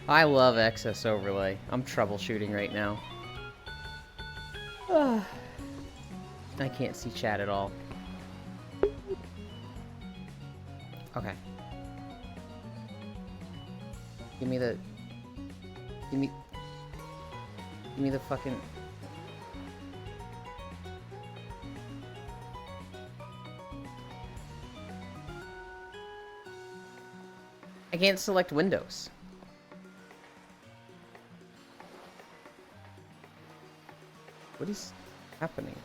I love excess overlay. I'm troubleshooting right now. I can't see chat at all. Okay. Give me the... Give me the fucking... I can't select windows. What is happening?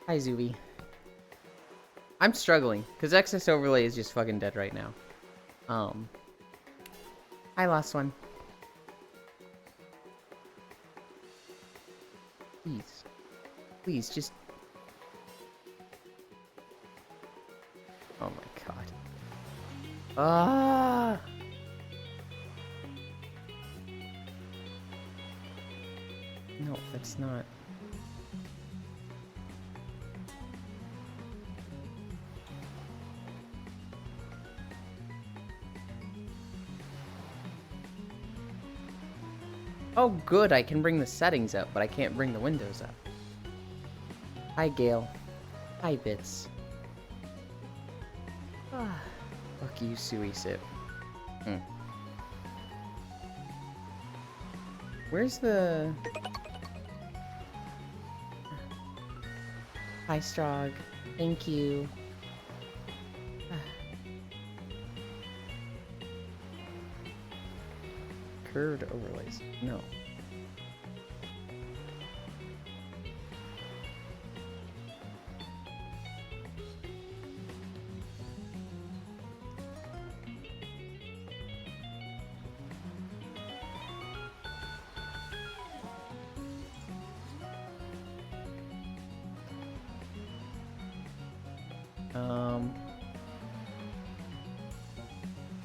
Hi, Zuby. I'm struggling, because excess overlay is just fucking dead right now. Hi, last one. Please. Please, just... Oh my god. Ah! No, that's not... Oh, good, I can bring the settings up, but I can't bring the windows up. Hi, Gale. Hi, Bits. Ah, fuck you, Sui Sip. Where's the... Hi, Strog. Thank you. Curved overlays. No.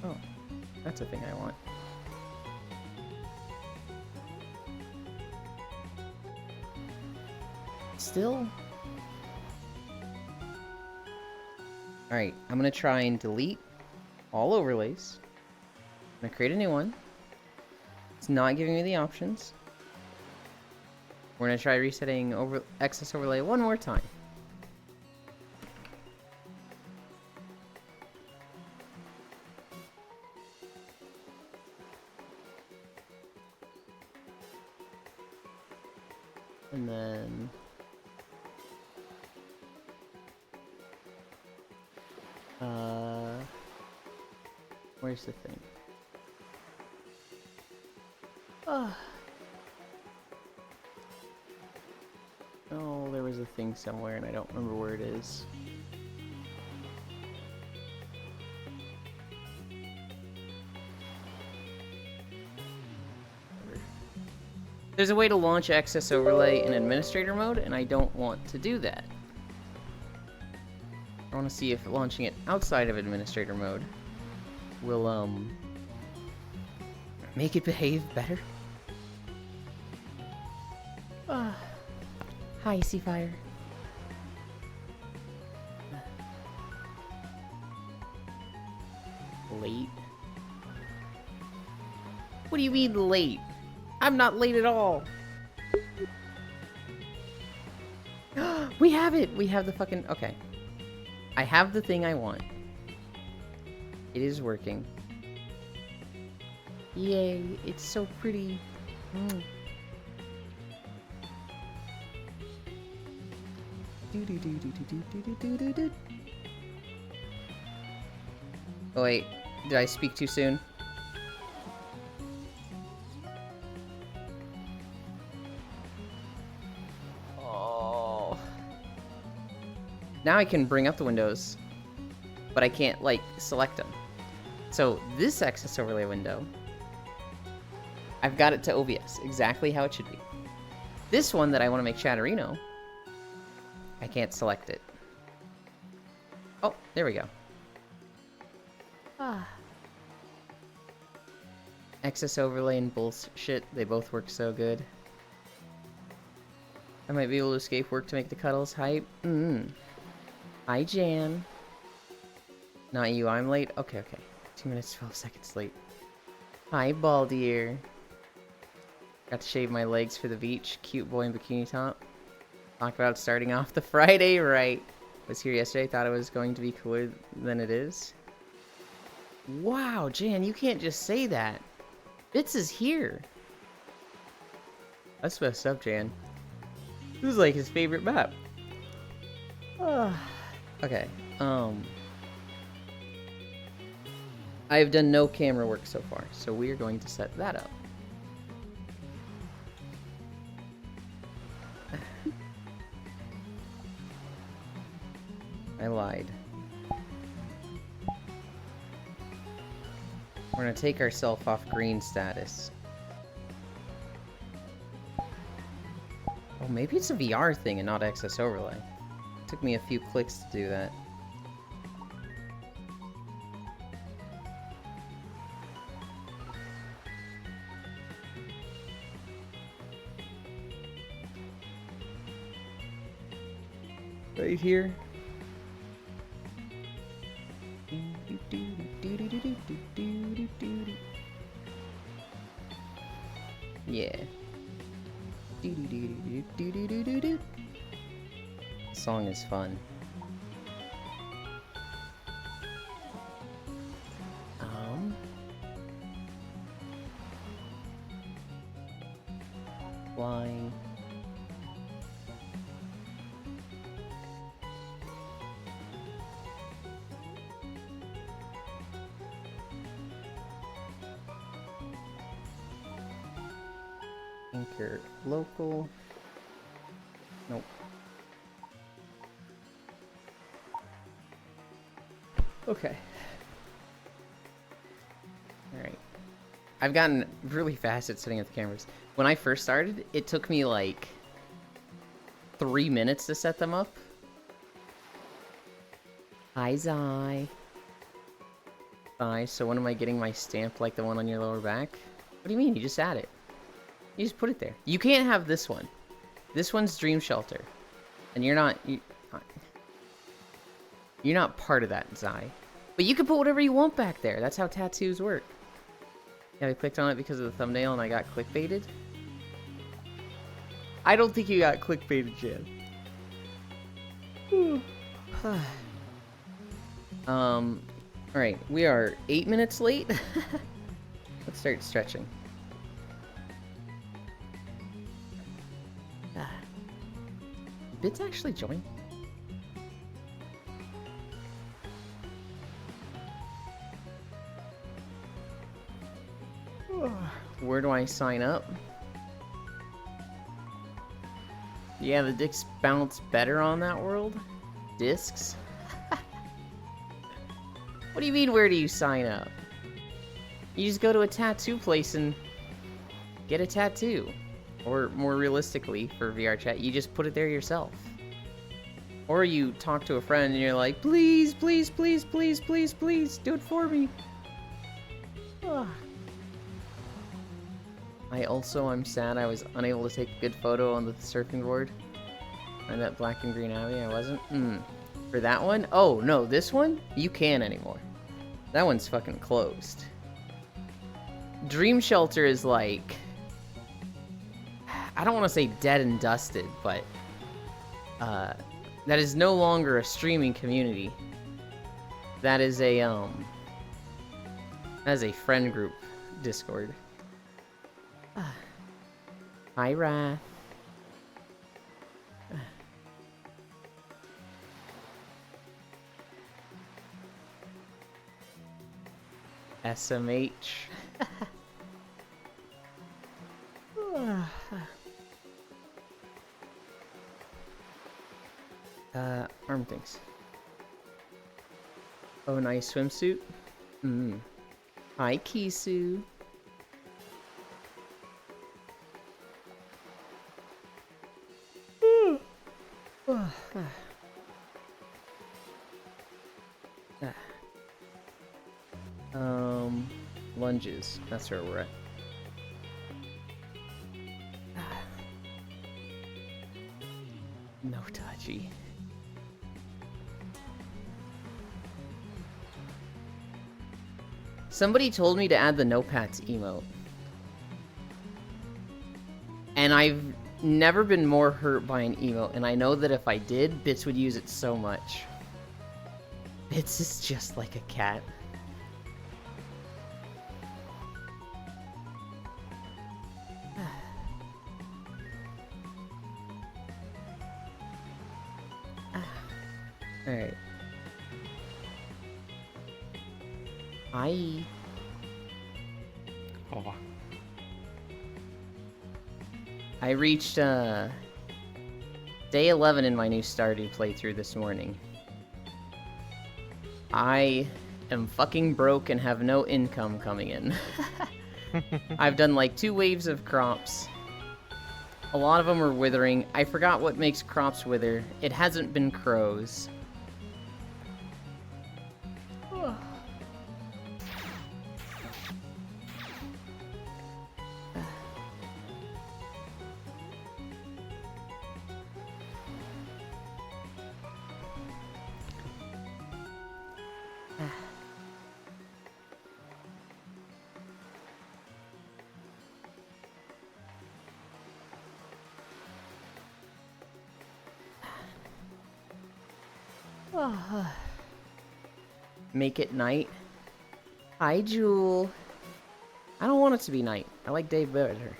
Oh, that's a thing I want. Still? Alright, I'm gonna try and delete all overlays. I'm gonna create a new one. It's not giving me the options. We're gonna try resetting excess overlay one more time. And then... where's the thing? Oh, there was a thing somewhere and I don't remember where it is. There's a way to launch excess overlay in administrator mode, and I don't want to do that. I want to see if launching it outside of administrator mode will, make it behave better. Hi, Seafire. Late? What do you mean late? I'm not late at all. We have it! We have the fucking... Okay. I have the thing I want. It is working. Yay, it's so pretty. Oh wait, did I speak too soon? Oh. Now I can bring up the windows, but I can't, like, select them. So this excess overlay window, I've got it to OBS, exactly how it should be. This one that I want to make Chatterino, I can't select it. Oh, there we go. Excess overlay and bullshit, they both work so good. I might be able to escape work to make the cuddles hype. Hi, Jan. Not you, I'm late? Okay. 2 minutes, 12 seconds late. Hi, bald ear. Got to shave my legs for the beach. Cute boy in bikini top. Talk about starting off the Friday right. Was here yesterday, thought it was going to be cooler than it is. Wow, Jan, you can't just say that. Bits is here. That's messed up, Jan. This is like his favorite map. Okay, I have done no camera work so far, so we are going to set that up. I lied. We're gonna take ourselves off green status. Oh, maybe it's a VR thing and not excess overlay. It took me a few clicks to do that. Right here. Yeah. The song is fun. Flying. Anchor local. Nope. Okay. Alright. I've gotten really fast at setting up the cameras. When I first started, it took me like 3 minutes to set them up. Hi, Zai. Zai, so when am I getting my stamp like the one on your lower back? What do you mean? You just add it. You just put it there. You can't have this one. This one's Dream Shelter. And you're not part of that, Zai. But you can put whatever you want back there. That's how tattoos work. Yeah, I clicked on it because of the thumbnail and I got clickbaited. I don't think you got clickbaited, Jan. Alright, we are 8 minutes late. Let's start stretching. Bits actually join? Where do I sign up? Yeah, the discs bounce better on that world. Discs? What do you mean, where do you sign up? You just go to a tattoo place and get a tattoo. Or more realistically, for VR chat, you just put it there yourself. Or you talk to a friend and you're like, please, please, please, please, please, please, do it for me. I'm sad I was unable to take a good photo on the surfing board. And that black and green alley, I wasn't. For that one? Oh, no, this one? You can't anymore. That one's fucking closed. Dream Shelter is like... I don't want to say dead and dusted, but... that is no longer a streaming community. That is a, that is a friend group Discord. Hi, Wrath. SMH. Arm things. Oh, nice swimsuit. Hi, Kisu. lunges. That's where we're at. No touchy. Somebody told me to add the no pats emote. And I've never been more hurt by an emote, and I know that if I did, Bits would use it so much. Bits is just like a cat. Alright. Hi. Oh. I reached, day 11 in my new Stardew playthrough this morning. I am fucking broke and have no income coming in. I've done like 2 waves of crops. A lot of them are withering. I forgot what makes crops wither. It hasn't been crows. Make it night. Hi, Jewel. I don't want it to be night. I like day better.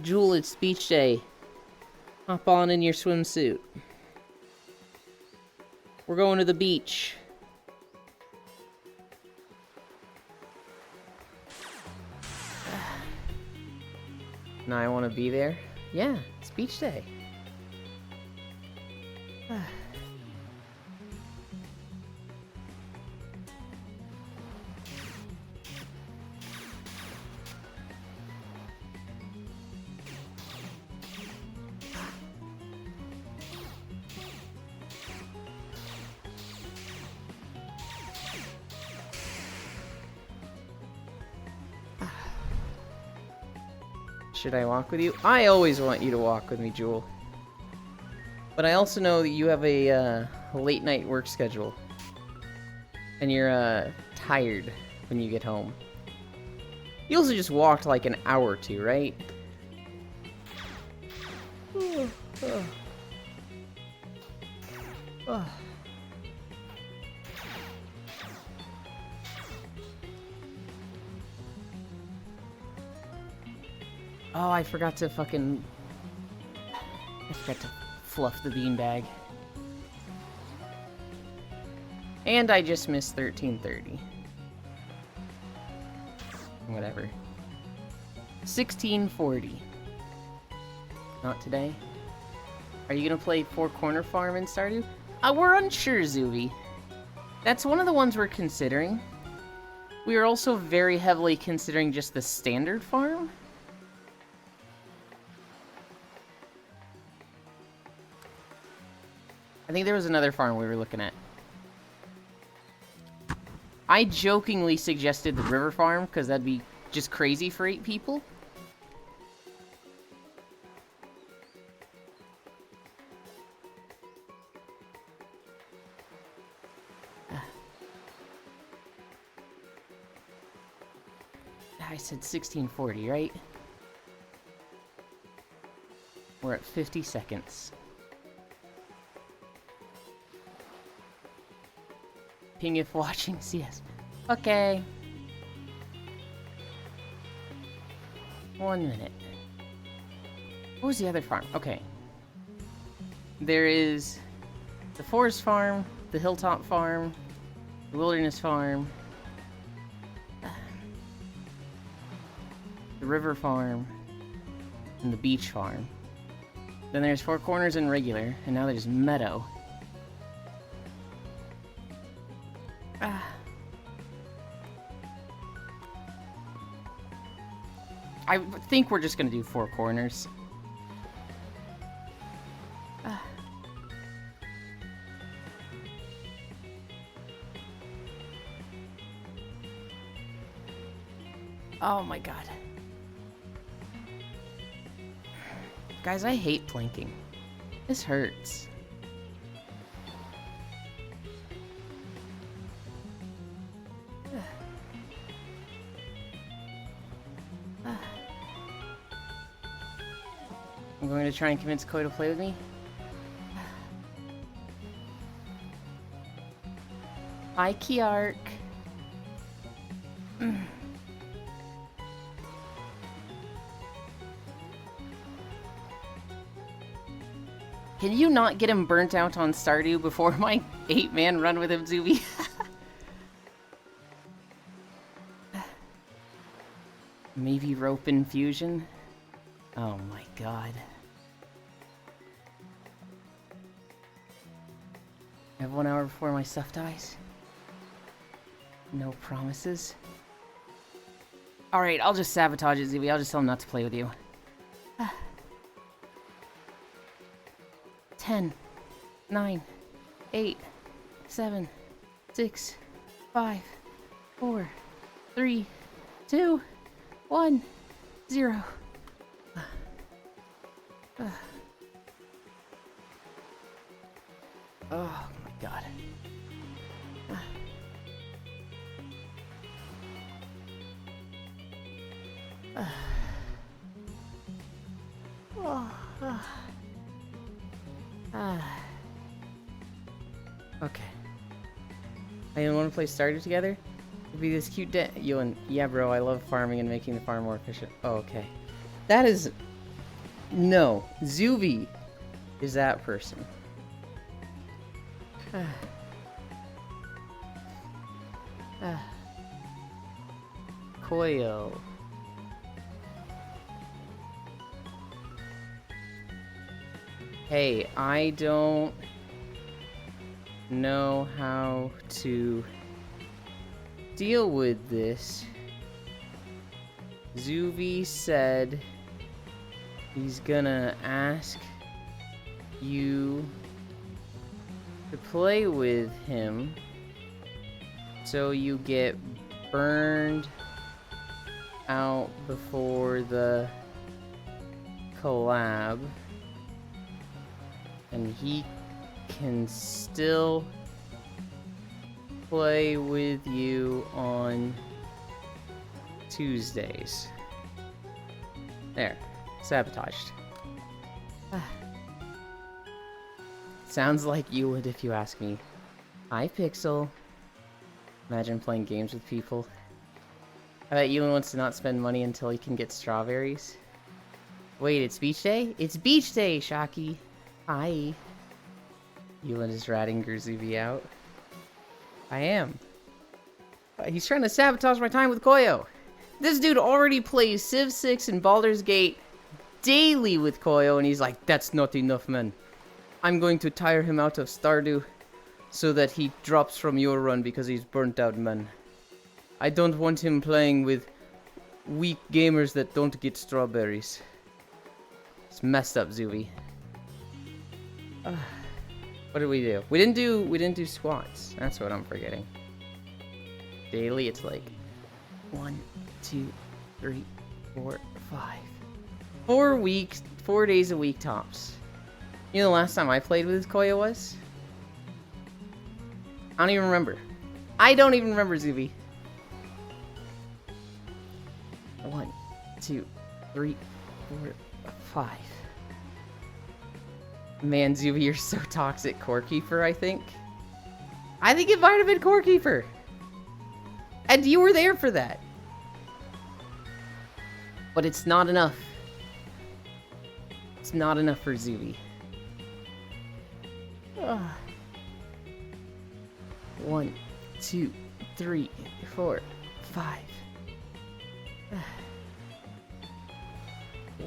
Jewel, it's beach day. Hop on in your swimsuit. We're going to the beach. Now I want to be there. Yeah, it's beach day. Should I walk with you? I always want you to walk with me, Jewel. But I also know that you have a late night work schedule. And you're tired when you get home. You also just walked like an hour or two, right? Oh, I forgot to fucking... I forgot to fluff the beanbag. And I just missed 13:30. Whatever. 16:40. Not today. Are you gonna play Four Corner Farm in Stardew? We're unsure, Zuvi. That's one of the ones we're considering. We are also very heavily considering just the standard farm. I think there was another farm we were looking at. I jokingly suggested the river farm, because that'd be just crazy for 8 people. I said 16:40, right? We're at 50 seconds. Ping if watching CS. Okay. 1 minute. What was the other farm? Okay. There is the forest farm, the hilltop farm, the wilderness farm, the river farm, and the beach farm. Then there's Four Corners and regular, and now there's meadow. I think we're just gonna do Four Corners. Oh my god. Guys, I hate planking. This hurts. I'm going to try and convince Koi to play with me. Hi, Kiark. Can you not get him burnt out on Stardew before my 8-man run with him, Zuby? Maybe rope infusion? Oh my god. I have 1 hour before my stuff dies. No promises. Alright, I'll just sabotage it, Zuby. I'll just tell him not to play with you. 10, 9, 8, 7, 6, 5, 4, 3, 2, 1, 0. Oh my god. Okay. I want to play Stardew together? It'd be this cute day. Yeah, bro, I love farming and making the farm more efficient. Oh, okay. That is... No. Zuby is that person. Koyo. Hey, I don't know how to deal with this. Zuby said he's gonna ask you to play with him so you get burned out before the collab. And he can still play with you on Tuesdays. There. Sabotaged. Sounds like you would if you ask me. Hi, Pixel. Imagine playing games with people. I bet Ewan wants to not spend money until he can get strawberries. Wait, it's beach day? It's beach day, Shocky! Hi. Ewan is ratting Gerzubi out. I am. He's trying to sabotage my time with Koyo. This dude already plays Civ 6 and Baldur's Gate daily with Koyo, and he's like, that's not enough, man. I'm going to tire him out of Stardew so that he drops from your run because he's burnt out, man. I don't want him playing with weak gamers that don't get strawberries. It's messed up, Zuby. What did we do? We didn't do squats. That's what I'm forgetting. Daily, it's like 1, 2, 3, 4, 5. 4 days a week tops. You know the last time I played with Koyo was? I don't even remember. I don't even remember, Zuby. 1, 2, 3, 4, 5. Man, Zuby, you're so toxic, Corekeeper, I think. I think it might have been Corekeeper. And you were there for that. But it's not enough. It's not enough for Zuby. 1, 2, 3, 4, 5.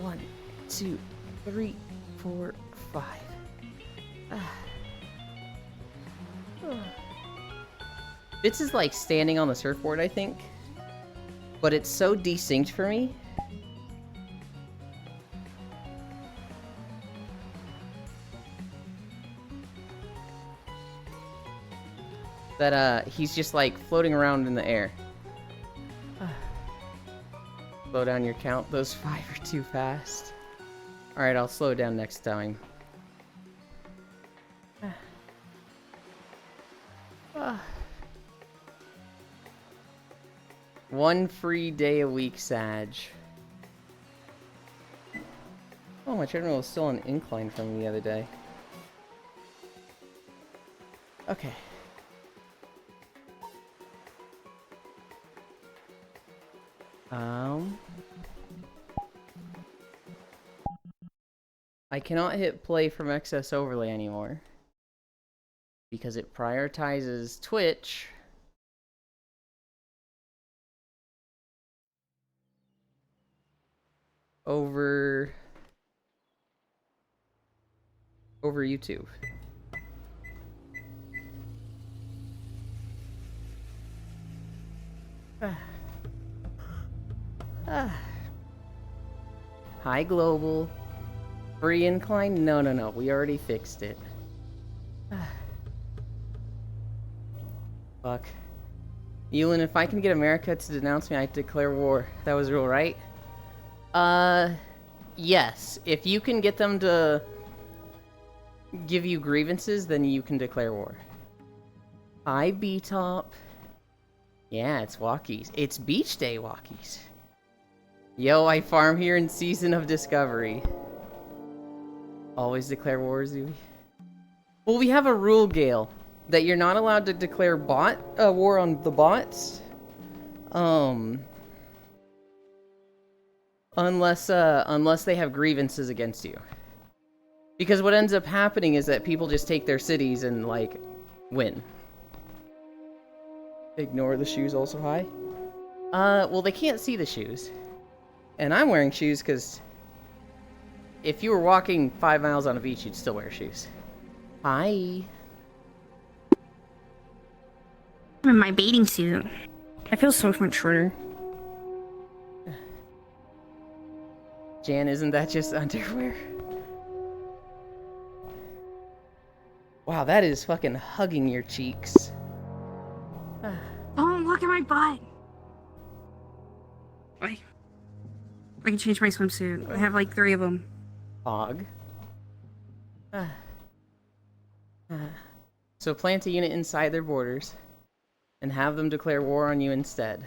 1, 2, 3, 4, 5. This is like standing on the surfboard, I think. But it's so desynced for me. That he's just like floating around in the air. Slow down your count. Those 5 are too fast. Alright, I'll slow down next time. One free day a week, Sag. Oh, my treadmill was still on incline from the other day. Okay. I cannot hit play from Excess Overlay anymore because it prioritizes Twitch over YouTube. Hi, Global. Free incline? No. We already fixed it. Fuck. Yulin, if I can get America to denounce me, I declare war. That was real, right? Yes. If you can get them to give you grievances, then you can declare war. Hi, B-Top. Yeah, it's walkies. It's beach day walkies. Yo, I farm here in Season of Discovery. Always declare war, Zooey. Well, we have a rule, Gale, that you're not allowed to declare war on the bots. Unless they have grievances against you. Because what ends up happening is that people just take their cities and, like, win. Ignore the shoes also high? Well, they can't see the shoes. And I'm wearing shoes because if you were walking 5 miles on a beach, you'd still wear shoes. Hi. I'm in my bathing suit. I feel so much shorter. Jan, isn't that just underwear? Wow, that is fucking hugging your cheeks. Oh, look at my butt. Wait. I can change my swimsuit. I have like 3 of them. Hog. So plant a unit inside their borders and have them declare war on you instead.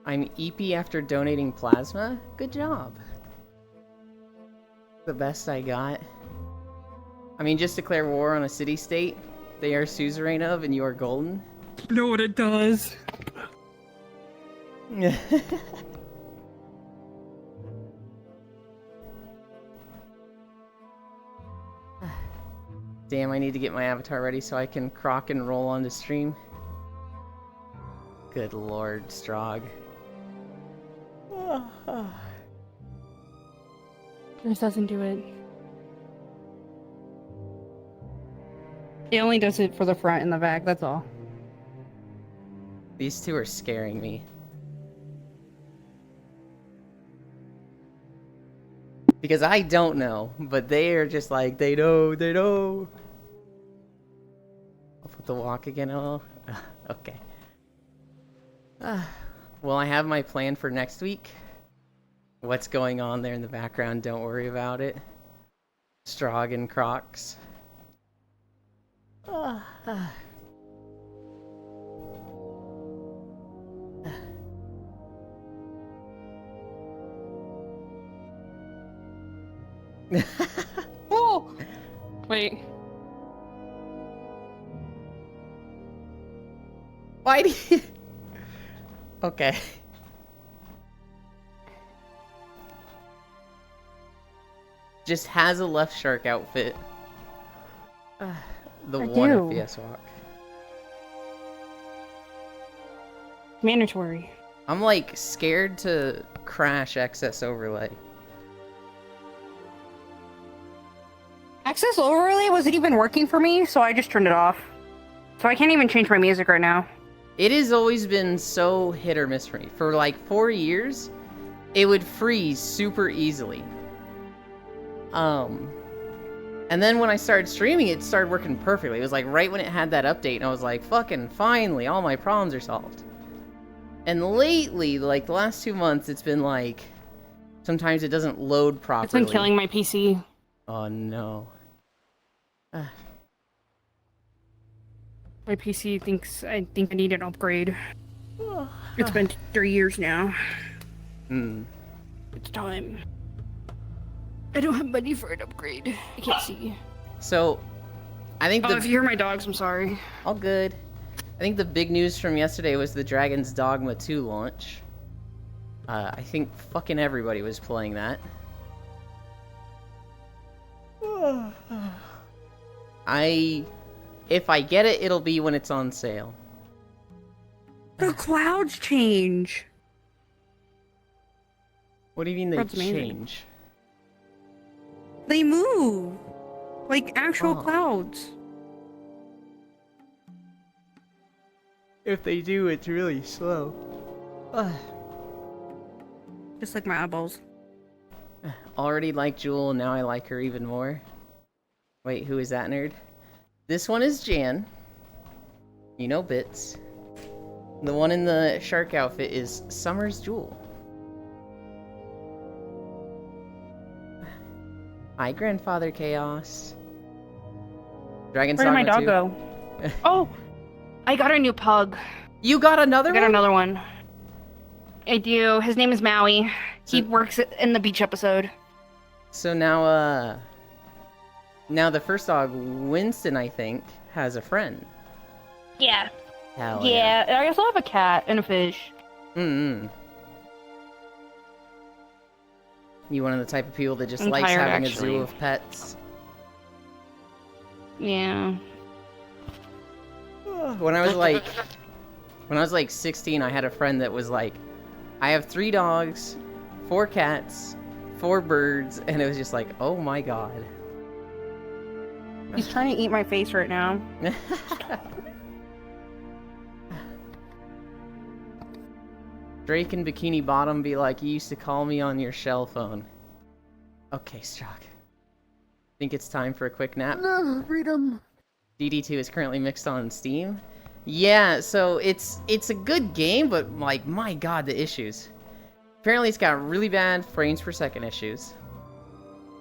I'm EP after donating plasma? Good job. The best I got. I mean, just declare war on a city-state they are suzerain of and you are golden. You know what it does? Damn, I need to get my avatar ready so I can croc and roll on the stream. Good lord, Strog. This doesn't do it. It only does it for the front and the back, that's all. These two are scaring me. Because I don't know, but they are just like, they know. I'll put the walk again, okay. Well, I have my plan for next week. What's going on there in the background, don't worry about it. Strog and Crocs. Oh! Wait. Why do you... Okay. Just has a left shark outfit. The I one do. FPS walk. Mandatory. I'm like scared to crash excess overlay. Access overlay wasn't even working for me, so I just turned it off. So I can't even change my music right now. It has always been so hit or miss for me. For like 4 years, it would freeze super easily. And then when I started streaming, it started working perfectly. It was like right when it had that update, and I was like, fucking finally, all my problems are solved. And lately, like the last 2 months, it's been like sometimes it doesn't load properly. It's been killing my PC. Oh no. My PC I think I need an upgrade. It's been 3 years now. It's time. I don't have money for an upgrade. I can't see. So, I think If you hear my dogs, I'm sorry. all good. I think the big news from yesterday was the Dragon's Dogma 2 launch. I think fucking everybody was playing that. If I get it, it'll be when it's on sale. The clouds change. What do you mean they That's amazing. change? They move. Like actual clouds. If they do, it's really slow. Just like my eyeballs. Already like Jewel, now I like her even more. Wait, who is that nerd? This one is Jan. You know Bits. The one in the shark outfit is Summer's Jewel. Hi, Grandfather Chaos. Dragon's Where did my Dogma dog 2. go? Oh! I got a new pug. You got another I got one? another one. I do. His name is Maui. He works in the beach episode. So now, now the first dog, Winston, I think, has a friend. Yeah. Hell Yeah. I also have a cat and a fish. Mm-hmm. You one of the type of people that just I'm likes tired, having actually. a zoo of pets? Yeah. When I was like 16, I had a friend that was like, I have 3 dogs, 4 cats, 4 birds, and it was just like, oh my god. He's trying to eat my face right now. Drake and Bikini Bottom be like, you used to call me on your shell phone. Okay, Strock. Think it's time for a quick nap? No, freedom. DD2 is currently mixed on Steam. Yeah, so it's a good game, but like, my god, the issues. Apparently it's got really bad frames per second issues.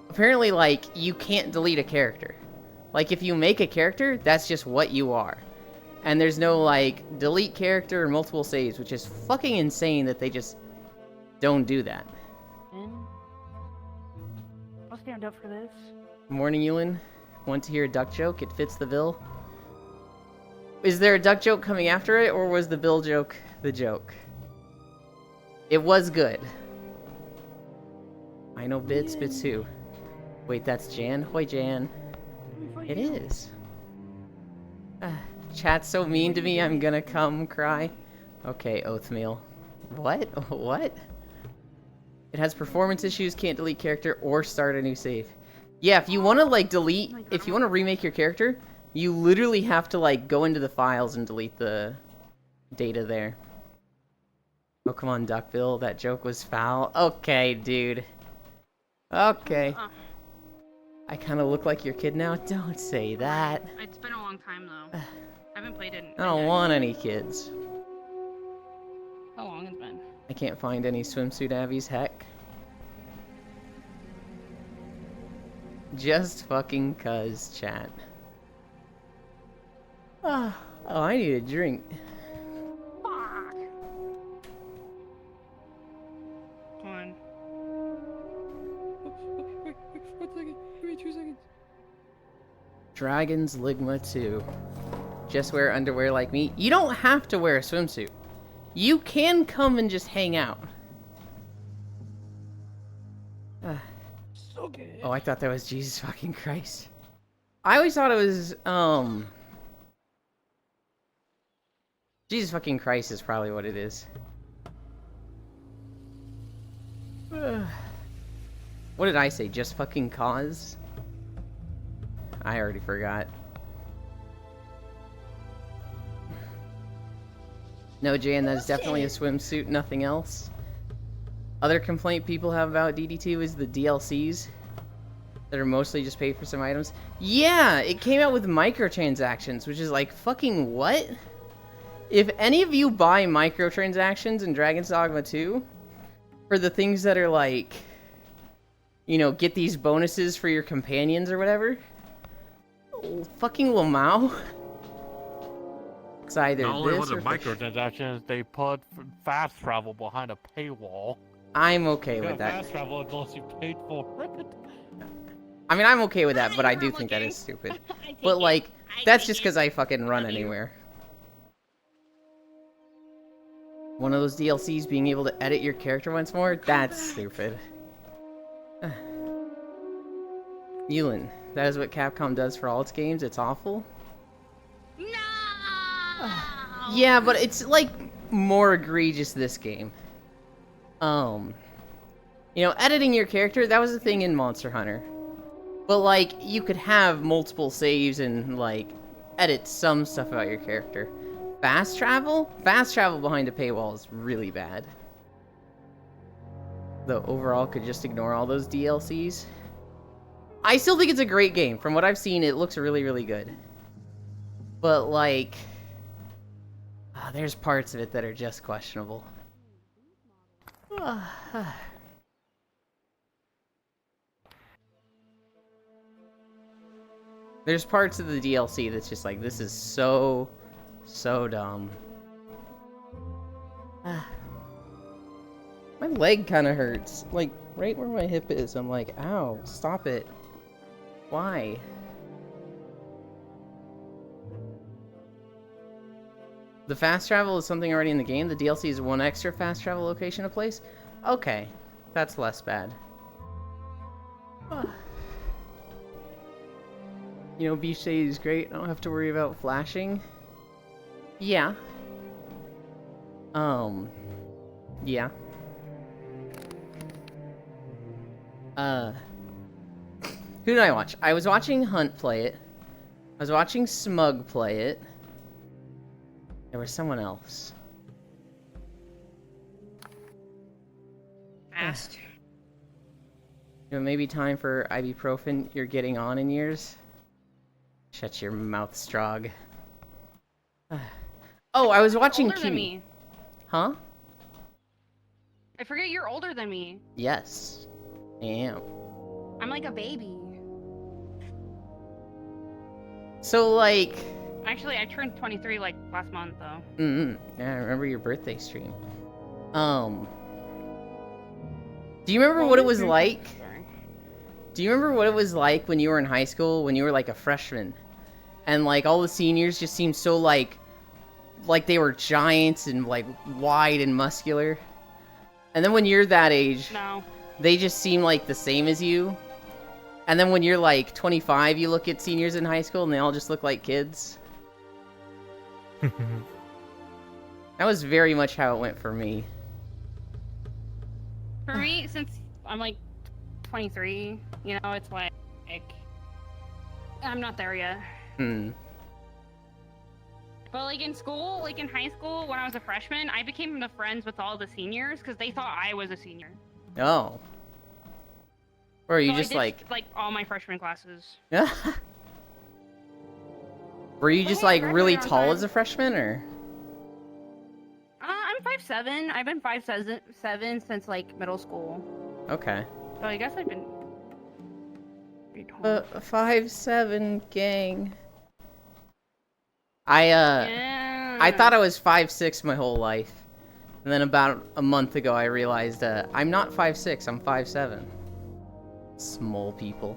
Apparently, like, you can't delete a character. Like, if you make a character, that's just what you are. And there's no, like, delete character or multiple saves, which is fucking insane that they just don't do that. I'll stand up for this. Morning, Ewan. Want to hear a duck joke? It fits the bill. Is there a duck joke coming after it, or was the bill joke the joke? It was good. I know Bits who. Wait, that's Jan? Hoi, Jan. It is. Chat's so mean to me, I'm gonna come cry. Okay, Oathmeal. What? What? It has performance issues, can't delete character, or start a new save. Yeah, if you want to, like, delete... If you want to remake your character, you literally have to, like, go into the files and delete the data there. Oh, come on, Duckbill. That joke was foul. Okay, dude. Okay. I kind of look like your kid now? Don't say that. It's been a long time, though. I haven't played it in I don't want any kids. How long it's been? I can't find any swimsuit Abby's, heck. Just fucking cuz, chat. Oh, I need a drink. Fuck. Come on. Wait, 1 second. Give me 2 seconds. Dragon's Ligma 2. Just wear underwear like me. You don't have to wear a swimsuit. You can come and just hang out. So good. Oh, I thought that was Jesus fucking Christ. I always thought it was, Jesus fucking Christ is probably what it is. What did I say? Just fucking cause? I already forgot. No, Jan, that is definitely a swimsuit, nothing else. Other complaint people have about DD2 is the DLCs that are mostly just paid for some items. Yeah, it came out with microtransactions, which is like, fucking what? If any of you buy microtransactions in Dragon's Dogma 2 for the things that are like, you know, get these bonuses for your companions or whatever, fucking Lamau. It's either Not only this was it or microtransactions, they put fast travel behind a paywall. I'm okay You with got that. fast travel unless you paid for it. I mean, I'm okay with that, but I do think that is stupid. But like, that's just because I fucking run anywhere. One of those DLCs being able to edit your character once more? That's stupid. Yulin, that is what Capcom does for all its games. It's awful. No. Yeah, but it's like more egregious this game. You know, editing your character, that was a thing in Monster Hunter. But like, you could have multiple saves and like edit some stuff about your character. Fast travel? Fast travel behind a paywall is really bad. Though overall, could just ignore all those DLCs. I still think it's a great game. From what I've seen, it looks really, really good. But like, there's parts of it that are just questionable. There's parts of the DLC that's just like, this is so dumb. My leg kind of hurts. Like, right where my hip is. I'm like, ow, stop it. Why? The fast travel is something already in the game. The DLC is one extra fast travel location to place. Okay, that's less bad. You know, Beach Day is great. I don't have to worry about flashing. Yeah. Yeah. Who did I watch? I was watching Hunt play it. I was watching Smug play it. There was someone else. Fast. You know, maybe time for ibuprofen. You're getting on in years. Shut your mouth, Strog. Oh, I was watching Older than Kimi. me. Huh? I forget you're older than me. Yes. I am. I'm like a baby. So, like... Actually, I turned 23 like last month, though. Yeah, I remember your birthday stream. Do you remember what it was like? Sorry. Do you remember what it was like when you were in high school, when you were like a freshman? And like all the seniors just seemed so like they were giants and like wide and muscular. And then when you're that age, No. they just seem like the same as you. And then when you're like 25, you look at seniors in high school and they all just look like kids. That was very much how it went for me. For me, since I'm like 23, you know, it's like I'm not there yet. But like in school, like in high school, when I was a freshman, I became the friends with all the seniors because they thought I was a senior. Oh. Or are you So just I did, like all my freshman classes. Were you just Hey, like graduated really on tall time. as a freshman, or? I'm 5'7". I've been 5'7" since like middle school. Okay. So I guess I've been pretty tall. 5'7" gang. I Yeah. thought I was 5'6" my whole life. And then about a month ago I realized I'm not 5'6", I'm 5'7". Small people.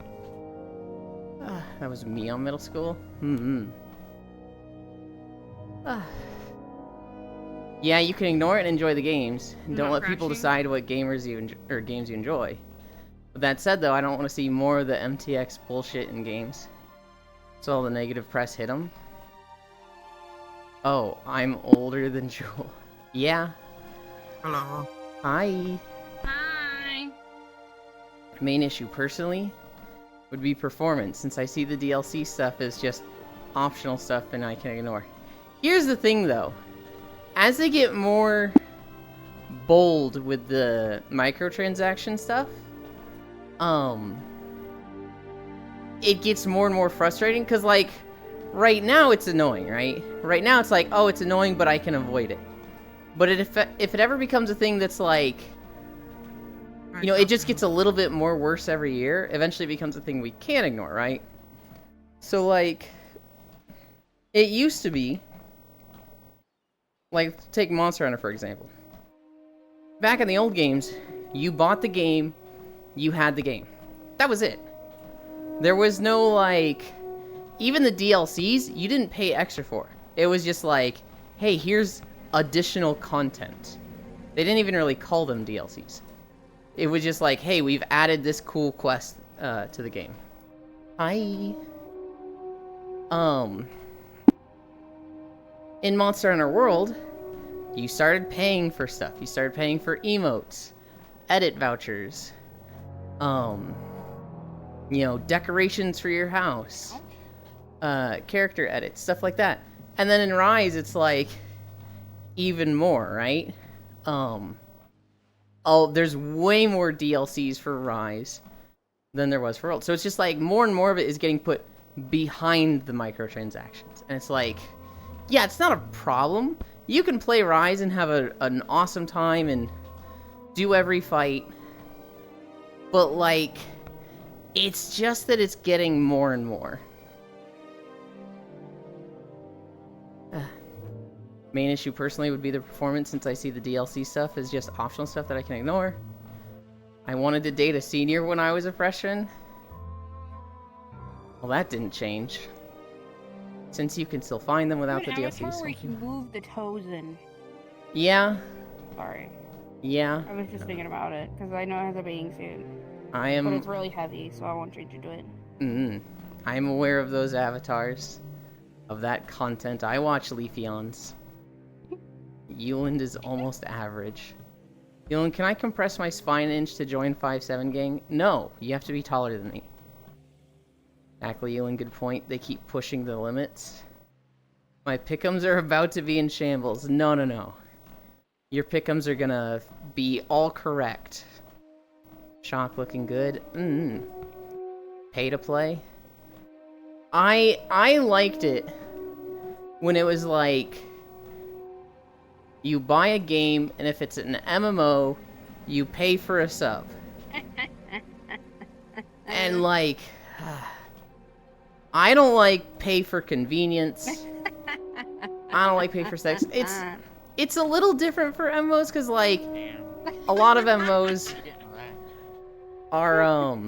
That was me on middle school? Yeah, you can ignore it and enjoy the games. And don't Not let people crashing? decide what games you enjoy. With that said, though, I don't want to see more of the MTX bullshit in games. So all the negative press hit them. Oh, I'm older than Joel. Yeah. Hello. Hi. Hi. Main issue, personally, would be performance, since I see the DLC stuff as just optional stuff and I can ignore. Here's the thing, though. As they get more bold with the microtransaction stuff, it gets more and more frustrating, because, like, right now it's annoying, right? Right now it's like, oh, it's annoying, but I can avoid it. But if it ever becomes a thing that's like, you know, it just gets a little bit more worse every year, eventually it becomes a thing we can't ignore, right? So, like, it used to be, like, take Monster Hunter, for example. Back in the old games, you bought the game, you had the game. That was it. There was no, like, even the DLCs, you didn't pay extra for. It was just like, hey, here's additional content. They didn't even really call them DLCs. It was just like, hey, we've added this cool quest to the game. Hi. In Monster Hunter World, you started paying for stuff. You started paying for emotes, edit vouchers, you know, decorations for your house, character edits, stuff like that. And then in Rise, it's like even more, right? Oh, there's way more DLCs for Rise than there was for World. So it's just like more and more of it is getting put behind the microtransactions. And it's like, yeah, it's not a problem. You can play Rise and have an awesome time and do every fight. But, like, it's just that it's getting more and more. Main issue personally would be the performance, since I see the DLC stuff as just optional stuff that I can ignore. I wanted to date a senior when I was a freshman. Well, that didn't change. Since you can still find them without the DLCs. Where you can move the toes in. Yeah. Sorry. Yeah. I was just thinking about it, because I know it has a bathing suit. I am... But it's really heavy, so I won't change into it. I am aware of those avatars. Of that content. I watch Leafeons. Euland is almost average. Euland, can I compress my spine inch to join 5'7" gang? No, you have to be taller than me. Exactly, Euland, good point. They keep pushing the limits. My pick'ems are about to be in shambles. No, no, no. Your pick'ems are gonna be all correct. Shock looking good. Pay to play. I liked it when it was like, you buy a game, and if it's an MMO, you pay for a sub. And, like, I don't like pay for convenience. I don't like pay for sex. It's a little different for MMOs, because, like, a lot of MMOs are, a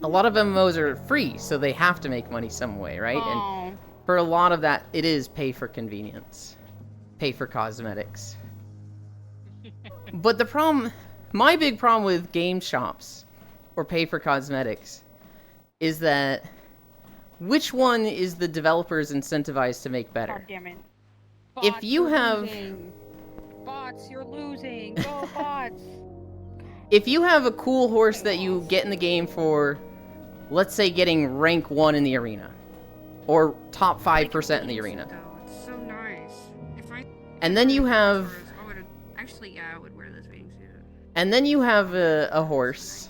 lot of MMOs are free, so they have to make money some way, right? And for a lot of that, it is pay for convenience. Pay for cosmetics. But the problem, my big problem with game shops, or pay for cosmetics, is that which one is the developers incentivized to make better? God damn it. If Bots, you you're have... losing. Bots, you're losing. Go, bots. If you have a cool horse that you get in the game for, let's say, getting rank 1 in the arena, or top 5% in the arena, It's so nice. If I... and then you have... Actually, yeah, I would wear this bathing suit. And then you have a horse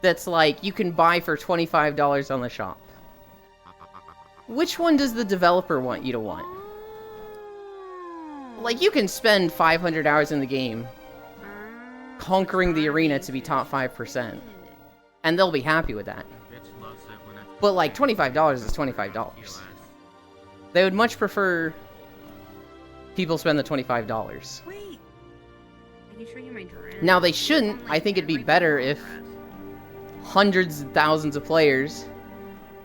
that's like, you can buy for $25 on the shop. Which one does the developer want you to want? Like, you can spend 500 hours in the game conquering the arena to be top 5%. And they'll be happy with that. But, like, $25 is $25. They would much prefer people spend the $25. Wait. I can show you my dress. Now, they shouldn't. I think it'd be better if hundreds of thousands of players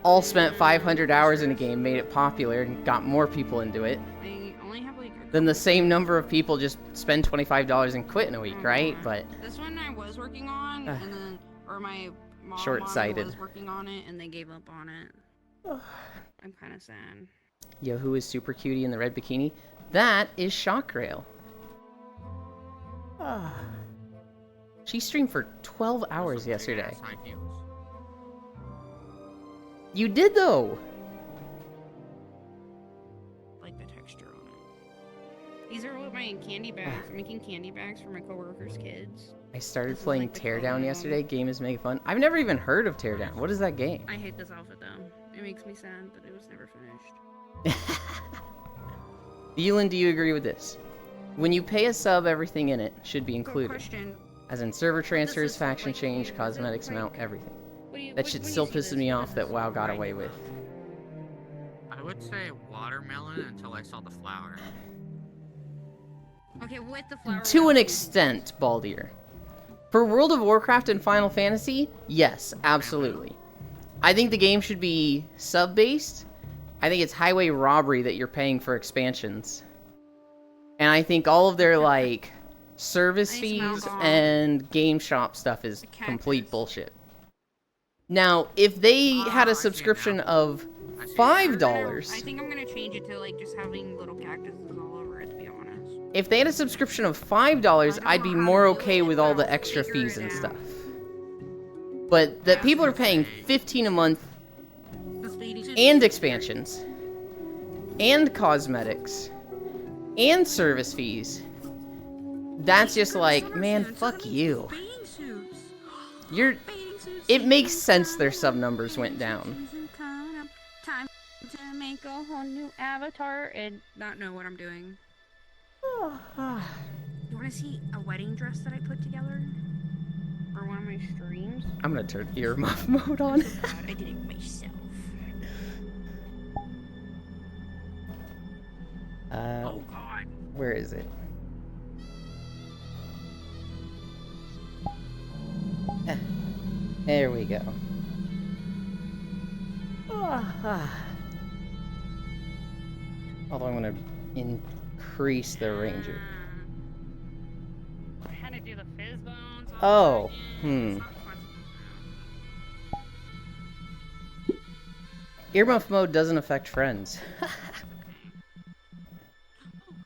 all spent 500 hours in a game, made it popular, and got more people into it, I only have like then the same number of people just spend $25 and quit in a week, right? But this one I was working on, and then my mom short-sighted. was working on it, and they gave up on it. I'm kind of sad. Yo, who is super cutie in the red bikini? That is Shockrail. She streamed for 12 hours yesterday. You did, though! Like the texture on it. These are what my candy bags. I'm making candy bags for my coworkers' kids. I started This is playing like the Teardown color. yesterday. Game is mega fun. I've never even heard of Teardown. What is that game? I hate this outfit though. It makes me sad that it was never finished. Elin, do you agree with this? When you pay a sub, everything in it should be Good included. question. As in server transfers, is, faction like, change, is it, cosmetics like- amount, everything. What do you, That what- shit when you still see pisses this, me what off is that this? WoW got Right. away with. I would say watermelon until I saw the flower. Okay, with the flower. To an extent, Baldier. For World of Warcraft and Final Fantasy, yes, absolutely. I think the game should be sub-based. I think it's highway robbery that you're paying for expansions. And I think all of their, like, service I smell fees bomb. and game shop stuff is The complete cactus. bullshit. Now, if they had I a see it subscription now. of I see it. $5, I think I'm gonna change it to like just having little cactuses all over it. To be honest. if they had a subscription of $5, I'd be more okay with all the extra fees and stuff. But that people are paying $15 a month and expansions and cosmetics and service fees. That's just like, man, fuck you. You're. It makes sense their sub numbers went down. Time to make a whole new avatar and not know what I'm doing. You want to see a wedding dress that I put together for one of my streams? I'm gonna turn earmuff mode on. God, I did it myself. Oh God. Where is it? There we go. Although I'm gonna increase the ranger. I had to do the fizz bones. Oh, Earmuff mode doesn't affect friends.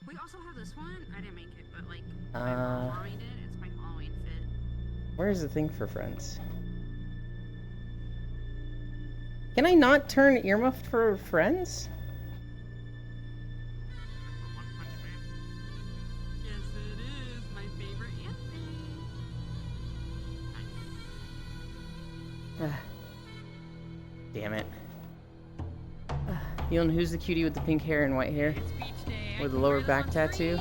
We also have this one. I didn't make it, but like my Uh, mommy did. It's my Halloween fit. Where's the thing for friends? Can I not turn earmuff for friends? One Punch Man. Yes, it is my favorite anime. Damn it. Elon, who's the cutie with the pink hair and white hair? It's beach day. With the lower back tattoo?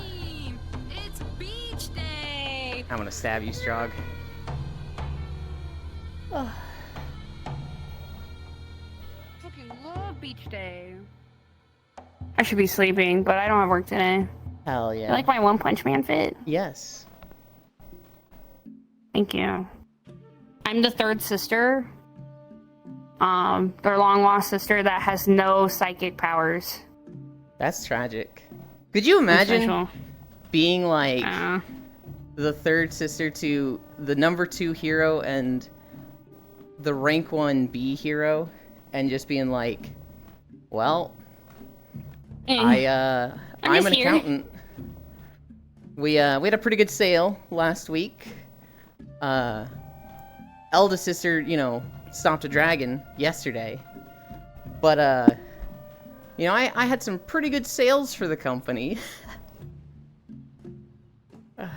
It's beach day. I'm gonna stab you, Strog. Fucking love beach day. I should be sleeping, but I don't have work today. Hell yeah. I like my One Punch Man fit. Yes. Thank you. I'm the third sister. Their long lost sister that has no psychic powers. That's tragic. Could you imagine Special. being like Uh, the third sister to the number 2 hero and the rank 1 B hero and just being like, well, I'm just an here. accountant. We had a pretty good sale last week. Eldest sister, stopped a dragon yesterday. But I had some pretty good sales for the company.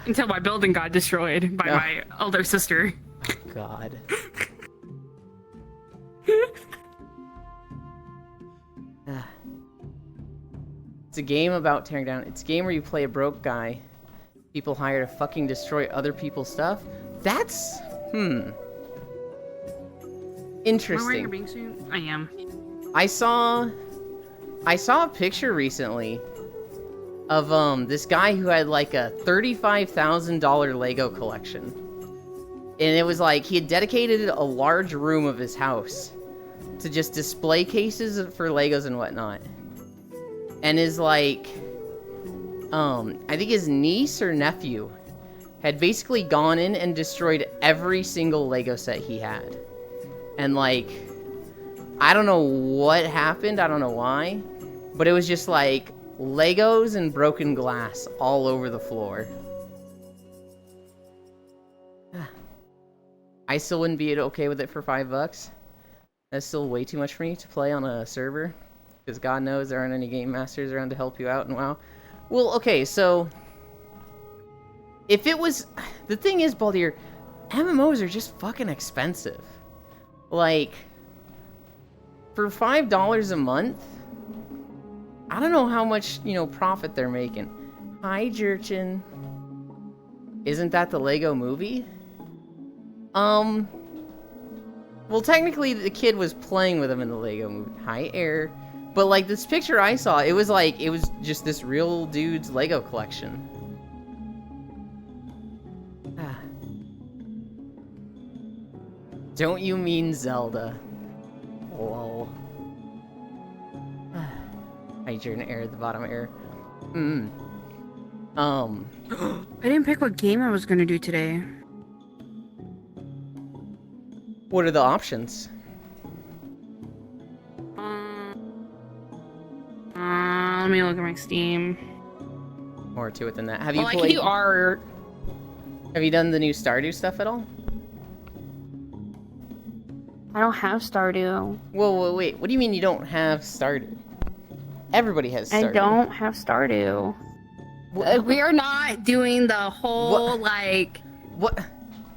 until my building got destroyed by No. my elder sister. God. It's a game about tearing down. It's a game where you play a broke guy. People hire to fucking destroy other people's stuff. That's Am I wearing a interesting. bing suit? I am. I saw a picture recently of this guy who had like a $35,000 Lego collection. And it was like he had dedicated a large room of his house to just display cases for Legos and whatnot. And his like I think his niece or nephew had basically gone in and destroyed every single Lego set he had. And like I don't know what happened, I don't know why, but it was just like Legos and broken glass all over the floor. I still wouldn't be okay with it for $5. That's still way too much for me to play on a server. Because God knows there aren't any game masters around to help you out and WoW. Well, okay, so if it was... The thing is, Baldier, MMOs are just fucking expensive. Like, For $5 a month? I don't know how much, profit they're making. Hi, Jerchin. Isn't that the Lego movie? Well, technically, the kid was playing with him in the Lego movie. Hi, Air. But, like, this picture I saw, it was just this real dude's Lego collection. Don't you mean Zelda? Lol. Hi, Jordan. Air at the bottom, Air. I didn't pick what game I was gonna do today. What are the options? Let me look at my Steam. More to it than that. Have Well, you I can played? do art. Have you done the new Stardew stuff at all? I don't have Stardew. Whoa, wait. What do you mean you don't have Stardew? Everybody has Stardew. I don't have Stardew. We are not doing the whole What?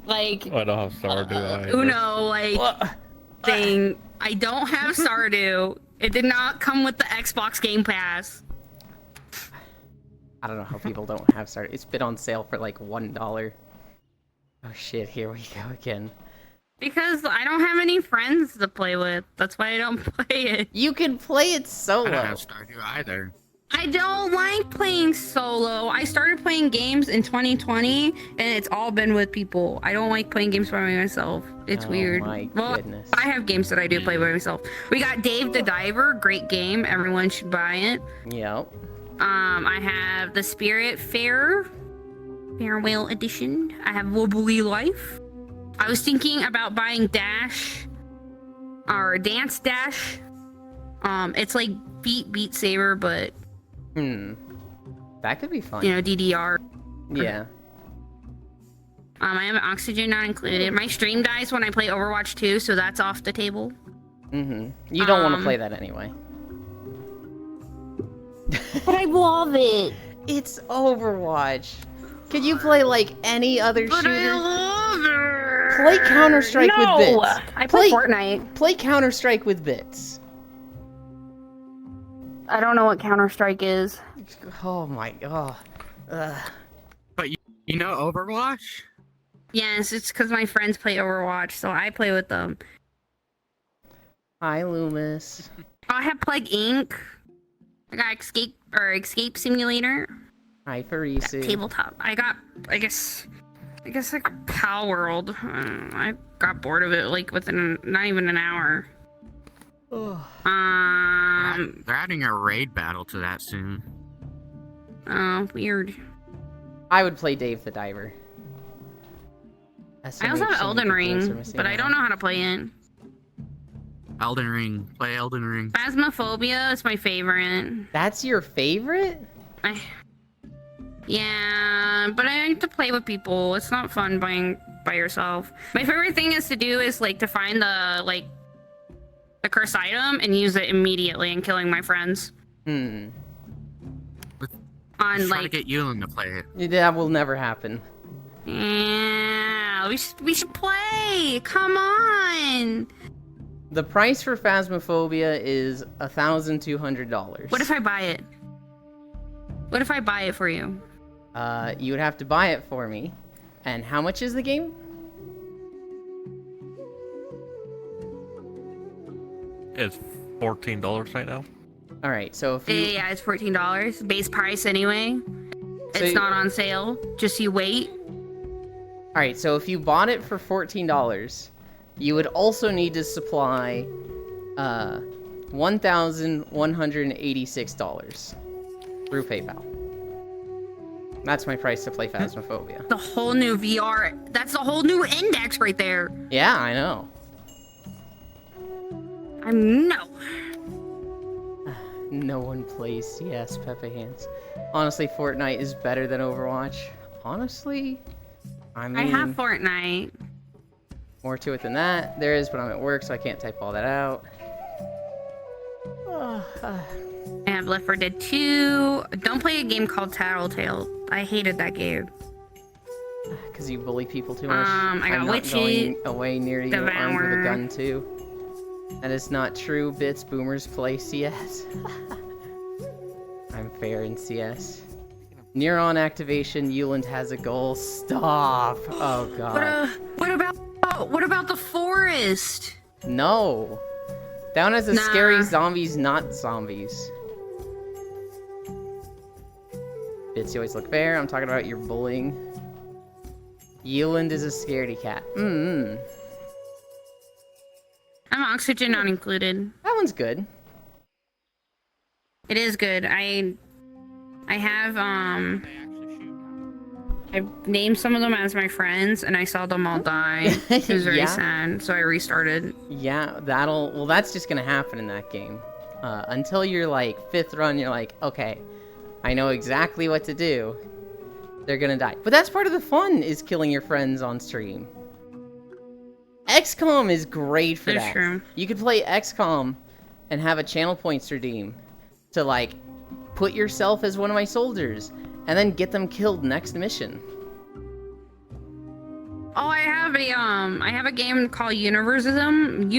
like I don't have Stardew either. Uno What? thing. I don't have Stardew. It did not come with the Xbox Game Pass. I don't know how people don't have Stardew. It's been on sale for like $1. Oh shit, here we go again. Because I don't have any friends to play with. That's why I don't play it. You can play it I solo. don't have Stardew either. I don't like playing solo. I started playing games in 2020, and it's all been with people. I don't like playing games by myself. It's Oh weird. my Well, goodness. I have games that I do play by myself. We got Dave the Diver, great game. Everyone should buy it. Yep. I have the Spirit Farewell Edition. I have Wobbly Life. I was thinking about buying Dash or Dance Dash. It's like Beat Saber, but That could be fun. DDR. Yeah. I have Oxygen not included. My stream dies when I play Overwatch 2, so that's off the table. You don't want to play that anyway. But I love it. It's Overwatch. Could you play like any other shooter? Play Counter-Strike with bits. I play Fortnite. Play Counter-Strike with bits. I don't know what Counter-Strike is. Oh my god. But you know Overwatch? Yes, it's because my friends play Overwatch, so I play with them. Hi, Loomis. I have Plague Inc. I got Escape Simulator. Hi, Farisu. Tabletop. I guess like Pal World. I got bored of it like within not even an hour. Oh. They're adding a raid battle to that soon. Oh, weird. I would play Dave the Diver. I also have Elden Ring, but I don't know how to play it. Elden Ring. Play Elden Ring. Phasmophobia is my favorite. That's your favorite? Yeah, but I like to play with people. It's not fun playing by yourself. My favorite thing is to find the cursed item and use it immediately and killing my friends. Try to get Yulin to play it. That will never happen. Yeah, we should play. Come on. The price for Phasmophobia is $1,200. What if I buy it? What if I buy it for you? You would have to buy it for me. And how much is the game? It's $14 right now. All right, so if you Yeah, it's $14. Base price anyway. So It's you- not on sale. Just you wait. all right, so if you bought it for $14, you would also need to supply $1,186 through PayPal. That's my price to play Phasmophobia. The whole new VR. That's the whole new index right there. Yeah, I know. No. No one plays CS, Pepe Hands. Honestly, Fortnite is better than Overwatch. Honestly, I mean, I have Fortnite. more to it than that. There is, but I'm at work, so I can't type all that out. I have Left 4 Dead 2. Don't play a game called Tattletale. I hated that game. Because you bully people too much. I got I'm not Witchy, going away near you armed with a Devour. gun too. That is not true. Bits boomers play CS. I'm fair in CS. Neuron activation. Yuland has a goal. Stop. Oh god. What about the forest? No. That one has a Nah. scary zombies, not zombies. Bits, you always look fair. I'm talking about your bullying. Yuland is a scaredy cat. I'm oxygen not included. That one's good. It is good. I have They actually shoot now. I've named some of them as my friends, and I saw them all die. It was very Yeah. sad, so I restarted. Yeah, well, that's just gonna happen in that game. Until you're like 5th run, you're like, okay, I know exactly what to do. They're gonna die. But that's part of the fun, is killing your friends on stream. XCOM is great for That's that. true. You could play XCOM and have a channel points redeem to like put yourself as one of my soldiers and then get them killed next mission. Oh, I have a game called Universism.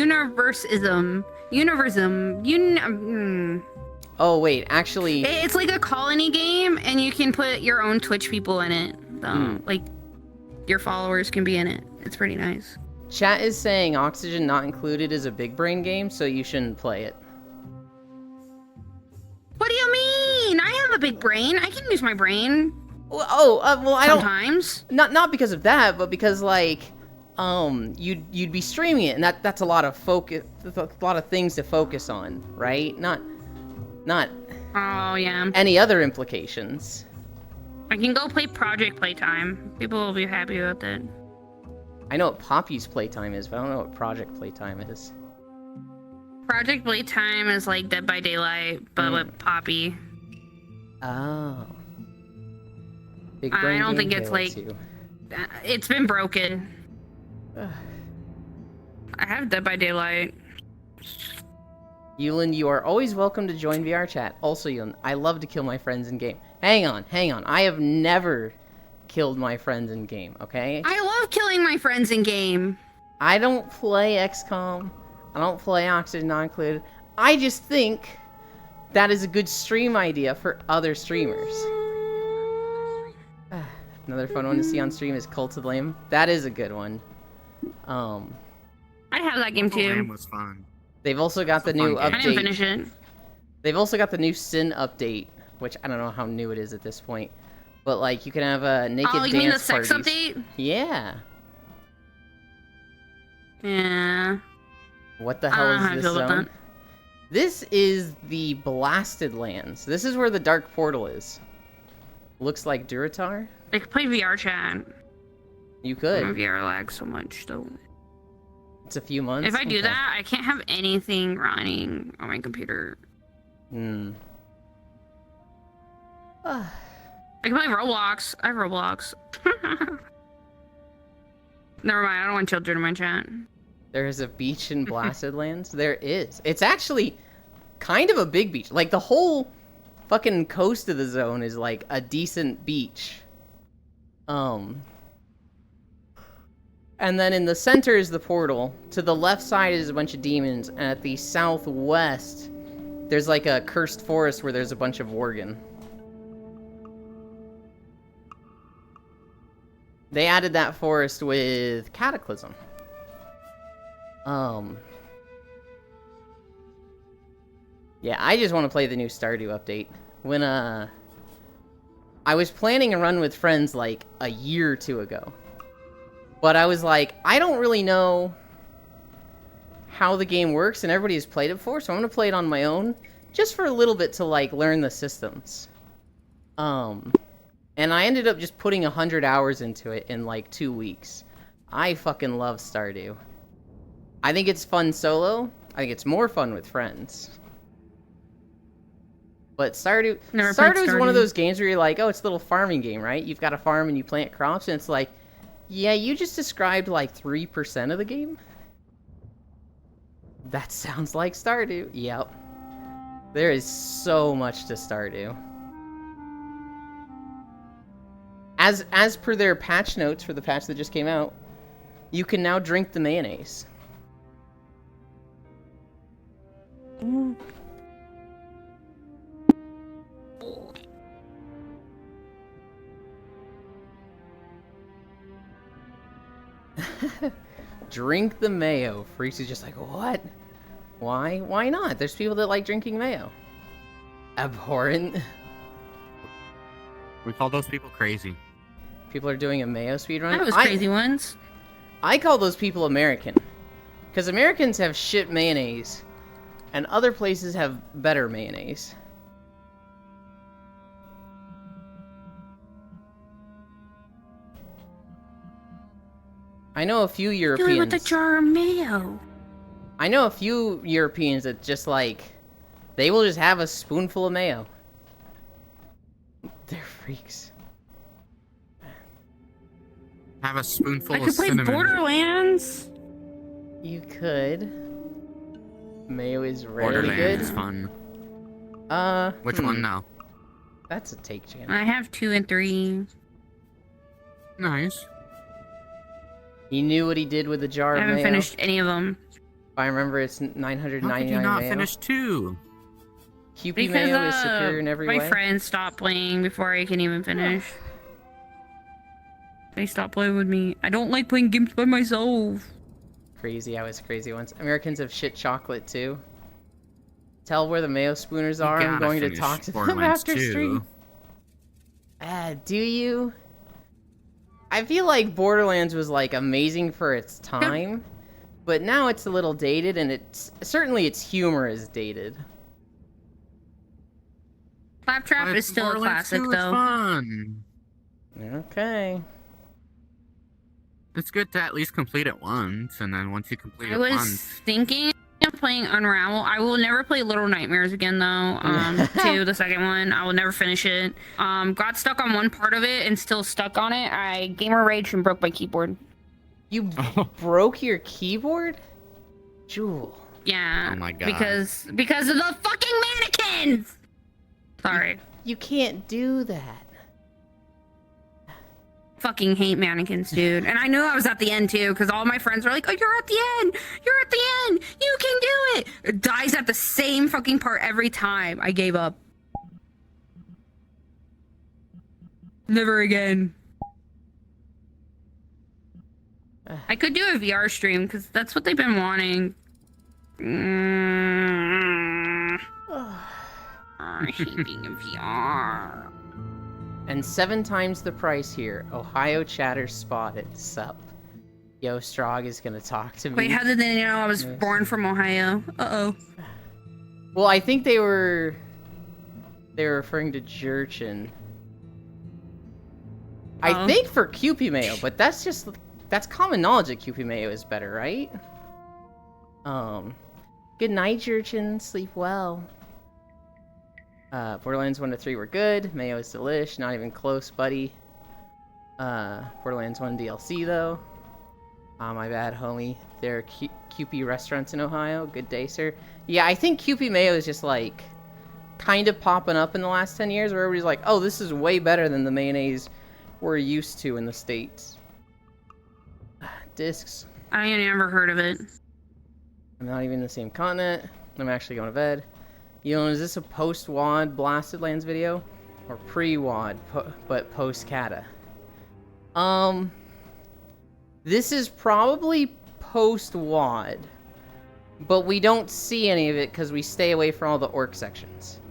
Oh wait, actually, It's like a colony game, and you can put your own Twitch people in it. Like, your followers can be in it. It's pretty nice. chat is saying Oxygen Not Included is a big brain game, so you shouldn't play it. What do you mean? I have a big brain. I can use my brain Well, I don't. sometimes. Not because of that, but because like, you'd be streaming it, and that's a lot of focus, a lot of things to focus on, right? Not Oh yeah. any other implications. I can go play Project Playtime. People will be happy with it. I know what Poppy's playtime is, but I don't know what Project Playtime is. Project Playtime is like Dead by Daylight, but with Poppy. Oh. Big I brain don't game think it's Halo like- 2. It's been broken. I have Dead by Daylight. Yulin, you are always welcome to join VR chat. Also, Yulin, I love to kill my friends in game. Hang on. I have never killed my friends in game, okay? I love killing my friends in game. I don't play XCOM. I don't play Oxygen Not Included. I just think that is a good stream idea for other streamers. Another fun one to see on stream is Cult of the Lamb. That is a good one. I have that game The Lamb too. was fun. They've also got the It's a new fun game. I didn't update. finish it. They've also got the new Sin update, which I don't know how new it is at this point. But like, you can have a naked Oh, dance you mean the sex parties. update? Yeah. Yeah. What the I hell don't know how is I this feel about zone? that. This is the Blasted Lands. This is where the Dark Portal is. Looks like Duratar. I could play VR chat. You My could. VR lags so much though. It's a few months. If I do Okay. that, I can't have anything running on my computer. Hmm. I can play Roblox. I have Roblox. Never mind, I don't want children in my chat. There is a beach in Blasted Lands. There is. It's actually kind of a big beach. Like, the whole fucking coast of the zone is like a decent beach. And then in the center is the portal. To the left side is a bunch of demons, and at the southwest, there's like a cursed forest where there's a bunch of Worgen. They added that forest with Cataclysm. Yeah, I just want to play the new Stardew update. When, I was planning a run with friends like a year or two ago. But I was like, I don't really know how the game works, and everybody has played it before, so I'm gonna play it on my own, just for a little bit to like learn the systems. And I ended up just putting 100 hours into it in like 2 weeks. I fucking love Stardew. I think it's fun solo. I think it's more fun with friends. But Stardew is Never played one of Stardew. those games where you're like, oh, it's a little farming game, right? You've got a farm and you plant crops, and it's like, yeah, you just described like 3% of the game? That sounds like Stardew. Yep. There is so much to Stardew. As per their patch notes for the patch that just came out, you can now drink the mayonnaise. Drink the mayo. Freaks is just like, what? Why? Why not? There's people that like drinking mayo. Abhorrent. We call those people crazy. People are doing a mayo speedrun. That was crazy ones. I call those people American. Because Americans have shit mayonnaise. And other places have better mayonnaise. I know a few Europeans. Doing with the jar of mayo. I know a few Europeans that just like, they will just have a spoonful of mayo. They're freaks. Have a spoonful I of could play cinnamon. Borderlands. You could. Mayo is rarely Borderlands good. fun. Which one now? That's a take, Jan. I have 2 and 3. Nice. He knew what he did with the jar I of haven't mayo. finished any of them. If I remember, it's 999 How could you not mayo. finish 2? QP Because mayo is superior in every my way. friends stopped playing before I can even finish. They stopped playing with me. I don't like playing games by myself. Crazy, I was crazy once. Americans have shit chocolate too. Tell where the mayo spooners are. I'm gotta going to finish talk to them Borderlands after 2. stream. Do you? I feel like Borderlands was like amazing for its time, but now it's a little dated, and it's certainly its humor is dated. Claptrap But is still a Borderlands classic 2 is though. fun. Okay. It's good to at least complete it once, and then once you complete I it was once, thinking of playing Unravel. I will never play Little Nightmares again though. 2, the second one. I will never finish it. Got stuck on one part of it and still stuck on it. I gamer raged and broke my keyboard. You broke your keyboard? Jewel. Yeah. Oh my God. Because of the fucking mannequins! Sorry. You can't do that. Fucking hate mannequins, dude. And I knew I was at the end too, because all my friends were like, oh, you're at the end! You're at the end! You can do it! It dies at the same fucking part every time. I gave up. Never again. I could do a VR stream, because that's what they've been wanting. I hate being in VR. And 7 times the price here. Ohio chatter spotted. Sup. Yo, Strog is gonna talk to me. Wait, how did they know I was Yes. born from Ohio? Uh-oh. Well, I think they were referring to Jurchin. I Oh. think for QP Mayo, but that's common knowledge that QP Mayo is better, right? Good night, Jurchin. Sleep well. Borderlands 1 to 3 were good. Mayo is delish. Not even close, buddy. Borderlands 1 DLC, though. My bad, homie. There are QP restaurants in Ohio. Good day, sir. Yeah, I think QP Mayo is just, like, kind of popping up in the last 10 years, where everybody's like, oh, this is way better than the mayonnaise we're used to in the States. Discs. I never heard of it. I'm not even in the same continent. I'm actually going to bed. You know, is this a post-WAD Blasted Lands video? Or pre-WAD, but post-Kata? This is probably post-WAD. But we don't see any of it because we stay away from all the orc sections.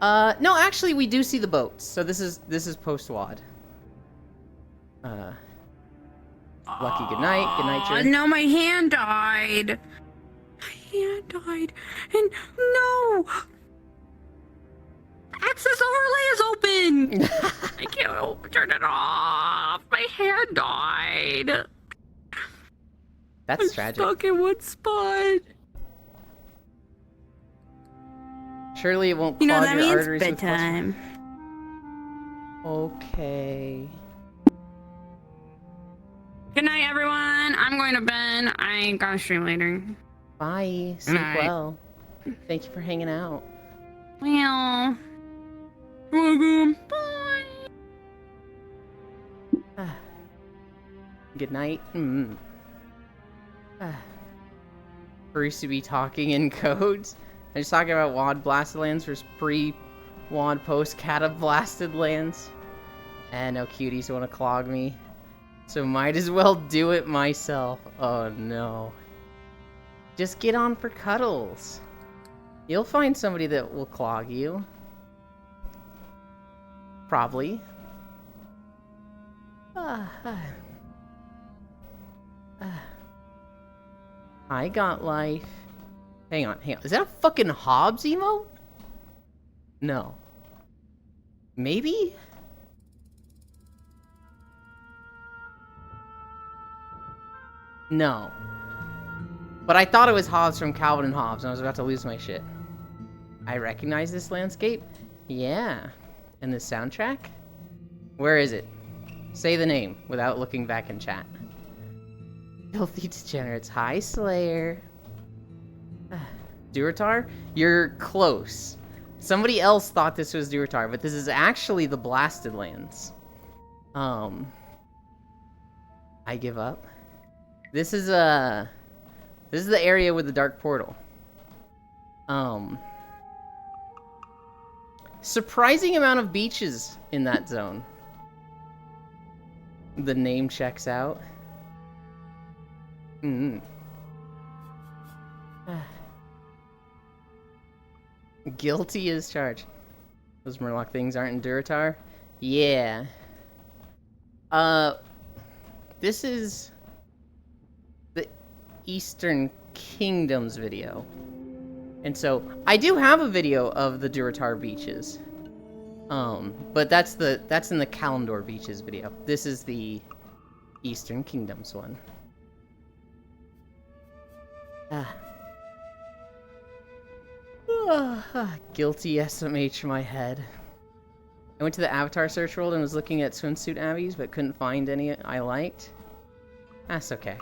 No, actually we do see the boats. So this is post-WAD. Lucky good night. Good night, Oh, Jerry. no, my hand died. My hand died. And no! Access overlay is open! I can't turn it off. My hand died. That's I'm tragic. stuck in one spot. Surely it won't You know, clog that your means arteries with blood. bedtime. Okay. Good night, everyone. I'm going to bed. I gotta stream later. Bye. Sleep night. well. Thank you for hanging out. Well, welcome. Bye. Good night. We used to be talking in codes. I'm just talking about WoD blasted lands versus pre-WoD post-Kata blasted lands. And no cuties want to clog me. So might as well do it myself. Oh no. Just get on for cuddles. You'll find somebody that will clog you. Probably. I got life. Hang on. Is that a fucking Hobbs emote? No. Maybe? No. But I thought it was Hobbs from Calvin and Hobbes, and I was about to lose my shit. I recognize this landscape? Yeah. And this soundtrack? Where is it? Say the name without looking back in chat. Filthy degenerates. Hi, Slayer. Durotar? You're close. Somebody else thought this was Durotar, but this is actually the Blasted Lands. I give up. This is the area with the dark portal. Surprising amount of beaches in that zone. The name checks out. Guilty as charged. Those Murloc things aren't in Durotar? Yeah. This is the Eastern Kingdoms video. And so, I do have a video of the Durotar beaches. But that's in the Kalimdor beaches video. This is the Eastern Kingdoms one. Guilty SMH my head. I went to the Avatar search world and was looking at swimsuit abbeys, but couldn't find any I liked. That's okay.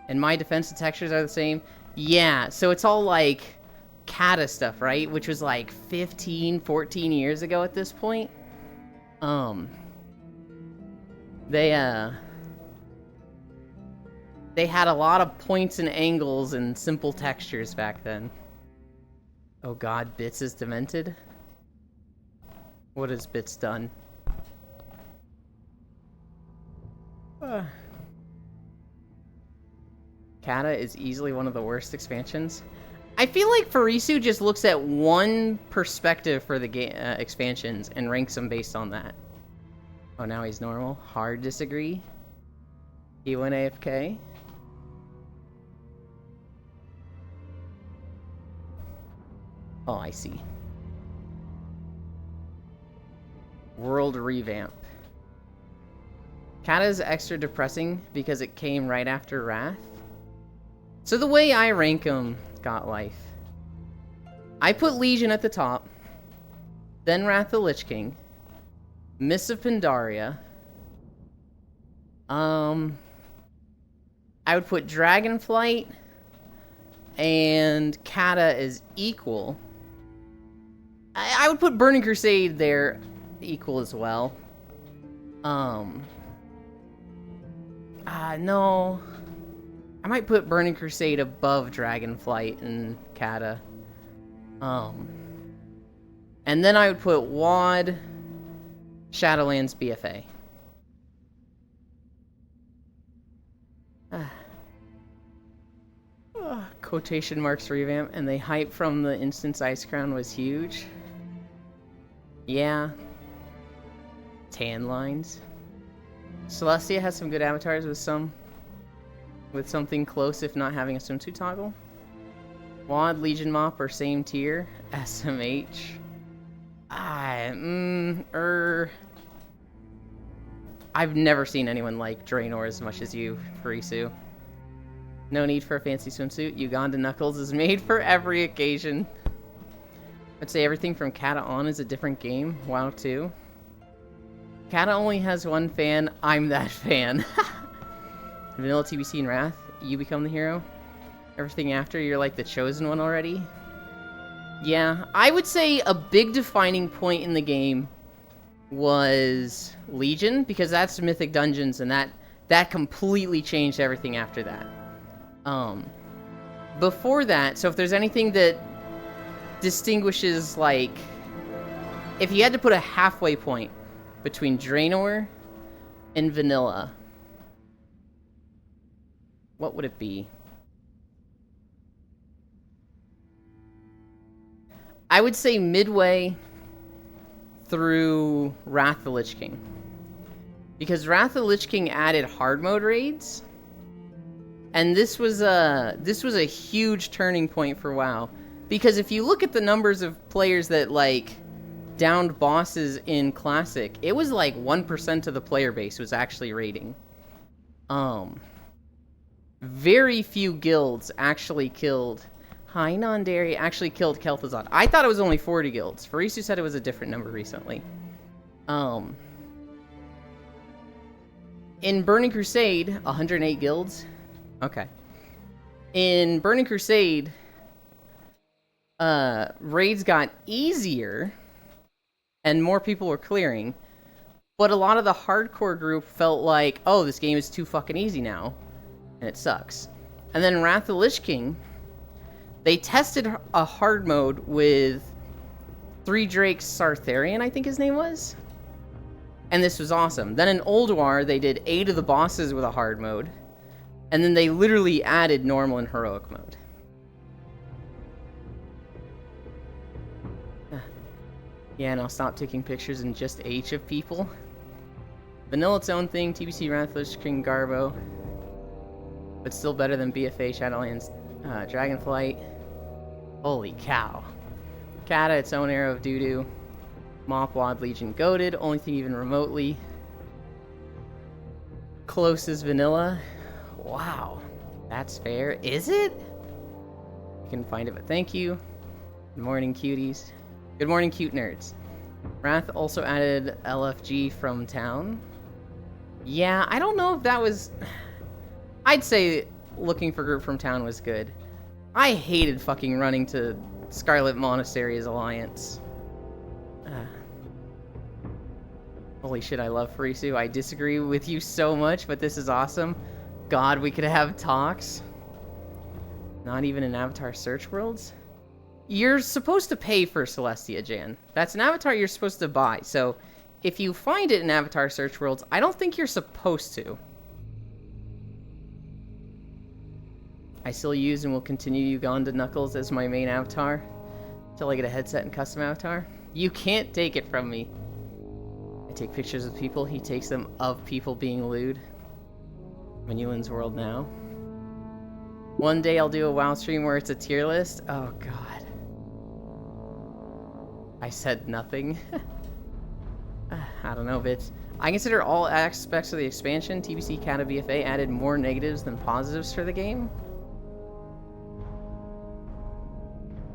And my defense, the textures are the same. Yeah, so it's all like Kata stuff, right? Which was like 15, 14 years ago at this point. They had a lot of points and angles and simple textures back then. Oh god, Bits is demented? What has Bits done? Kata is easily one of the worst expansions. I feel like Farisu just looks at one perspective for the expansions and ranks them based on that. Oh, now he's normal. Hard disagree. He went AFK. Oh, I see. World revamp. Kata's extra depressing because it came right after Wrath. So the way I rank them, got life. I put Legion at the top, then Wrath the Lich King, Mists of Pandaria. I would put Dragonflight and Kata as equal. I would put Burning Crusade there equal as well. No. I might put Burning Crusade above Dragonflight and Kata. And then I would put WoD, Shadowlands, BFA. Quotation marks revamp, and the hype from the Instance Ice Crown was huge. Yeah. Tan lines. Celestia has some good avatars with something close, if not having a swimsuit toggle. WoD, Legion Mop are same tier. SMH. I've never seen anyone like Draenor as much as you, Farisu. No need for a fancy swimsuit. Uganda Knuckles is made for every occasion. I'd say everything from Kata on is a different game. WoW 2. Kata only has one fan. I'm that fan. Vanilla TBC and Wrath, you become the hero. Everything after, you're like the chosen one already. Yeah, I would say a big defining point in the game was Legion, because that's Mythic Dungeons, and that completely changed everything after that. Before that, so if there's anything that distinguishes, like, if you had to put a halfway point between Draenor and vanilla, what would it be? I would say midway through Wrath of the Lich King. Because Wrath of the Lich King added hard mode raids. And this was a huge turning point for WoW. Because if you look at the numbers of players that, like, downed bosses in Classic, it was like 1% of the player base was actually raiding. Very few guilds actually killed... Hi, Nondary actually killed Kel'Thuzad. I thought it was only 40 guilds. Farisu said it was a different number recently. In Burning Crusade, 108 guilds. Okay. In Burning Crusade, raids got easier, and more people were clearing. But a lot of the hardcore group felt like, oh, this game is too fucking easy now, and it sucks. And then Wrath of the Lich King, they tested a hard mode with 3 Drakes Sartharian, I think his name was. And this was awesome. Then in Ulduar, they did 8 of the bosses with a hard mode. And then they literally added normal and heroic mode. Yeah, and I'll stop taking pictures in just H of people. Vanilla its own thing, TBC, Wrath of the Lich King, Garbo. But still better than BFA, Shadowlands, Dragonflight. Holy cow. Kata, its own era of doo-doo. Mopwad, Legion, Goated. Only thing even remotely close is vanilla. Wow. That's fair. Is it? I couldn't find it, but thank you. Good morning, cuties. Good morning, cute nerds. Wrath also added LFG from town. Yeah, I don't know if that was... I'd say looking for group from town was good. I hated fucking running to Scarlet Monastery as Alliance. Holy shit, I love Farisu. I disagree with you so much, but this is awesome. God, we could have talks. Not even in Avatar Search Worlds? You're supposed to pay for Celestia, Jan. That's an avatar you're supposed to buy, so if you find it in Avatar Search Worlds, I don't think you're supposed to. I still use and will continue Uganda Knuckles as my main avatar until I get a headset and custom avatar. You can't take it from me. I take pictures of people, he takes them of people being lewd. Menulin's World now. One day I'll do a WoW stream where it's a tier list. Oh god. I said nothing. I don't know, bitch. I consider all aspects of the expansion, TBC, Kata, BFA, added more negatives than positives for the game.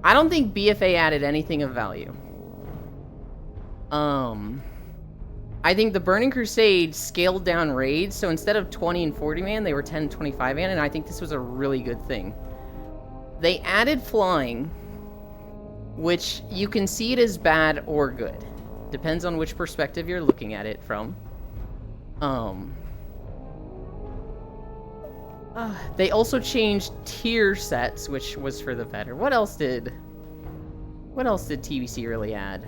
I don't think BFA added anything of value. I think the Burning Crusade scaled down raids, so instead of 20 and 40 man, they were 10 and 25 man, and I think this was a really good thing. They added flying, which you can see it as bad or good. Depends on which perspective you're looking at it from. They also changed tier sets, which was for the better. What else did TBC really add?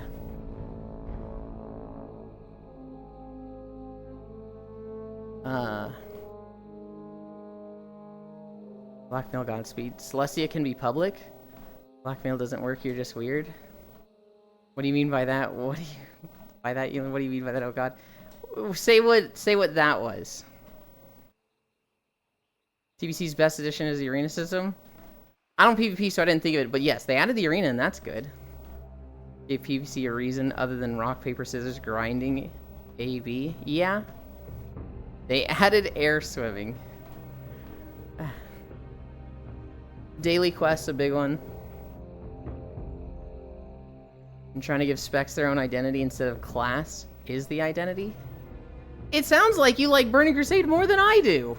Blackmail Godspeed. Celestia can be public? Blackmail doesn't work, you're just weird? What do you mean by that? What do you mean by that? Oh god. Say what that was. TBC's best edition is the arena system. I don't PvP, so I didn't think of it, but yes, they added the arena, and that's good. Gave PvC a reason other than rock, paper, scissors, grinding AB. Yeah. They added air swimming. Daily quests, a big one. I'm trying to give specs their own identity instead of class is the identity. It sounds like you like Burning Crusade more than I do.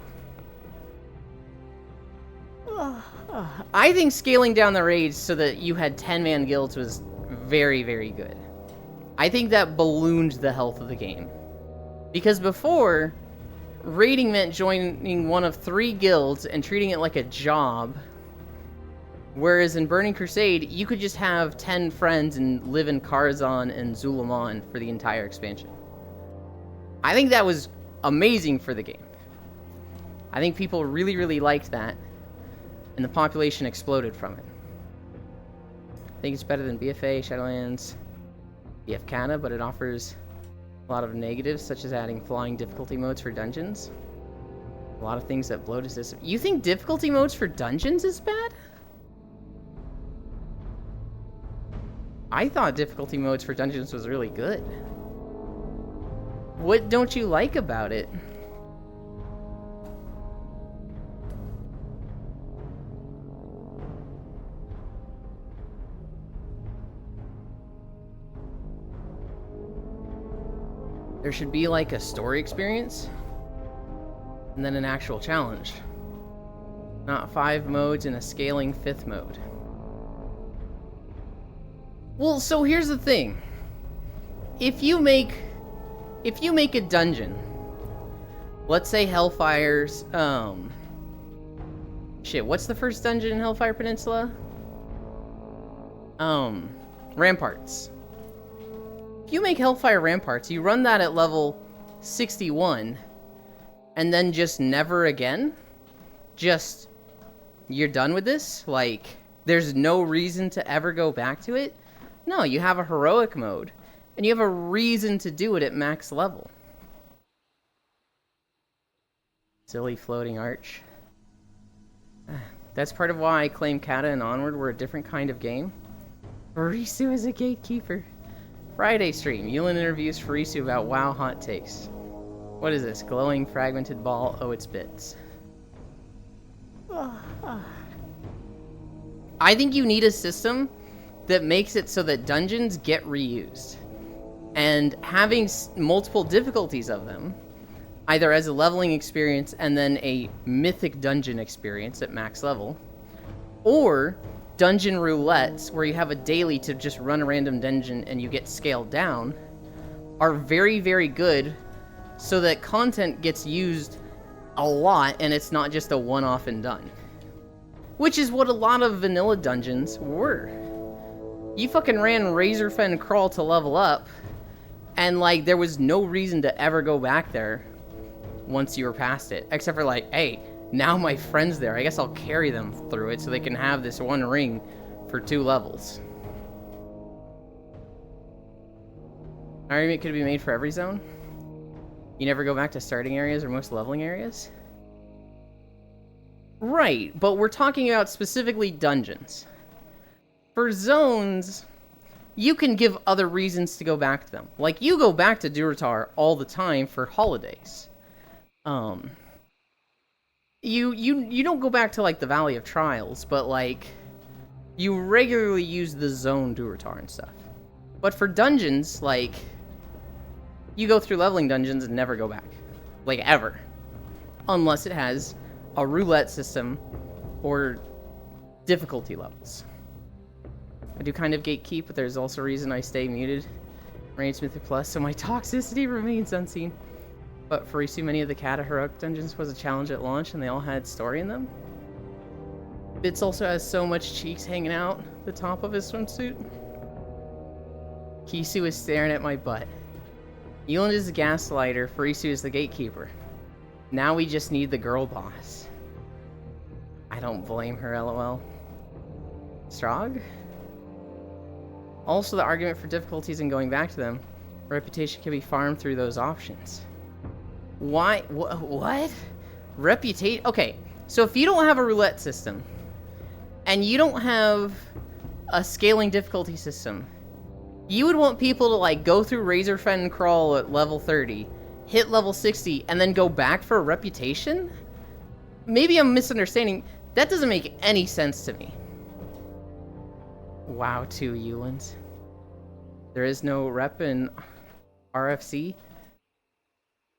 I think scaling down the raids so that you had 10-man guilds was very, very good. I think that ballooned the health of the game. Because before, raiding meant joining one of 3 guilds and treating it like a job. Whereas in Burning Crusade, you could just have 10 friends and live in Karazhan and Zulaman for the entire expansion. I think that was amazing for the game. I think people really, really liked that, and the population exploded from it. I think it's better than BFA, Shadowlands, BF Kata, but it offers a lot of negatives, such as adding flying difficulty modes for dungeons. A lot of things that bloat a system. You think difficulty modes for dungeons is bad? I thought difficulty modes for dungeons was really good. What don't you like about it? There should be like a story experience and then an actual challenge. Not 5 modes and a scaling 5th mode. Well, so here's the thing. If you make a dungeon, let's say Hellfire's, shit, what's the first dungeon in Hellfire Peninsula? Ramparts. If you make Hellfire Ramparts, you run that at level 61, and then just never again? Just, you're done with this? Like, there's no reason to ever go back to it? No, you have a heroic mode, and you have a reason to do it at max level. Silly floating arch. That's part of why I claim Kata and Onward were a different kind of game. Furisu is a gatekeeper. Friday stream. Yulin interviews Furisu about WoW hot takes. What is this? Glowing fragmented ball? Oh, it's bits. I think you need a system that makes it so that dungeons get reused. And having multiple difficulties of them, either as a leveling experience and then a mythic dungeon experience at max level, or dungeon roulettes where you have a daily to just run a random dungeon and you get scaled down, are very, very good so that content gets used a lot and it's not just a one-off and done. Which is what a lot of vanilla dungeons were. You fucking ran Razorfen Crawl to level up, and like there was no reason to ever go back there once you were past it. Except for like, hey, now my friend's there. I guess I'll carry them through it so they can have this one ring for 2 levels. Argument could be made for every zone. You never go back to starting areas or most leveling areas. Right, but we're talking about specifically dungeons. For zones, you can give other reasons to go back to them. Like, you go back to Durotar all the time for holidays. You don't go back to, like, the Valley of Trials, but, like, you regularly use the zone Durotar and stuff. But for dungeons, like, you go through leveling dungeons and never go back. Like, ever. Unless it has a roulette system or difficulty levels. I do kind of gatekeep, but there's also a reason I stay muted. Raids Mythic Plus, so my toxicity remains unseen. But for Furisu, many of the Kata heroic dungeons was a challenge at launch, and they all had story in them. Bits also has so much cheeks hanging out the top of his swimsuit. Kisu is staring at my butt. Yulin is the gaslighter, Furisu is the gatekeeper. Now we just need the girl boss. I don't blame her, lol. Strog? Also, the argument for difficulties in going back to them, reputation can be farmed through those options. Why? What? Reputation? Okay, so if you don't have a roulette system, and you don't have a scaling difficulty system, you would want people to, like, go through Razorfen Crawl at level 30, hit level 60, and then go back for a reputation? Maybe I'm misunderstanding. That doesn't make any sense to me. Wow, 2 Yulins. There is no rep in RFC?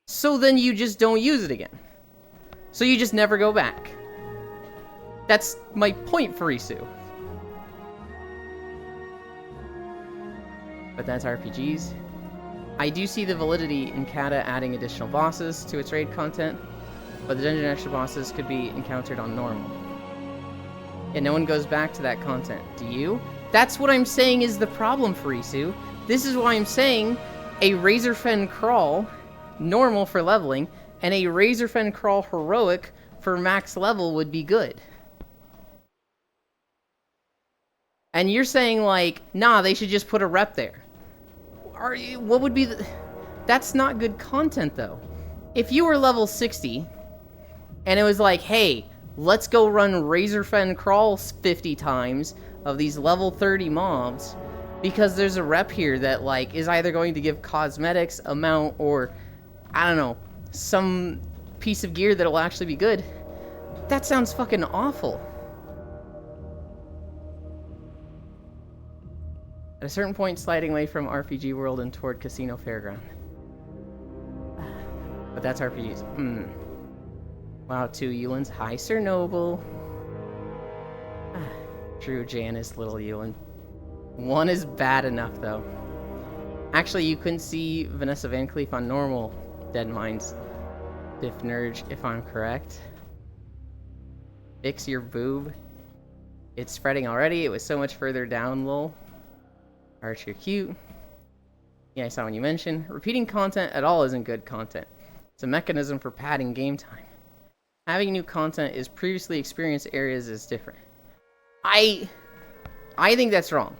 So then you just don't use it again. So you just never go back. That's my point, Furisu. But that's RPGs. I do see the validity in Kata adding additional bosses to its raid content, but the dungeon extra bosses could be encountered on normal. And no one goes back to that content. Do you? That's what I'm saying is the problem for Isu. This is why I'm saying a Razorfen Crawl, normal for leveling, and a Razorfen Crawl Heroic for max level would be good. And you're saying, like, nah, they should just put a rep there. What would be the... That's not good content, though. If you were level 60, and it was like, hey, let's go run Razorfen Crawls 50 times of these level 30 mobs, because there's a rep here that, like, is either going to give cosmetics, amount, or, I don't know, some piece of gear that'll actually be good. That sounds fucking awful. At a certain point, sliding away from RPG World and toward Casino Fairground. But that's RPGs. Wow, 2 Eulins. Hi, Sir Noble. Drew, Janice, Little Eulin. 1 is bad enough, though. Actually, you couldn't see Vanessa Van Cleef on normal Dead Minds. Diffnerge, if I'm correct. Fix your boob. It's spreading already. It was so much further down, lol. Arch, you're cute. Yeah, I saw when you mentioned. Repeating content at all isn't good content. It's a mechanism for padding game time. Having new content is previously experienced areas is different. I think that's wrong.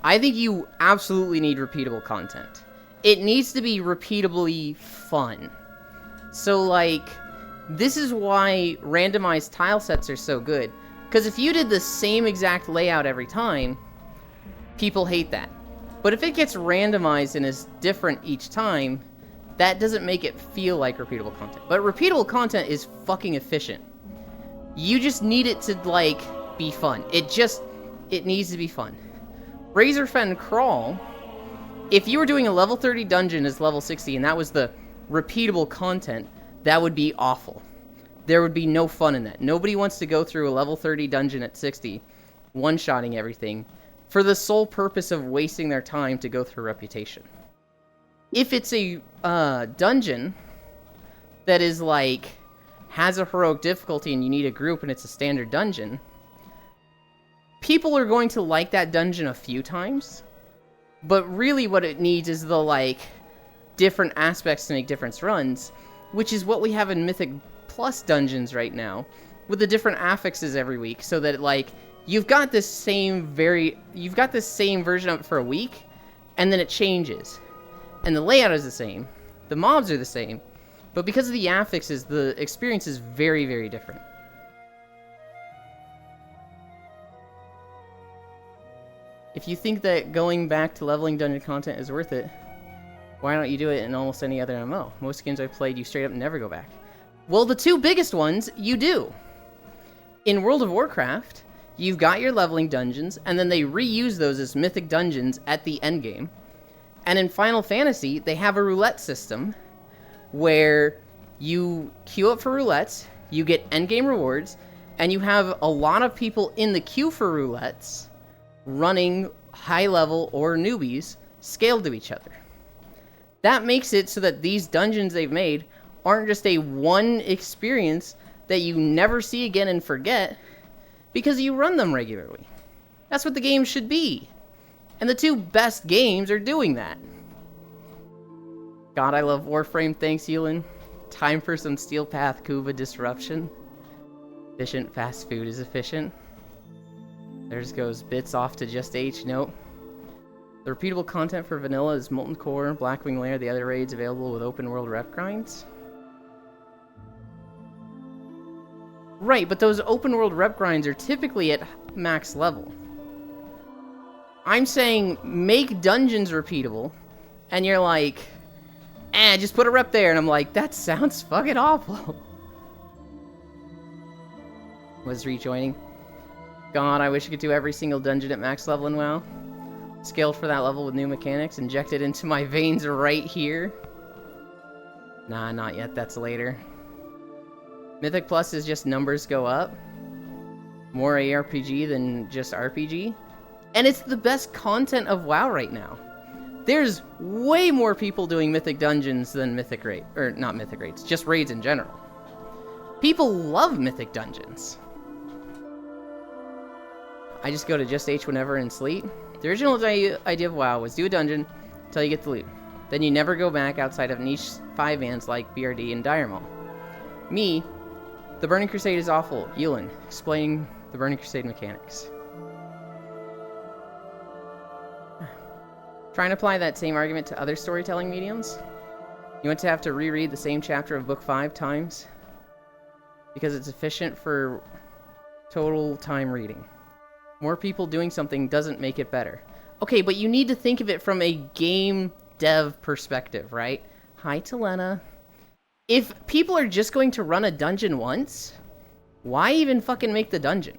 I think you absolutely need repeatable content. It needs to be repeatably fun. So, like, this is why randomized tile sets are so good. Because if you did the same exact layout every time, people hate that. But if it gets randomized and is different each time, that doesn't make it feel like repeatable content. But repeatable content is fucking efficient. You just need it to, like, be fun. It needs to be fun. Razorfen Crawl, if you were doing a level 30 dungeon as level 60 and that was the repeatable content, that would be awful. There would be no fun in that. Nobody wants to go through a level 30 dungeon at 60, one-shotting everything, for the sole purpose of wasting their time to go through Reputation. If it's a dungeon that is like has a heroic difficulty and you need a group and it's a standard dungeon, people are going to like that dungeon a few times, but really what it needs is the like different aspects to make different runs, which is what we have in Mythic Plus dungeons right now, with the different affixes every week, so that like you've got this same version of it for a week, and then it changes. And the layout is the same. The mobs are the same. But because of the affixes, the experience is very, very different. If you think that going back to leveling dungeon content is worth it, why don't you do it in almost any other MMO? Most games I've played, you straight up never go back. Well, the 2 biggest ones, you do. In World of Warcraft, you've got your leveling dungeons, and then they reuse those as mythic dungeons at the endgame. And in Final Fantasy, they have a roulette system where you queue up for roulettes, you get endgame rewards, and you have a lot of people in the queue for roulettes running high level or newbies scaled to each other. That makes it so that these dungeons they've made aren't just a one experience that you never see again and forget, because you run them regularly. That's what the game should be. And the 2 best games are doing that. God, I love Warframe. Thanks, Yulin. Time for some Steel Path Kuva disruption. Efficient fast food is efficient. There just goes bits off to just H. Nope. The repeatable content for vanilla is Molten Core, Blackwing Lair, the other raids available with open world rep grinds. Right, but those open world rep grinds are typically at max level. I'm saying make dungeons repeatable, and you're like, just put a rep there, and I'm like, that sounds fucking awful. Was rejoining. God, I wish I could do every single dungeon at max level in WoW. Scaled for that level with new mechanics, injected into my veins right here. Nah, not yet, that's later. Mythic Plus is just numbers go up. More ARPG than just RPG. And it's the best content of WoW right now. There's way more people doing Mythic Dungeons than Mythic Raid, or not Mythic Raids, just raids in general. People love Mythic Dungeons. I just go to just H whenever and sleep. The original idea of WoW was do a dungeon until you get the loot. Then you never go back outside of niche 5 mans like BRD and Dire Maul. Me, the Burning Crusade is awful. Yulin, explaining the Burning Crusade mechanics. Trying to apply that same argument to other storytelling mediums. You want to have to reread the same chapter of book 5 times because it's efficient for total time reading. More people doing something doesn't make it better. Okay, but you need to think of it from a game dev perspective, right? Hi, Telena. If people are just going to run a dungeon once, why even fucking make the dungeon?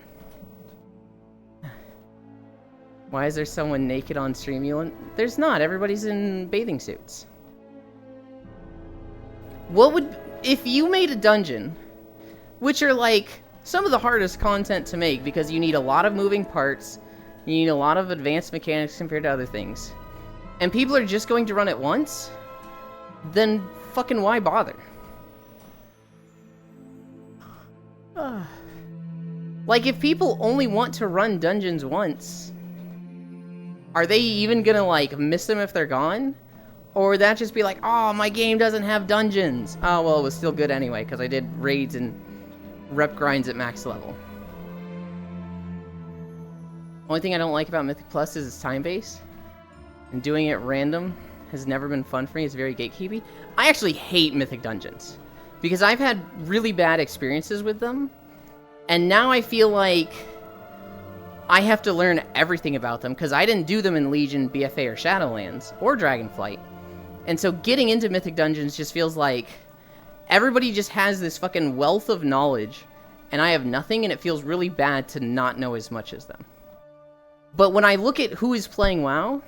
Why is there someone naked on stream, Yulin? There's not. Everybody's in bathing suits. What would... If you made a dungeon, which are like some of the hardest content to make because you need a lot of moving parts, you need a lot of advanced mechanics compared to other things, and people are just going to run it once, then fucking why bother? Like, if people only want to run dungeons once, are they even gonna, like, miss them if they're gone? Or would that just be like, oh, my game doesn't have dungeons? Oh, well, it was still good anyway, because I did raids and rep grinds at max level. Only thing I don't like about Mythic Plus is it's time-based. And doing it random has never been fun for me. It's very gatekeepy. I actually hate Mythic Dungeons. Because I've had really bad experiences with them. And now I feel like I have to learn everything about them. Because I didn't do them in Legion, BFA, or Shadowlands, or Dragonflight. And so getting into Mythic Dungeons just feels like everybody just has this fucking wealth of knowledge. And I have nothing, and it feels really bad to not know as much as them. But when I look at who is playing WoW,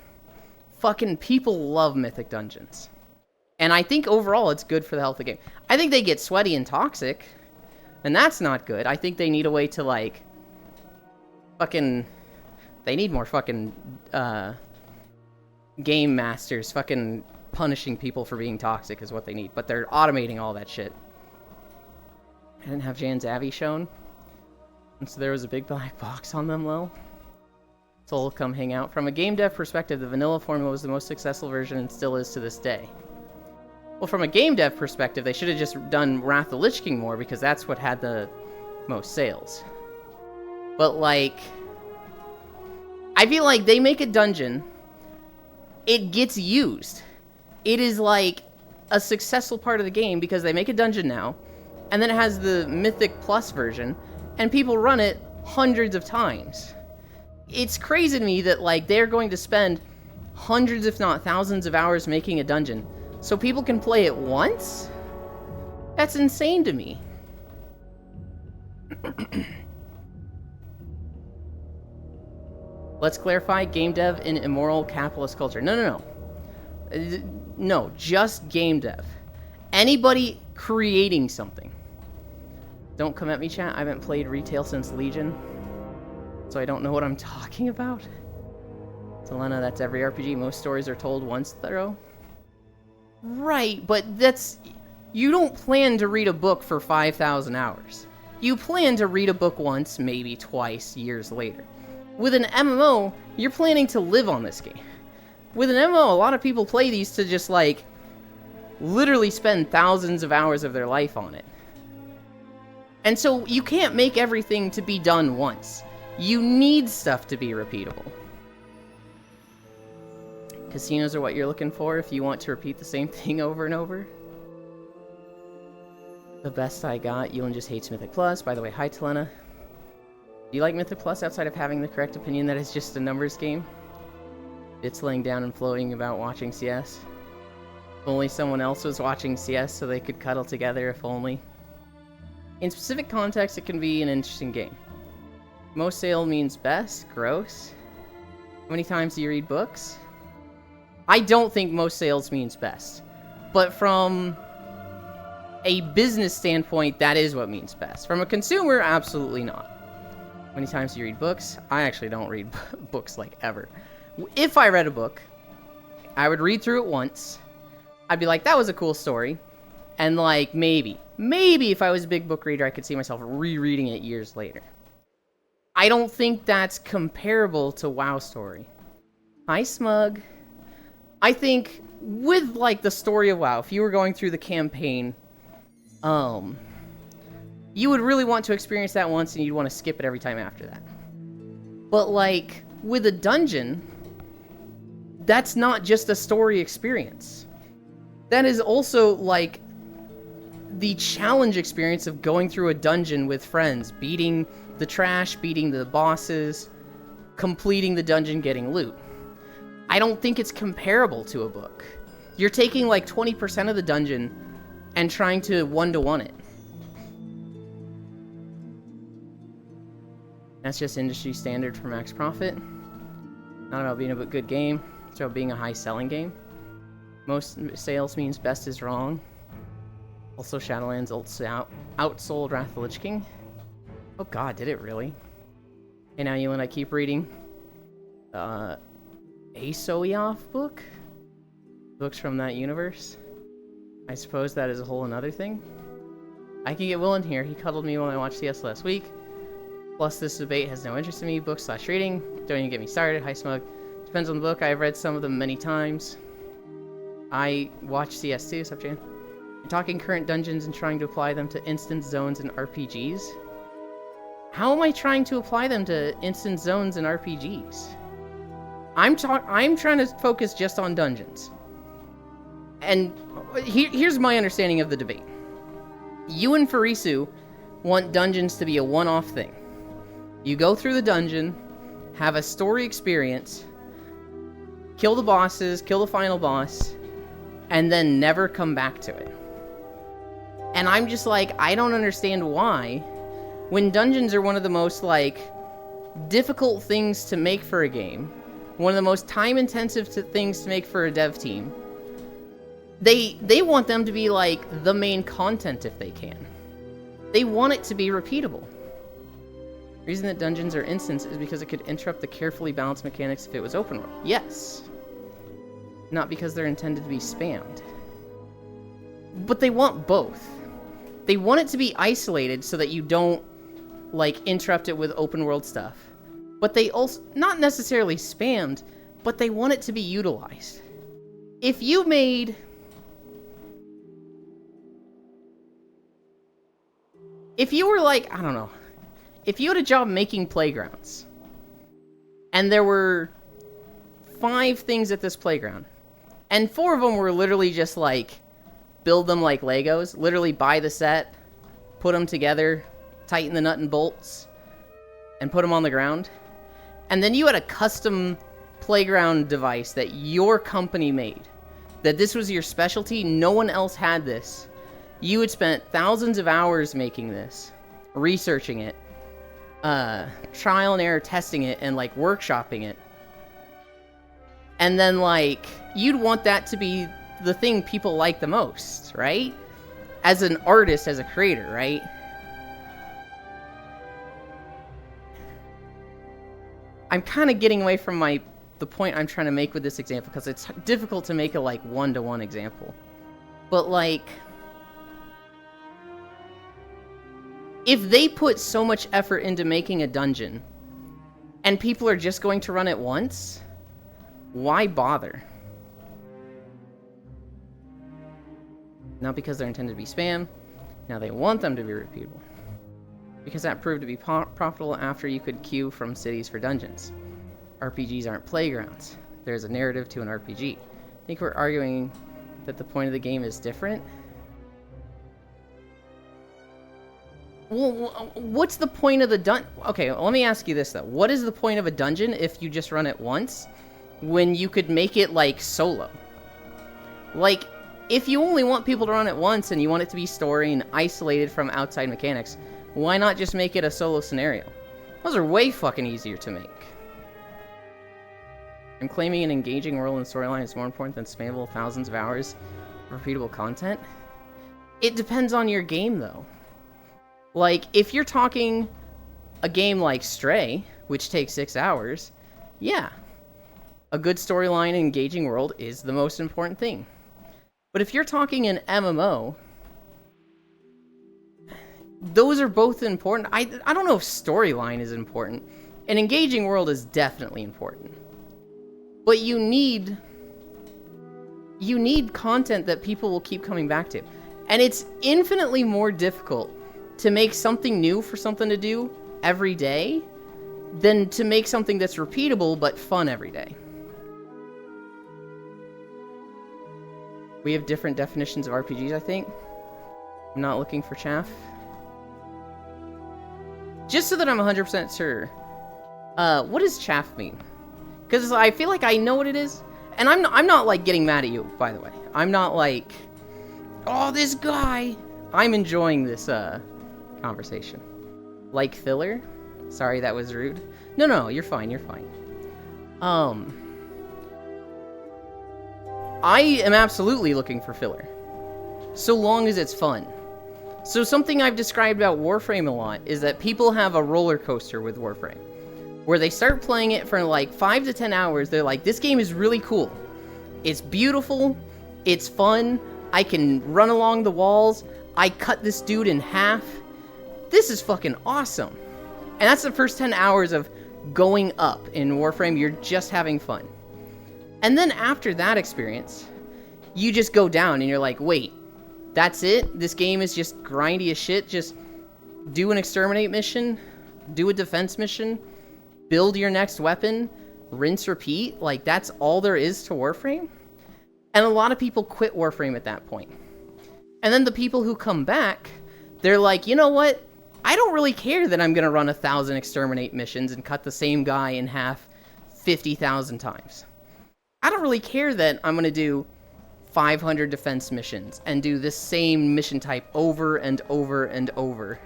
fucking people love Mythic Dungeons. And I think overall it's good for the health of the game. I think they get sweaty and toxic, and that's not good. I think they need a way to, like, fucking... They need more fucking, game masters fucking punishing people for being toxic is what they need. But they're automating all that shit. I didn't have Jan's Avi shown. And so there was a big black box on them, lol. So we'll come hang out. From a game dev perspective, the vanilla formula was the most successful version and still is to this day. Well, from a game dev perspective, they should have just done Wrath of the Lich King more because that's what had the most sales. But, like, I feel like they make a dungeon, it gets used. It is, like, a successful part of the game because they make a dungeon now, and then it has the Mythic Plus version, and people run it hundreds of times. It's crazy to me that, like, they're going to spend hundreds, if not thousands of hours making a dungeon so people can play it once? That's insane to me. Let's clarify game dev in immoral capitalist culture. No. No, just game dev. Anybody creating something. Don't come at me, chat. I haven't played retail since Legion, so I don't know what I'm talking about. Selena, that's every RPG. Most stories are told once thorough. Right, but that's... You don't plan to read a book for 5,000 hours. You plan to read a book once, maybe twice, years later. With an MMO, you're planning to live on this game. With an MMO, a lot of people play these to just, like, literally spend thousands of hours of their life on it. And so you can't make everything to be done once. You need stuff to be repeatable. Casinos are what you're looking for if you want to repeat the same thing over and over. The best I got, Yulin just hates Mythic Plus. By the way, hi Telena. Do you like Mythic Plus outside of having the correct opinion that it's just a numbers game? It's laying down and floating about watching CS. If only someone else was watching CS so they could cuddle together, if only. In specific context, it can be an interesting game. Most sale means best? Gross. How many times do you read books? I don't think most sales means best. But from a business standpoint, that is what means best. From a consumer, absolutely not. How many times do you read books? I actually don't read books, like, ever. If I read a book, I would read through it once. I'd be like, that was a cool story. And, like, maybe if I was a big book reader, I could see myself rereading it years later. I don't think that's comparable to WoW Story. Hi, Smug. I think with, like, the story of WoW, if you were going through the campaign, you would really want to experience that once and you'd want to skip it every time after that. But, like, with a dungeon, that's not just a story experience. That is also, like, the challenge experience of going through a dungeon with friends, beating the trash, beating the bosses, completing the dungeon, getting loot. I don't think it's comparable to a book. You're taking like 20% of the dungeon and trying to one-to-one it. That's just industry standard for max profit. Not about being a good game, it's about being a high-selling game. Most sales means best is wrong. Also, Shadowlands outsold Wrath of the Lich King. Oh god, did it really? Hey now, Ewan, I keep reading. Asoioth book? Books from that universe? I suppose that is a whole another thing. I can get Will in here. He cuddled me when I watched CS last week. Plus, this debate has no interest in me. Book/reading. Don't even get me started. Hi, Smug. Depends on the book. I've read some of them many times. I watch CS too. Sup, Jan? You're talking current dungeons and trying to apply them to instance zones and RPGs? How am I trying to apply them to instance zones and RPGs? I'm trying to focus just on dungeons. And here's my understanding of the debate. You and Farisu want dungeons to be a one-off thing. You go through the dungeon, have a story experience, kill the bosses, kill the final boss, and then never come back to it. And I'm just like, I don't understand why, when dungeons are one of the most, like, difficult things to make for a game, one of the most time-intensive things to make for a dev team, they want them to be, like, the main content if they can. They want it to be repeatable. The reason that dungeons are instance is because it could interrupt the carefully balanced mechanics if it was open world. Yes. Not because they're intended to be spammed. But they want both. They want it to be isolated so that you don't, like, interrupt it with open world stuff. But they also, not necessarily spammed, but they want it to be utilized. If you made... If you were like, I don't know, if you had a job making playgrounds, and there were 5 things at this playground, and 4 of them were literally just like, build them like Legos, literally buy the set, put them together, tighten the nut and bolts, and put them on the ground, and then you had a custom playground device that your company made, that this was your specialty, no one else had this. You had spent thousands of hours making this, researching it, trial and error testing it, and, like, workshopping it. And then, like, you'd want that to be the thing people like the most, right? As an artist, as a creator, right? I'm kind of getting away from the point I'm trying to make with this example, because it's difficult to make a, like, one-to-one example. But, like... if they put so much effort into making a dungeon, and people are just going to run it once, why bother? Not because they're intended to be spam, now they want them to be repeatable. Because that proved to be profitable after you could queue from cities for dungeons. RPGs aren't playgrounds. There's a narrative to an RPG. I think we're arguing that the point of the game is different. Well, what's the point of the dungeon? Okay, let me ask you this, though. What is the point of a dungeon if you just run it once, when you could make it, like, solo? Like, if you only want people to run it once and you want it to be story and isolated from outside mechanics, why not just make it a solo scenario? Those are way fucking easier to make. I'm claiming an engaging world and storyline is more important than spammable thousands of hours of repeatable content? It depends on your game, though. Like, if you're talking a game like Stray, which takes 6 hours, yeah, a good storyline and engaging world is the most important thing. But if you're talking an MMO, those are both important. I don't know if storyline is important. An engaging world is definitely important. But you need content that people will keep coming back to. And it's infinitely more difficult to make something new for something to do every day than to make something that's repeatable but fun every day. We have different definitions of RPGs, I think. I'm not looking for chaff. Just so that I'm 100% sure, what does chaff mean? Because I feel like I know what it is, and I'm not like getting mad at you, by the way. I'm not like, oh, this guy. I'm enjoying this conversation. Like filler? Sorry, that was rude. No, you're fine. You're fine. I am absolutely looking for filler, so long as it's fun. So something I've described about Warframe a lot is that people have a roller coaster with Warframe, where they start playing it for like 5 to 10 hours. They're like, this game is really cool. It's beautiful. It's fun. I can run along the walls. I cut this dude in half. This is fucking awesome. And that's the first 10 hours of going up in Warframe. You're just having fun. And then after that experience, you just go down and you're like, wait, that's it? This game is just grindy as shit? Just do an exterminate mission, do a defense mission, build your next weapon, rinse, repeat? Like, that's all there is to Warframe? And a lot of people quit Warframe at that point. And then the people who come back, they're like, you know what? I don't really care that I'm going to run 1,000 exterminate missions and cut the same guy in half 50,000 times. I don't really care that I'm going to do 500 defense missions and do this same mission type over and over and over.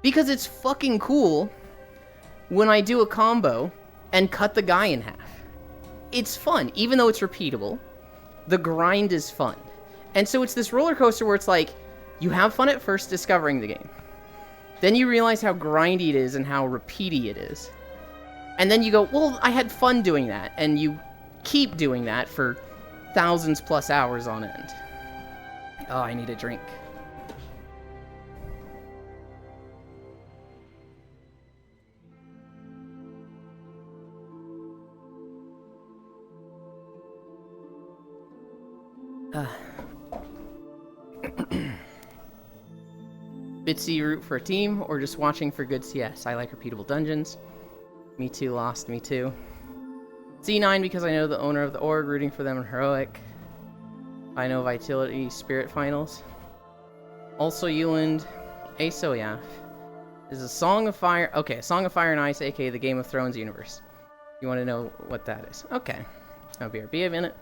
Because it's fucking cool when I do a combo and cut the guy in half. It's fun, even though it's repeatable. The grind is fun. And so it's this roller coaster where it's like, you have fun at first discovering the game. Then you realize how grindy it is and how repeaty it is. And then you go, well, I had fun doing that. And you keep doing that for thousands plus hours on end. Oh, I need a drink. Bitsy root for a team, or just watching for good CS? I like repeatable dungeons. Me too, Lost, me too. C9 because I know the owner of the org, rooting for them in Heroic. I know Vitality Spirit Finals. Also Euland, Asoyaf. Is a Song of Fire... Okay, Song of Fire and Ice, aka the Game of Thrones universe. You want to know what that is? Okay. I'll BRB a minute.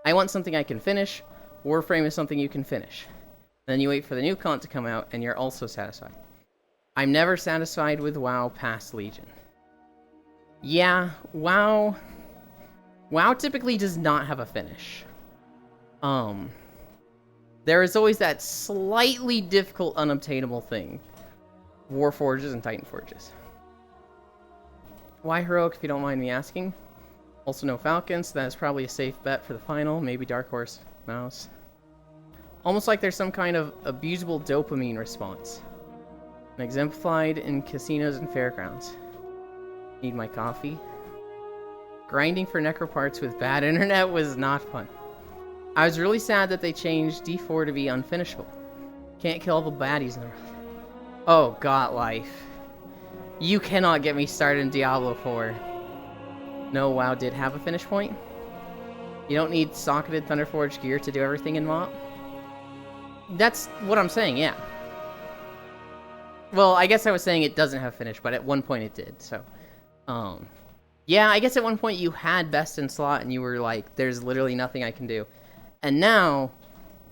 I want something I can finish. Warframe is something you can finish. Then you wait for the new content to come out, and you're also satisfied. I'm never satisfied with WoW past Legion. Yeah, WoW typically does not have a finish. There is always that slightly difficult, unobtainable thing. Warforges and Titan Forges. Why Heroic, if you don't mind me asking? Also no Falcons, so that is probably a safe bet for the final. Maybe Dark Horse Mouse. Almost like there's some kind of abusable dopamine response. And exemplified in casinos and fairgrounds. Need my coffee. Grinding for necroparts with bad internet was not fun. I was really sad that they changed D4 to be unfinishable. Can't kill all the baddies in the world. Oh, God life. You cannot get me started in Diablo 4. No, WoW did have a finish point. You don't need socketed Thunderforged gear to do everything in MoP. That's what I'm saying, yeah. Well, I guess I was saying it doesn't have a finish, but at one point it did, so... yeah, I guess at one point you had best in slot and you were like, there's literally nothing I can do. And now,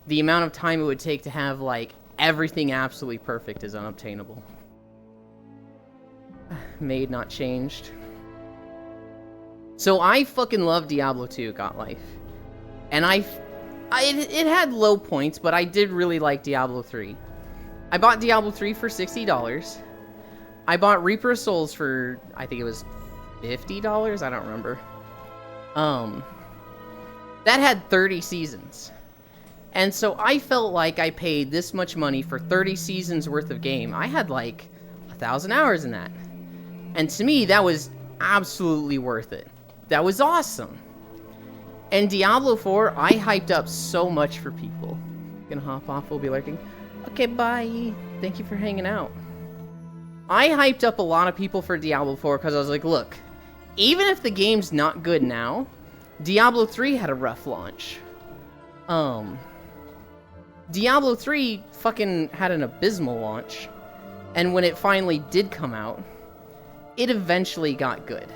the amount of time it would take to have, like, everything absolutely perfect is unobtainable. Made, not changed. So I fucking love Diablo 2, Got Life. And it had low points, but I did really like Diablo 3. I bought Diablo 3 for $60. I bought Reaper of Souls for, I think it was $50? I don't remember. That had 30 seasons. And so I felt like I paid this much money for 30 seasons worth of game. I had like 1,000 hours in that. And to me, that was absolutely worth it. That was awesome. And Diablo 4, I hyped up so much for people. Gonna hop off, we'll be lurking. Okay, bye. Thank you for hanging out. I hyped up a lot of people for Diablo 4 because I was like, look, even if the game's not good now, Diablo 3 had a rough launch. Diablo 3 fucking had an abysmal launch. And when it finally did come out, it eventually got good.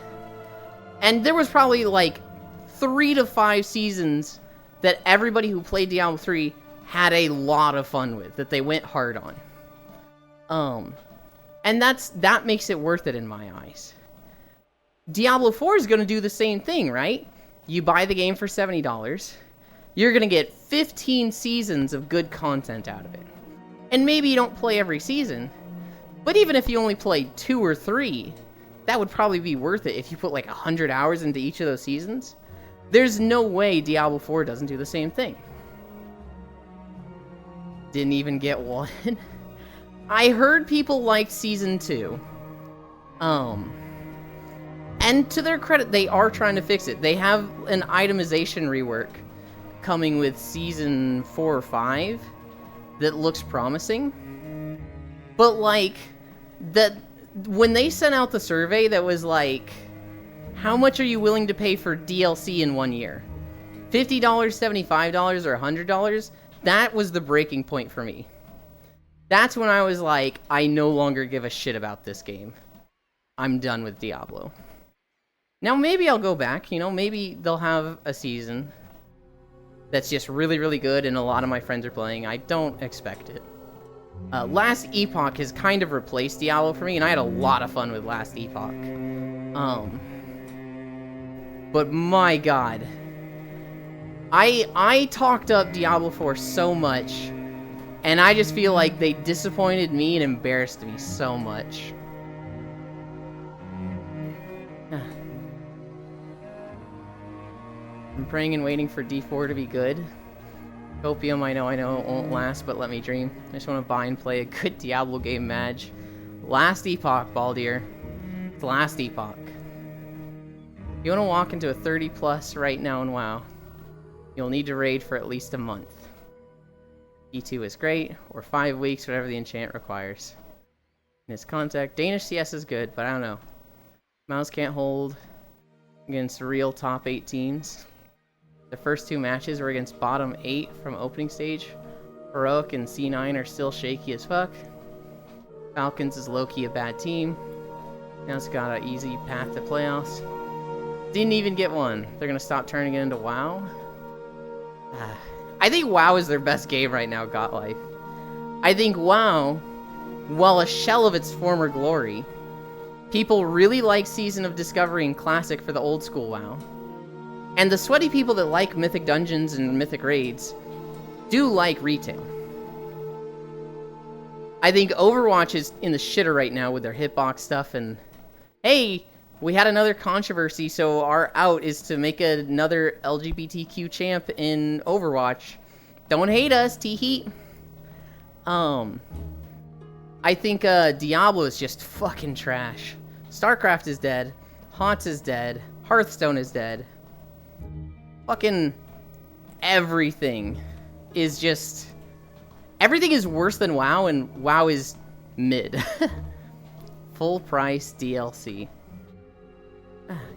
And there was probably like 3 to 5 seasons that everybody who played Diablo 3 had a lot of fun with, that they went hard on. And that makes it worth it in my eyes. Diablo 4 is going to do the same thing, right? You buy the game for $70. You're going to get 15 seasons of good content out of it. And maybe you don't play every season, but even if you only played 2 or 3, that would probably be worth it if you put like 100 hours into each of those seasons. There's no way Diablo 4 doesn't do the same thing. Didn't even get one. I heard people liked Season 2. And to their credit, they are trying to fix it. They have an itemization rework coming with Season 4 or 5 that looks promising. But, like, when they sent out the survey that was like, how much are you willing to pay for DLC in 1 year? $50, $75, or $100? That was the breaking point for me. That's when I was like, I no longer give a shit about this game. I'm done with Diablo. Now maybe I'll go back, you know, maybe they'll have a season that's just really, really good and a lot of my friends are playing. I don't expect it. Last Epoch has kind of replaced Diablo for me, and I had a lot of fun with Last Epoch. But my god. I talked up Diablo 4 so much, and I just feel like they disappointed me and embarrassed me so much. I'm praying and waiting for D4 to be good. Copium, I know it won't last, but let me dream. I just want to buy and play a good Diablo game, Madge. Last Epoch, Baldir. It's Last Epoch. If you want to walk into a 30 plus right now in WoW, you'll need to raid for at least a month. E2 is great, or 5 weeks, whatever the enchant requires. In this context, Danish CS is good, but I don't know. Mouse can't hold against real top 8 teams. The first 2 matches were against bottom 8 from opening stage. Heroic and C9 are still shaky as fuck. Falcons is low-key a bad team. Now it's got an easy path to playoffs. Didn't even get one. They're gonna stop turning it into WoW. I think WoW is their best game right now, Godlife. I think WoW, while a shell of its former glory, people really like Season of Discovery and Classic for the old school WoW. And the sweaty people that like Mythic Dungeons and Mythic Raids do like retail. I think Overwatch is in the shitter right now with their hitbox stuff, and hey, we had another controversy, so our out is to make another LGBTQ champ in Overwatch. Don't hate us, T-Heat. I think Diablo is just fucking trash. StarCraft is dead. HOTS is dead. Hearthstone is dead. Fucking everything is just... Everything is worse than WoW, and WoW is mid. Full price DLC.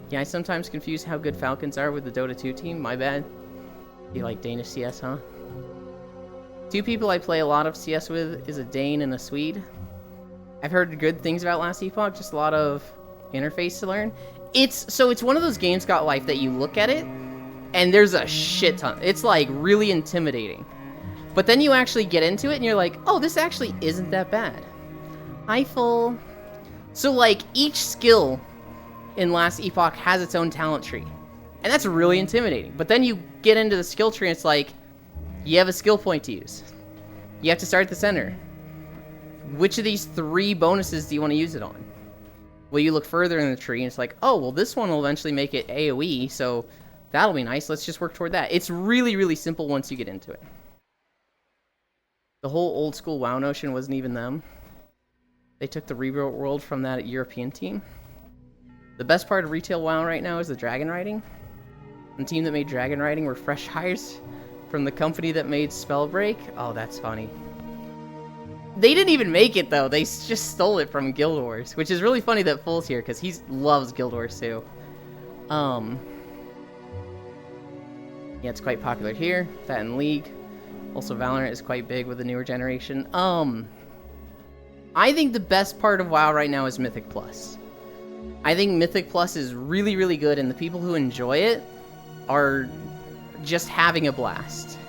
Yeah, I sometimes confuse how good Falcons are with the Dota 2 team. My bad. You like Danish CS, huh? 2 people I play a lot of CS with is a Dane and a Swede. I've heard good things about Last Epoch, just a lot of interface to learn. It's one of those games, Godlife, that you look at it, and there's a shit ton. It's like really intimidating. But then you actually get into it and you're like, oh, this actually isn't that bad. Eiffel. So like each skill in Last Epoch has its own talent tree. And that's really intimidating. But then you get into the skill tree and it's like, you have a skill point to use. You have to start at the center. Which of these 3 bonuses do you want to use it on? Well, you look further in the tree and it's like, oh, well, this one will eventually make it AoE, so that'll be nice. Let's just work toward that. It's really, really simple once you get into it. The whole old school WoW notion wasn't even them. They took the rebuilt world from that European team. The best part of retail WoW right now is the dragon riding. The team that made dragon riding were fresh hires from the company that made Spellbreak. Oh, that's funny. They didn't even make it, though. They just stole it from Guild Wars, which is really funny that Full's here, because he loves Guild Wars, too. Yeah, it's quite popular here. That in League. Also, Valorant is quite big with the newer generation. I think the best part of WoW right now is Mythic Plus. I think Mythic Plus is really, really good, and the people who enjoy it are just having a blast.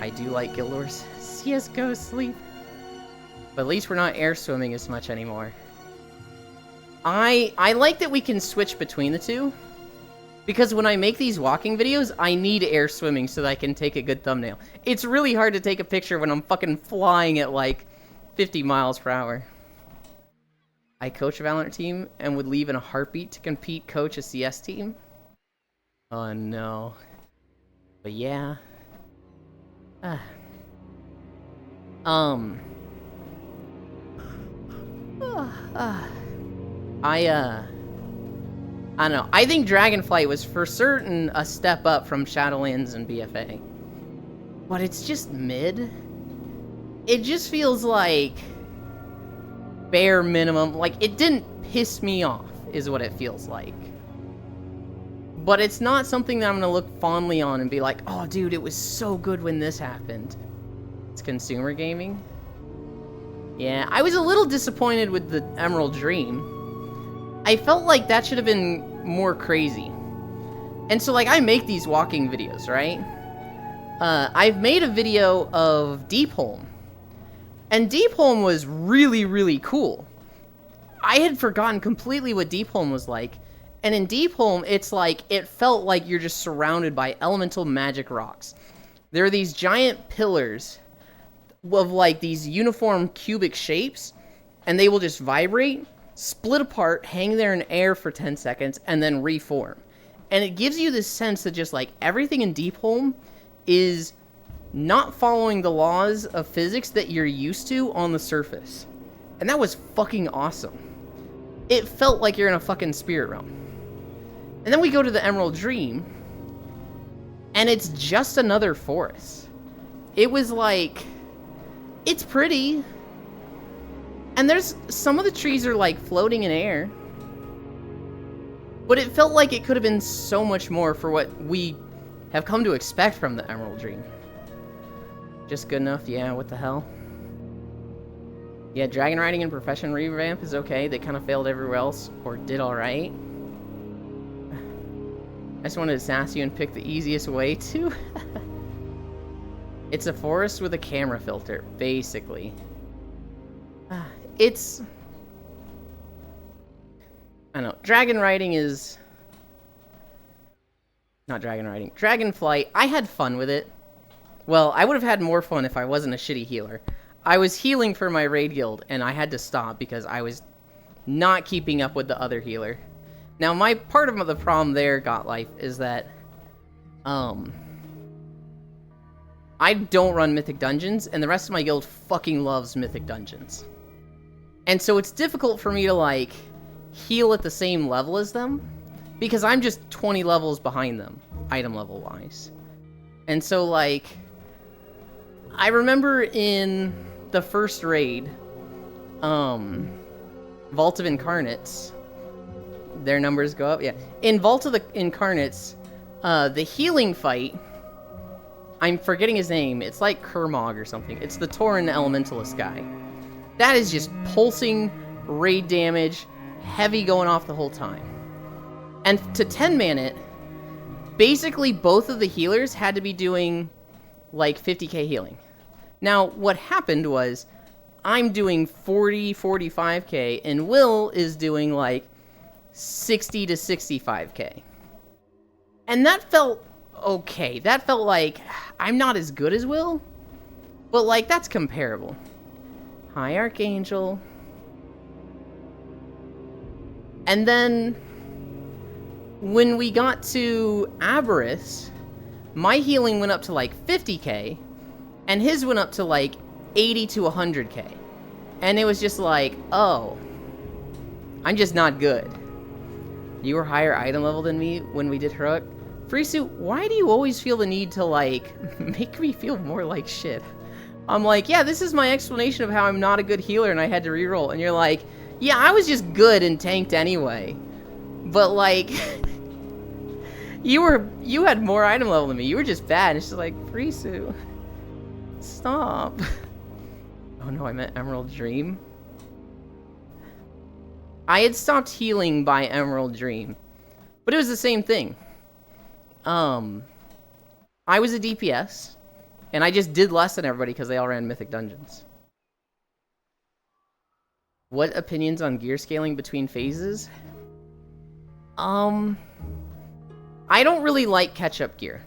I do like Guild Wars CSGO sleep. But at least we're not air swimming as much anymore. I like that we can switch between the two. Because when I make these walking videos, I need air swimming so that I can take a good thumbnail. It's really hard to take a picture when I'm fucking flying at like 50 miles per hour. I coach a Valorant team and would leave in a heartbeat to coach a CS team. Oh no. But yeah. I don't know. I think Dragonflight was for certain a step up from Shadowlands and BFA. But it's just mid. It just feels like bare minimum. Like, it didn't piss me off, is what it feels like. But it's not something that I'm gonna look fondly on and be like, oh dude, it was so good when this happened. It's consumer gaming. Yeah, I was a little disappointed with the Emerald Dream. I felt like that should have been more crazy. And so, like, I make these walking videos, right? I've made a video of Deepholm. And Deepholm was really, really cool. I had forgotten completely what Deepholm was like. And in Deepholm, it's like, it felt like you're just surrounded by elemental magic rocks. There are these giant pillars of, like, these uniform cubic shapes. And they will just vibrate, split apart, hang there in air for 10 seconds, and then reform. And it gives you this sense that just, like, everything in Deepholm is not following the laws of physics that you're used to on the surface. And that was fucking awesome. It felt like you're in a fucking spirit realm. And then we go to the Emerald Dream, and it's just another forest. It was like, it's pretty. And there's, some of the trees are like floating in air. But it felt like it could have been so much more for what we have come to expect from the Emerald Dream. Just good enough? Yeah, what the hell? Yeah, Dragon Riding and Profession revamp is okay. They kind of failed everywhere else, or did alright. I just wanted to sass you and pick the easiest way to. It's a forest with a camera filter, basically. It's... I don't know. Dragon Riding is... Not Dragon Riding. Dragonflight, I had fun with it. Well, I would have had more fun if I wasn't a shitty healer. I was healing for my raid guild, and I had to stop because I was not keeping up with the other healer. Now, my part of the problem there, Gotlife, is that, I don't run Mythic Dungeons, and the rest of my guild fucking loves Mythic Dungeons. And so it's difficult for me to, like, heal at the same level as them, because I'm just 20 levels behind them, item level-wise. And so, like, I remember in the first raid, Vault of Incarnates, their numbers go up, yeah. In Vault of the Incarnates, the healing fight, I'm forgetting his name, it's like Kermog or something. It's the Tauren Elementalist guy. That is just pulsing raid damage, heavy going off the whole time. And to 10-man it, basically both of the healers had to be doing like 50k healing. Now, what happened was, I'm doing 40, 45k, and Will is doing like 60 to 65k. And that felt okay. That felt like, I'm not as good as Will, but like, that's comparable. Hi, Archangel. And then, when we got to Aberys, my healing went up to like 50k, And his went up to like 80 to 100k. And it was just like, oh, I'm just not good. You were higher item level than me when we did heroic. Freesu, why do you always feel the need to like make me feel more like shit? I'm like, yeah, this is my explanation of how I'm not a good healer and I had to reroll. And you're like, yeah, I was just good and tanked anyway. But like, you had more item level than me. You were just bad. And it's just like, Freesu, stop. Oh no, I meant Emerald Dream. I had stopped healing by Emerald Dream, but it was the same thing. I was a DPS, and I just did less than everybody because they all ran Mythic Dungeons. What opinions on gear scaling between phases? I don't really like catch-up gear.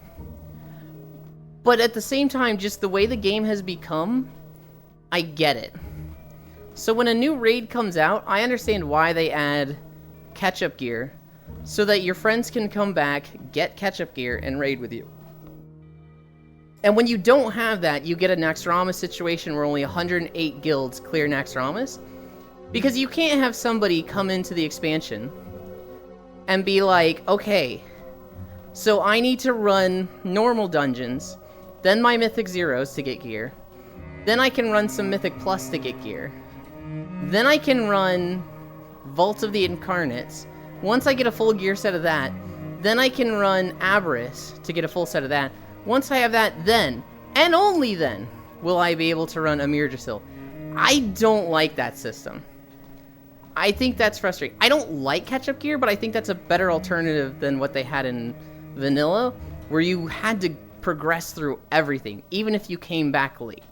But at the same time, just the way the game has become, I get it. So when a new raid comes out, I understand why they add catch-up gear, so that your friends can come back, get catch-up gear, and raid with you. And when you don't have that, you get a Naxxramas situation where only 108 guilds clear Naxxramas, because you can't have somebody come into the expansion and be like, okay, so I need to run normal dungeons, then my Mythic Zeros to get gear, then I can run some Mythic Plus to get gear, then I can run Vault of the Incarnates. Once I get a full gear set of that, then I can run Aberrus to get a full set of that. Once I have that, then, and only then, will I be able to run Amir Drasil. I don't like that system. I think that's frustrating. I don't like catch-up gear, but I think that's a better alternative than what they had in vanilla, where you had to progress through everything, even if you came back late.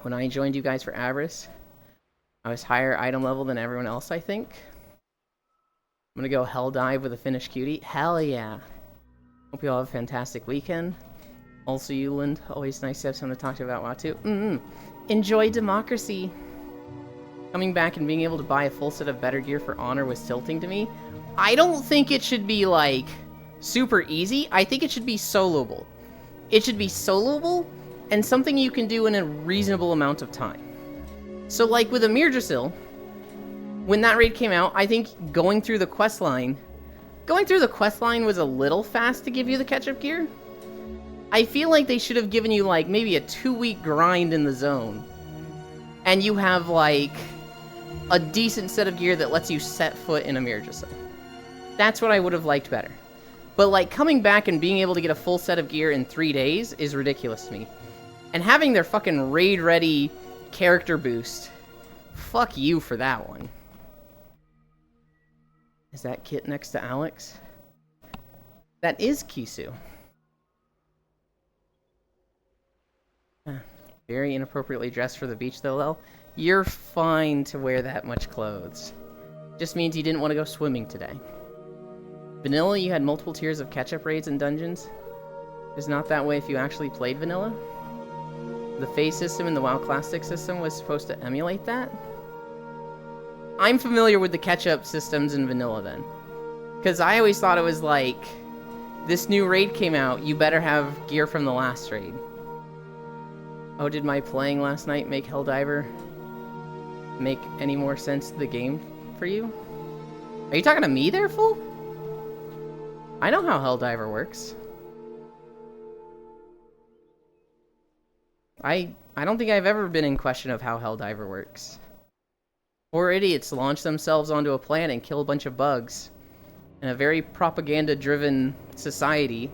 When I joined you guys for Aberrus, I was higher item level than everyone else, I think. I'm gonna go Hell Dive with a Finnish cutie. Hell yeah. Hope you all have a fantastic weekend. Also, Euland, always nice to have someone to talk to about WoW too. Enjoy Democracy. Coming back and being able to buy a full set of better gear for Honor was tilting to me. I don't think it should be, like, super easy. I think it should be soloable. It should be soloable and something you can do in a reasonable amount of time. So, like, with Amir Drasil, when that raid came out, I think going through the quest line was a little fast to give you the catch-up gear. I feel like they should have given you, like, maybe a 2-week grind in the zone. And you have, like, a decent set of gear that lets you set foot in Amir Drasil. That's what I would have liked better. But, like, coming back and being able to get a full set of gear in 3 days is ridiculous to me. And having their fucking raid-ready character boost, fuck you for that one. Is that Kit next to Alex? That is Kisu. Very inappropriately dressed for the beach though, Lel. You're fine to wear that much clothes. Just means you didn't want to go swimming today. Vanilla, you had multiple tiers of catch-up raids and dungeons. It's not that way if you actually played Vanilla. The phase system in the WoW Classic system was supposed to emulate that. I'm familiar with the catch-up systems in Vanilla then. Because I always thought it was like, this new raid came out, you better have gear from the last raid. Oh, did my playing last night make Helldiver make any more sense to the game for you? Are you talking to me there, fool? I know how Helldiver works. I don't think I've ever been in question of how Helldiver works. Poor idiots launch themselves onto a planet and kill a bunch of bugs in a very propaganda-driven society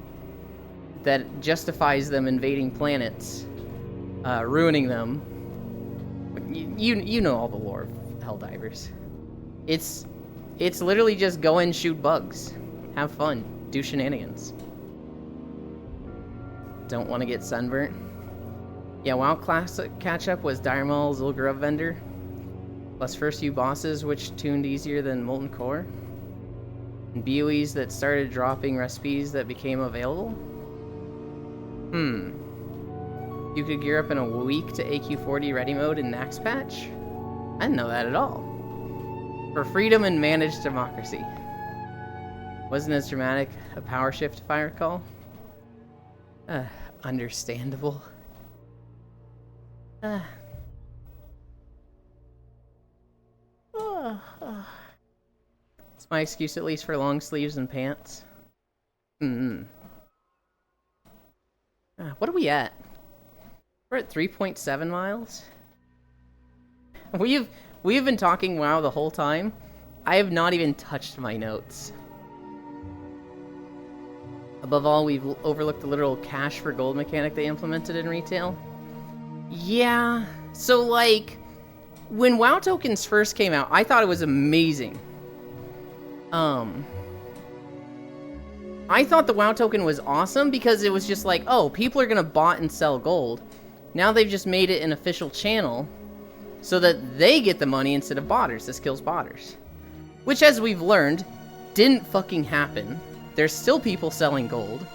that justifies them invading planets. Ruining them. You know all the lore of Helldivers. It's literally just go and shoot bugs. Have fun. Do shenanigans. Don't want to get sunburnt. Yeah, WoW Classic catch-up was Dire Maul, Zul'Gurub Vendor. Plus first few bosses, which tuned easier than Molten Core. And BOEs that started dropping recipes that became available. You could gear up in a week to AQ40 ready mode in Nax patch? I didn't know that at all. For freedom and managed democracy. Wasn't as dramatic a power shift if I recall. Understandable. It's my excuse, at least, for long sleeves and pants. What are we at? We're at 3.7 miles. We have been talking WoW the whole time. I have not even touched my notes. Above all, we've overlooked the literal cash for gold mechanic they implemented in retail. Yeah, so like, when WoW tokens first came out, I thought it was amazing. I thought the WoW token was awesome because it was just like, oh, people are gonna bot and sell gold. Now they've just made it an official channel so that they get the money instead of botters. This kills botters. Which, as we've learned, didn't fucking happen. There's still people selling gold.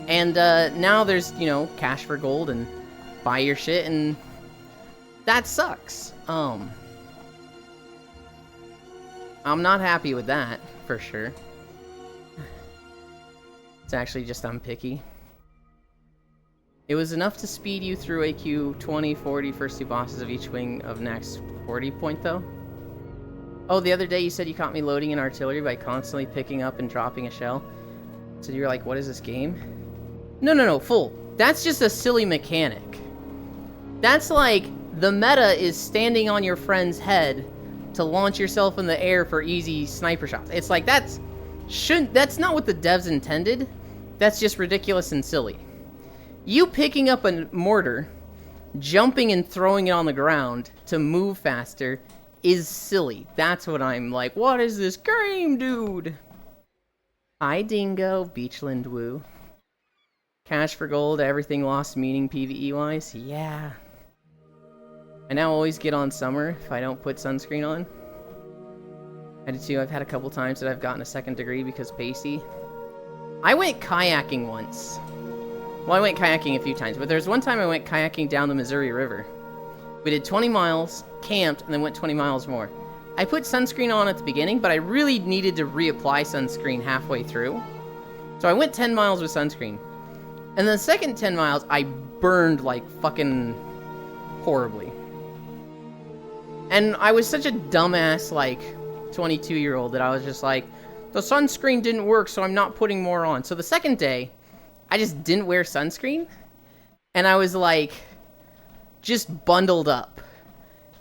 And now there's, you know, cash for gold and buy your shit, and that sucks. I'm not happy with that, for sure. It's actually just I'm picky. It was enough to speed you through AQ 20, 40, first two bosses of each wing of next 40 point, though. Oh, the other day you said you caught me loading an artillery by constantly picking up and dropping a shell. So you were like, what is this game? No, fool. That's just a silly mechanic. That's like, the meta is standing on your friend's head to launch yourself in the air for easy sniper shots. It's like, that's not what the devs intended. That's just ridiculous and silly. You picking up a mortar, jumping and throwing it on the ground to move faster is silly. That's what I'm like, what is this game, dude? Hi, Dingo. Beachland Woo. Cash for gold, everything lost meaning PvE-wise? Yeah. I now always get on summer if I don't put sunscreen on. I do too. I've had a couple times that I've gotten a second degree because pasty. I went kayaking once. Well, I went kayaking a few times, but there's one time I went kayaking down the Missouri River. We did 20 miles, camped, and then went 20 miles more. I put sunscreen on at the beginning, but I really needed to reapply sunscreen halfway through. So I went 10 miles with sunscreen. And the second 10 miles, I burned like fucking horribly. And I was such a dumbass, like, 22-year-old that I was just like, the sunscreen didn't work, so I'm not putting more on. So the second day, I just didn't wear sunscreen. And I was like, just bundled up.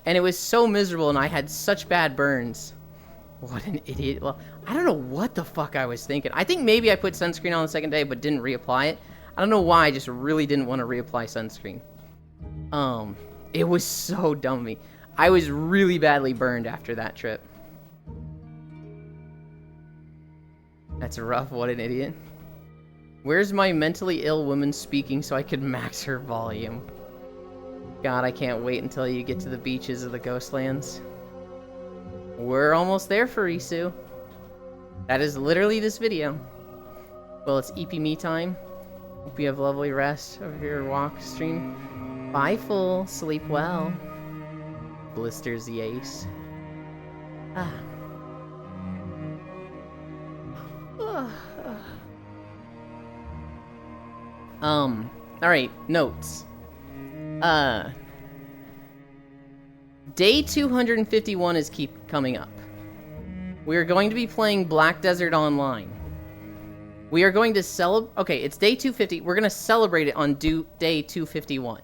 And it was so miserable, and I had such bad burns. What an idiot. Well, I don't know what the fuck I was thinking. I think maybe I put sunscreen on the second day, but didn't reapply it. I don't know why, I just really didn't want to reapply sunscreen. It was so dumb of me. I was really badly burned after that trip. That's rough, what an idiot. Where's my mentally ill woman speaking so I could max her volume? God, I can't wait until you get to the beaches of the Ghostlands. We're almost there, Farisu. That is literally this video. Well, it's EP me time. Hope you have lovely rest of your walk stream. Bye, fool. Sleep well. Blisters the ace. Alright, notes. Day 251 is keep coming up. We are going to be playing Black Desert Online. We are going to celebrate... Okay, it's day 250. We're going to celebrate it on day 251.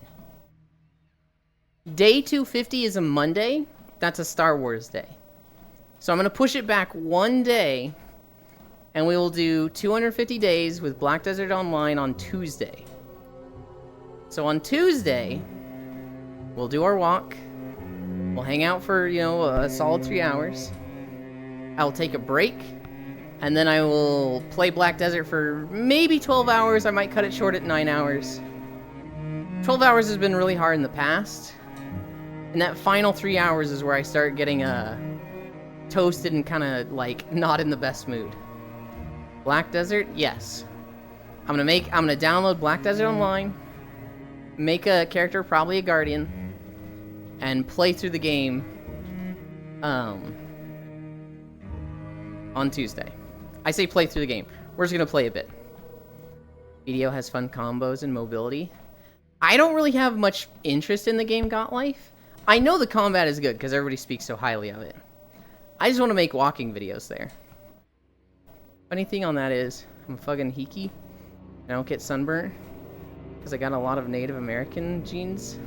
Day 250 is a Monday. That's a Star Wars day. So I'm going to push it back one day, and we will do 250 days with Black Desert Online on Tuesday. So on Tuesday, we'll do our walk. We'll hang out for, you know, a solid 3 hours. I'll take a break, and then I will play Black Desert for maybe 12 hours. I might cut it short at 9 hours. 12 hours has been really hard in the past. And that final 3 hours is where I start getting toasted and kind of like not in the best mood. Black Desert, yes. I'm gonna download Black Desert Online, make a character, probably a Guardian, and play through the game on Tuesday. I say play through the game. We're just gonna play a bit. BDO has fun combos and mobility. I don't really have much interest in the game Got Life. I know the combat is good because everybody speaks so highly of it. I just want to make walking videos there. Funny thing on that is, I'm a fucking hiki. I don't get sunburnt because I got a lot of Native American genes.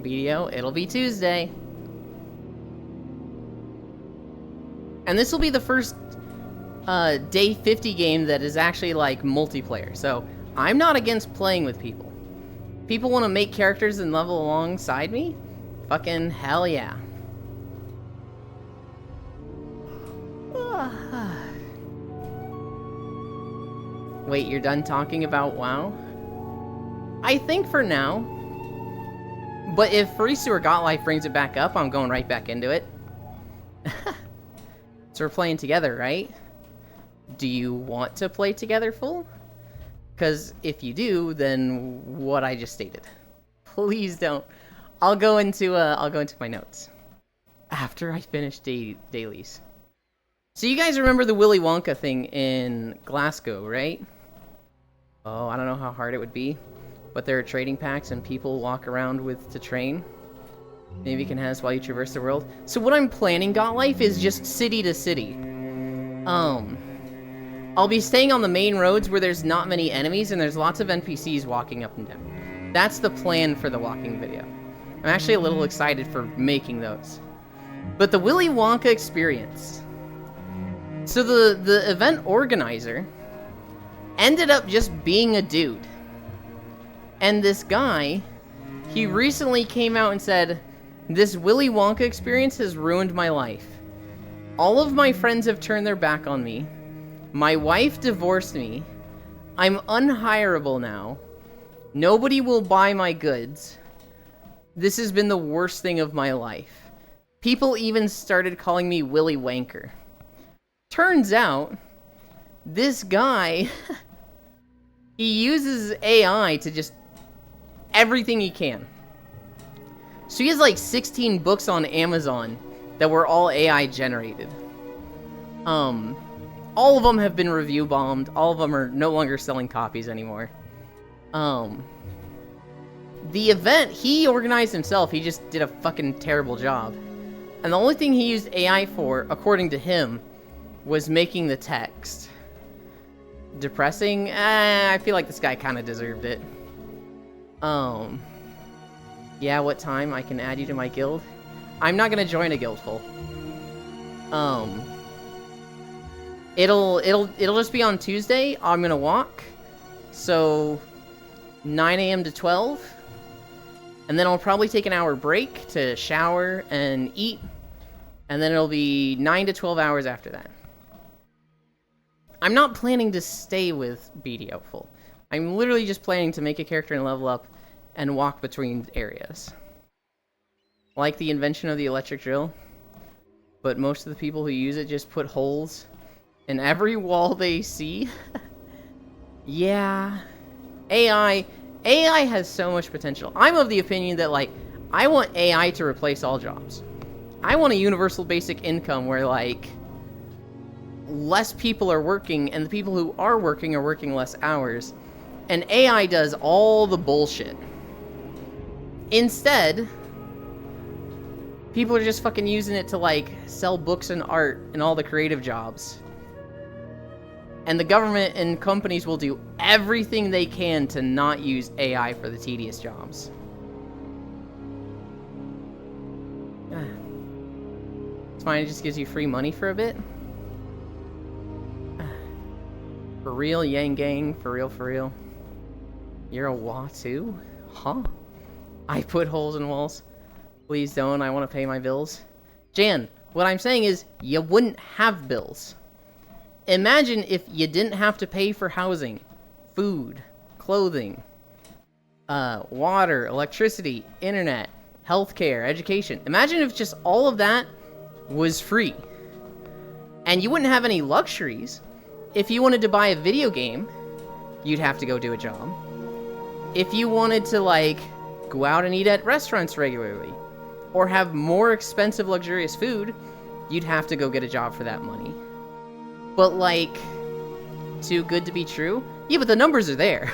BDO, it'll be Tuesday. And this will be the first day 50 game that is actually like multiplayer. So I'm not against playing with people. People want to make characters and level alongside me? Fucking hell yeah. Wait, you're done talking about WoW? I think for now. But if Farisu or Got Life brings it back up, I'm going right back into it. So we're playing together, right? Do you want to play together full? Because if you do, then what I just stated. Please don't. I'll go into my notes after I finish dailies. So you guys remember the Willy Wonka thing in Glasgow, right? Oh, I don't know how hard it would be, but there are trading packs and people walk around with to train. Maybe you can have this while you traverse the world. So what I'm planning, Got Life, is just city to city. I'll be staying on the main roads where there's not many enemies and there's lots of NPCs walking up and down. That's the plan for the walking video. I'm actually a little excited for making those. But the Willy Wonka experience. So the event organizer ended up just being a dude. And this guy, he recently came out and said, "This Willy Wonka experience has ruined my life. All of my friends have turned their back on me. My wife divorced me. I'm unhireable now. Nobody will buy my goods. This has been the worst thing of my life. People even started calling me Willy Wanker." Turns out, this guy, he uses AI to just everything he can. So he has like 16 books on Amazon that were all AI generated. All of them have been review bombed. All of them are no longer selling copies anymore. The event, he organized himself. He just did a fucking terrible job. And the only thing he used AI for, according to him, was making the text. Depressing? I feel like this guy kind of deserved it. Yeah, what time I can add you to my guild? I'm not gonna join a guild full. It'll just be on Tuesday. I'm gonna walk. So 9 a.m. to 12. And then I'll probably take an hour break to shower and eat. And then it'll be 9 to 12 hours after that. I'm not planning to stay with BDO full. I'm literally just planning to make a character and level up and walk between areas. Like the invention of the electric drill. But most of the people who use it just put holes in every wall they see. Yeah. AI has so much potential. I'm of the opinion that, like, I want AI to replace all jobs. I want a universal basic income where, like, less people are working, and the people who are working less hours, and AI does all the bullshit. Instead, people are just fucking using it to, like, sell books and art and all the creative jobs. And the government and companies will do everything they can to not use AI for the tedious jobs. It's fine, it just gives you free money for a bit. For real, Yang Gang, for real. You're a Wa too? Huh? I put holes in walls. Please don't, I want to pay my bills. Jan, what I'm saying is, you wouldn't have bills. Imagine if you didn't have to pay for housing, food, clothing, water, electricity, internet, healthcare, education. Imagine if just all of that was free. And you wouldn't have any luxuries. If you wanted to buy a video game, you'd have to go do a job. If you wanted to, like, go out and eat at restaurants regularly, or have more expensive luxurious food, you'd have to go get a job for that money. But like, too good to be true? Yeah, but the numbers are there.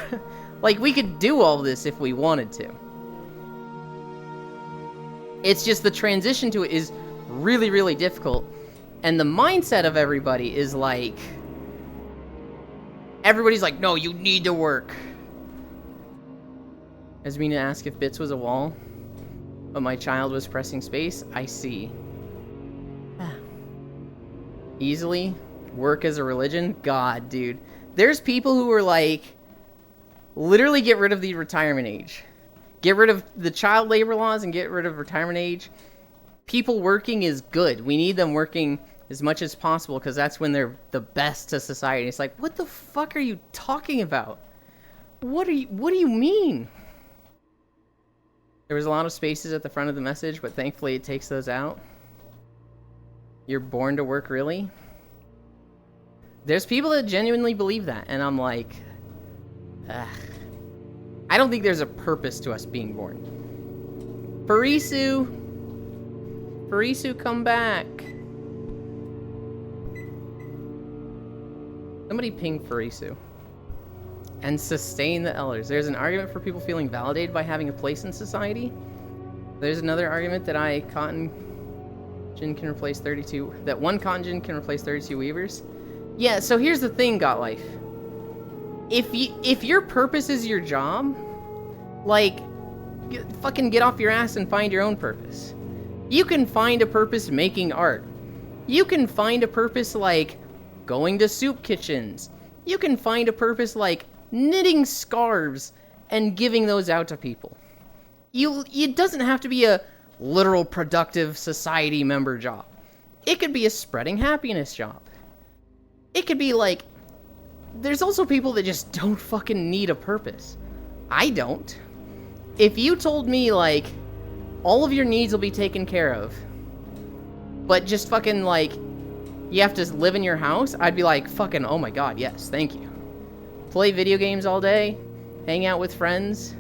Like, we could do all this if we wanted to. It's just the transition to it is really, really difficult. And the mindset of everybody is like, everybody's like, no, you need to work. Asmina asked if Bits was a wall, but my child was pressing space. I see. Easily? Work as a religion? God, dude. There's people who are like, literally get rid of the retirement age. Get rid of the child labor laws and get rid of retirement age. People working is good. We need them working as much as possible because that's when they're the best to society. It's like, what the fuck are you talking about? What do you mean? There was a lot of spaces at the front of the message, but thankfully it takes those out. You're born to work, really? There's people that genuinely believe that, and I'm like, ugh. I don't think there's a purpose to us being born. Farisu! Farisu, come back! Somebody ping Farisu. And sustain the elders. There's an argument for people feeling validated by having a place in society. There's another argument that cotton gin can replace 32... That one cotton gin can replace 32 weavers. Yeah, so here's the thing, Gotlife. If your purpose is your job, like, fucking get off your ass and find your own purpose. You can find a purpose making art. You can find a purpose like going to soup kitchens. You can find a purpose like knitting scarves and giving those out to people. It doesn't have to be a literal productive society member job. It could be a spreading happiness job. It could be like, there's also people that just don't fucking need a purpose. I don't. If you told me, like, all of your needs will be taken care of, but just fucking, like, you have to live in your house, I'd be like, fucking, oh my god, yes, thank you. Play video games all day, hang out with friends,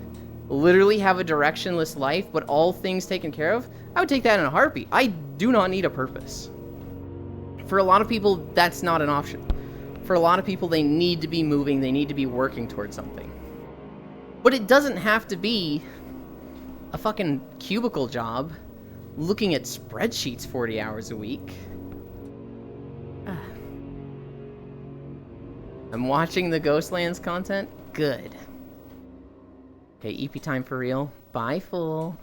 literally have a directionless life, but all things taken care of, I would take that in a heartbeat. I do not need a purpose. For a lot of people, that's not an option. For a lot of people, they need to be moving, they need to be working towards something. But it doesn't have to be a fucking cubicle job looking at spreadsheets 40 hours a week. I'm watching the Ghostlands content? Good. Okay, EP time for real. Bye, fool.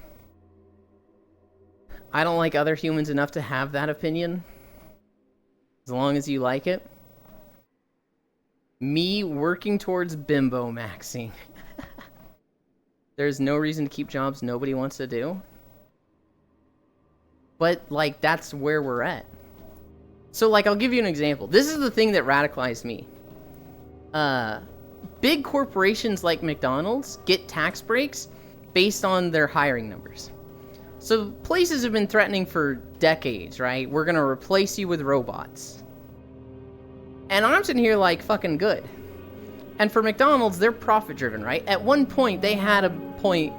I don't like other humans enough to have that opinion. As long as you like it. Me working towards bimbo maxing. There's no reason to keep jobs nobody wants to do. But, like, that's where we're at. So, like, I'll give you an example. This is the thing that radicalized me. Big corporations like McDonald's get tax breaks based on their hiring numbers. So, places have been threatening for decades, right? We're gonna replace you with robots. And I'm sitting here like, fucking good. And for McDonald's, they're profit-driven, right? At one point, they had a point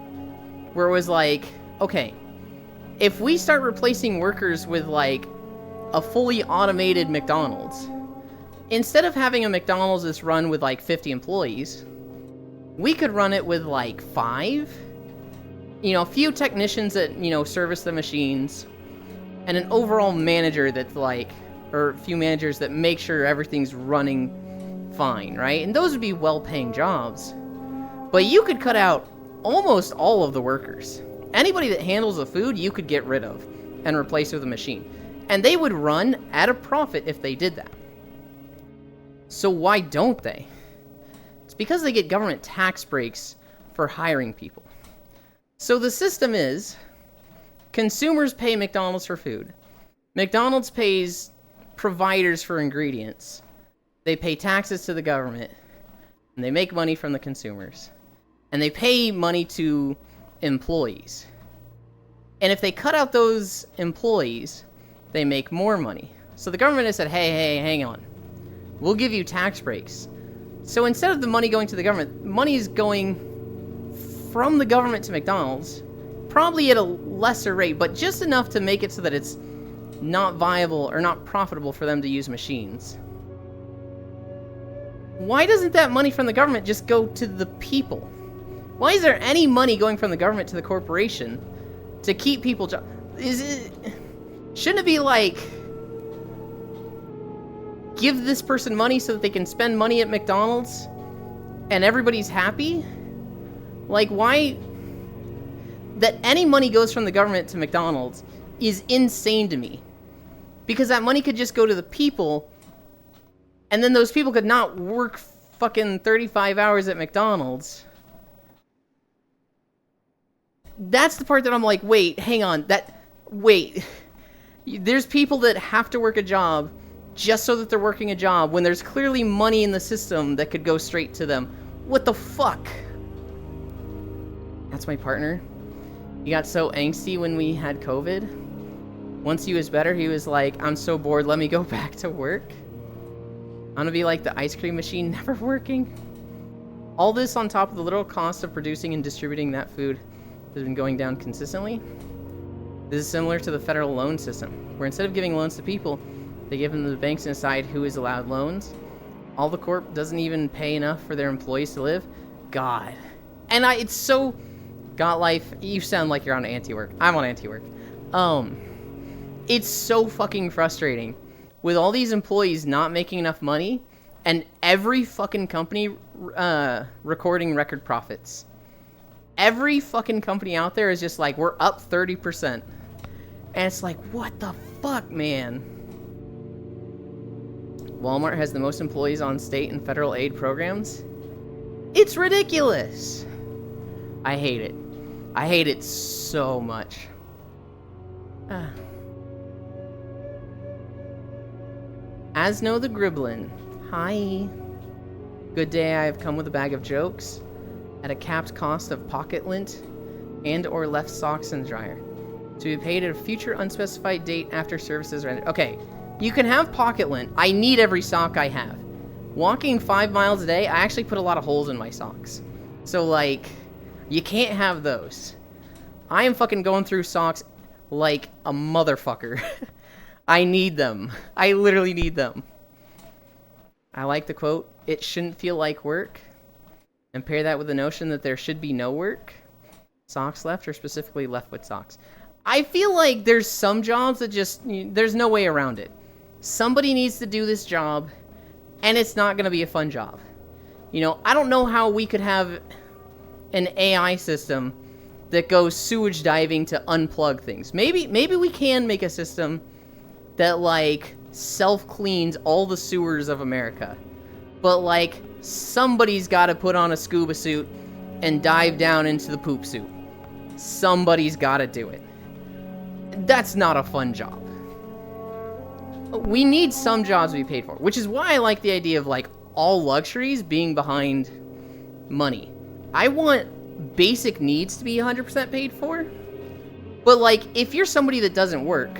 where it was like, okay, if we start replacing workers with, like, a fully automated McDonald's, instead of having a McDonald's that's run with, like, 50 employees, we could run it with, like, 5? You know, a few technicians that, you know, service the machines, and an overall manager that's, like, or a few managers that make sure everything's running fine, right? And those would be well-paying jobs. But you could cut out almost all of the workers. Anybody that handles the food, you could get rid of and replace with a machine. And they would run at a profit if they did that. So why don't they? It's because they get government tax breaks for hiring people. So the system is, consumers pay McDonald's for food. McDonald's pays providers for ingredients. They pay taxes to the government. And they make money from the consumers. And they pay money to employees. And if they cut out those employees, they make more money. So the government has said, hey, hang on. We'll give you tax breaks. So instead of the money going to the government, money is going from the government to McDonald's, probably at a lesser rate, but just enough to make it so that it's not viable or not profitable for them to use machines. Why doesn't that money from the government just go to the people? Why is there any money going from the government to the corporation to keep people shouldn't it be like, give this person money so that they can spend money at McDonald's and everybody's happy? Like, why... That any money goes from the government to McDonald's is insane to me. Because that money could just go to the people, and then those people could not work fucking 35 hours at McDonald's. That's the part that I'm like, wait, hang on, wait. There's people that have to work a job just so that they're working a job when there's clearly money in the system that could go straight to them. What the fuck? That's my partner. He got so angsty when we had COVID. Once he was better, he was like, I'm so bored, let me go back to work. I'm gonna be like the ice cream machine never working. All this on top of the literal cost of producing and distributing that food has been going down consistently. This is similar to the federal loan system, where instead of giving loans to people, they give them to the banks and decide who is allowed loans. All the corp doesn't even pay enough for their employees to live. God. And it's so... Got life, you sound like you're on anti-work. I'm on anti-work. It's so fucking frustrating with all these employees not making enough money and every fucking company recording record profits. Every fucking company out there is just like, we're up 30%. And it's like, what the fuck, man? Walmart has the most employees on state and federal aid programs. It's ridiculous. I hate it. I hate it so much. Asno the Griblin. Hi. Good day, I have come with a bag of jokes at a capped cost of pocket lint and or left socks and dryer. To be paid at a future unspecified date after services rendered. Okay, you can have pocket lint. I need every sock I have. Walking 5 miles a day, I actually put a lot of holes in my socks. So, like... You can't have those. I am fucking going through socks like a motherfucker. I need them. I literally need them. I like the quote, it shouldn't feel like work. And pair that with the notion that there should be no work. Socks left, or specifically left with socks. I feel like there's some jobs that just, there's no way around it. Somebody needs to do this job, and it's not going to be a fun job. You know, I don't know how we could have an AI system that goes sewage diving to unplug things. Maybe we can make a system that, like, self-cleans all the sewers of America. But, like, somebody's got to put on a scuba suit and dive down into the poop suit. Somebody's got to do it. That's not a fun job. We need some jobs to be paid for, which is why I like the idea of, like, all luxuries being behind money. I want basic needs to be 100% paid for. But, like, if you're somebody that doesn't work,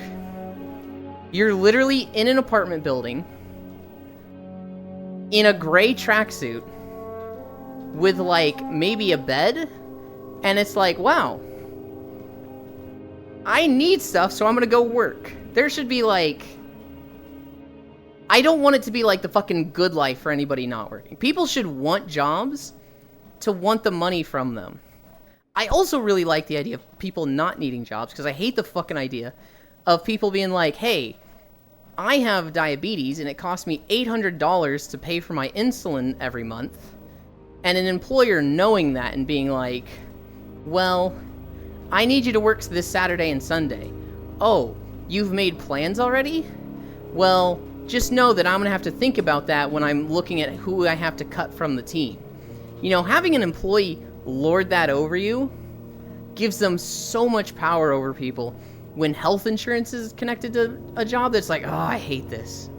you're literally in an apartment building in a gray tracksuit with, like, maybe a bed, and it's like, wow, I need stuff, so I'm gonna go work. There should be, like... I don't want it to be like the fucking good life for anybody not working. People should want jobs to want the money from them. I also really like the idea of people not needing jobs, because I hate the fucking idea of people being like, hey, I have diabetes and it costs me $800 to pay for my insulin every month, and an employer knowing that and being like, well, I need you to work this Saturday and Sunday. Oh, you've made plans already? Well, just know that I'm going to have to think about that when I'm looking at who I have to cut from the team. You know, having an employee lord that over you gives them so much power over people. When health insurance is connected to a job that's like, oh, I hate this.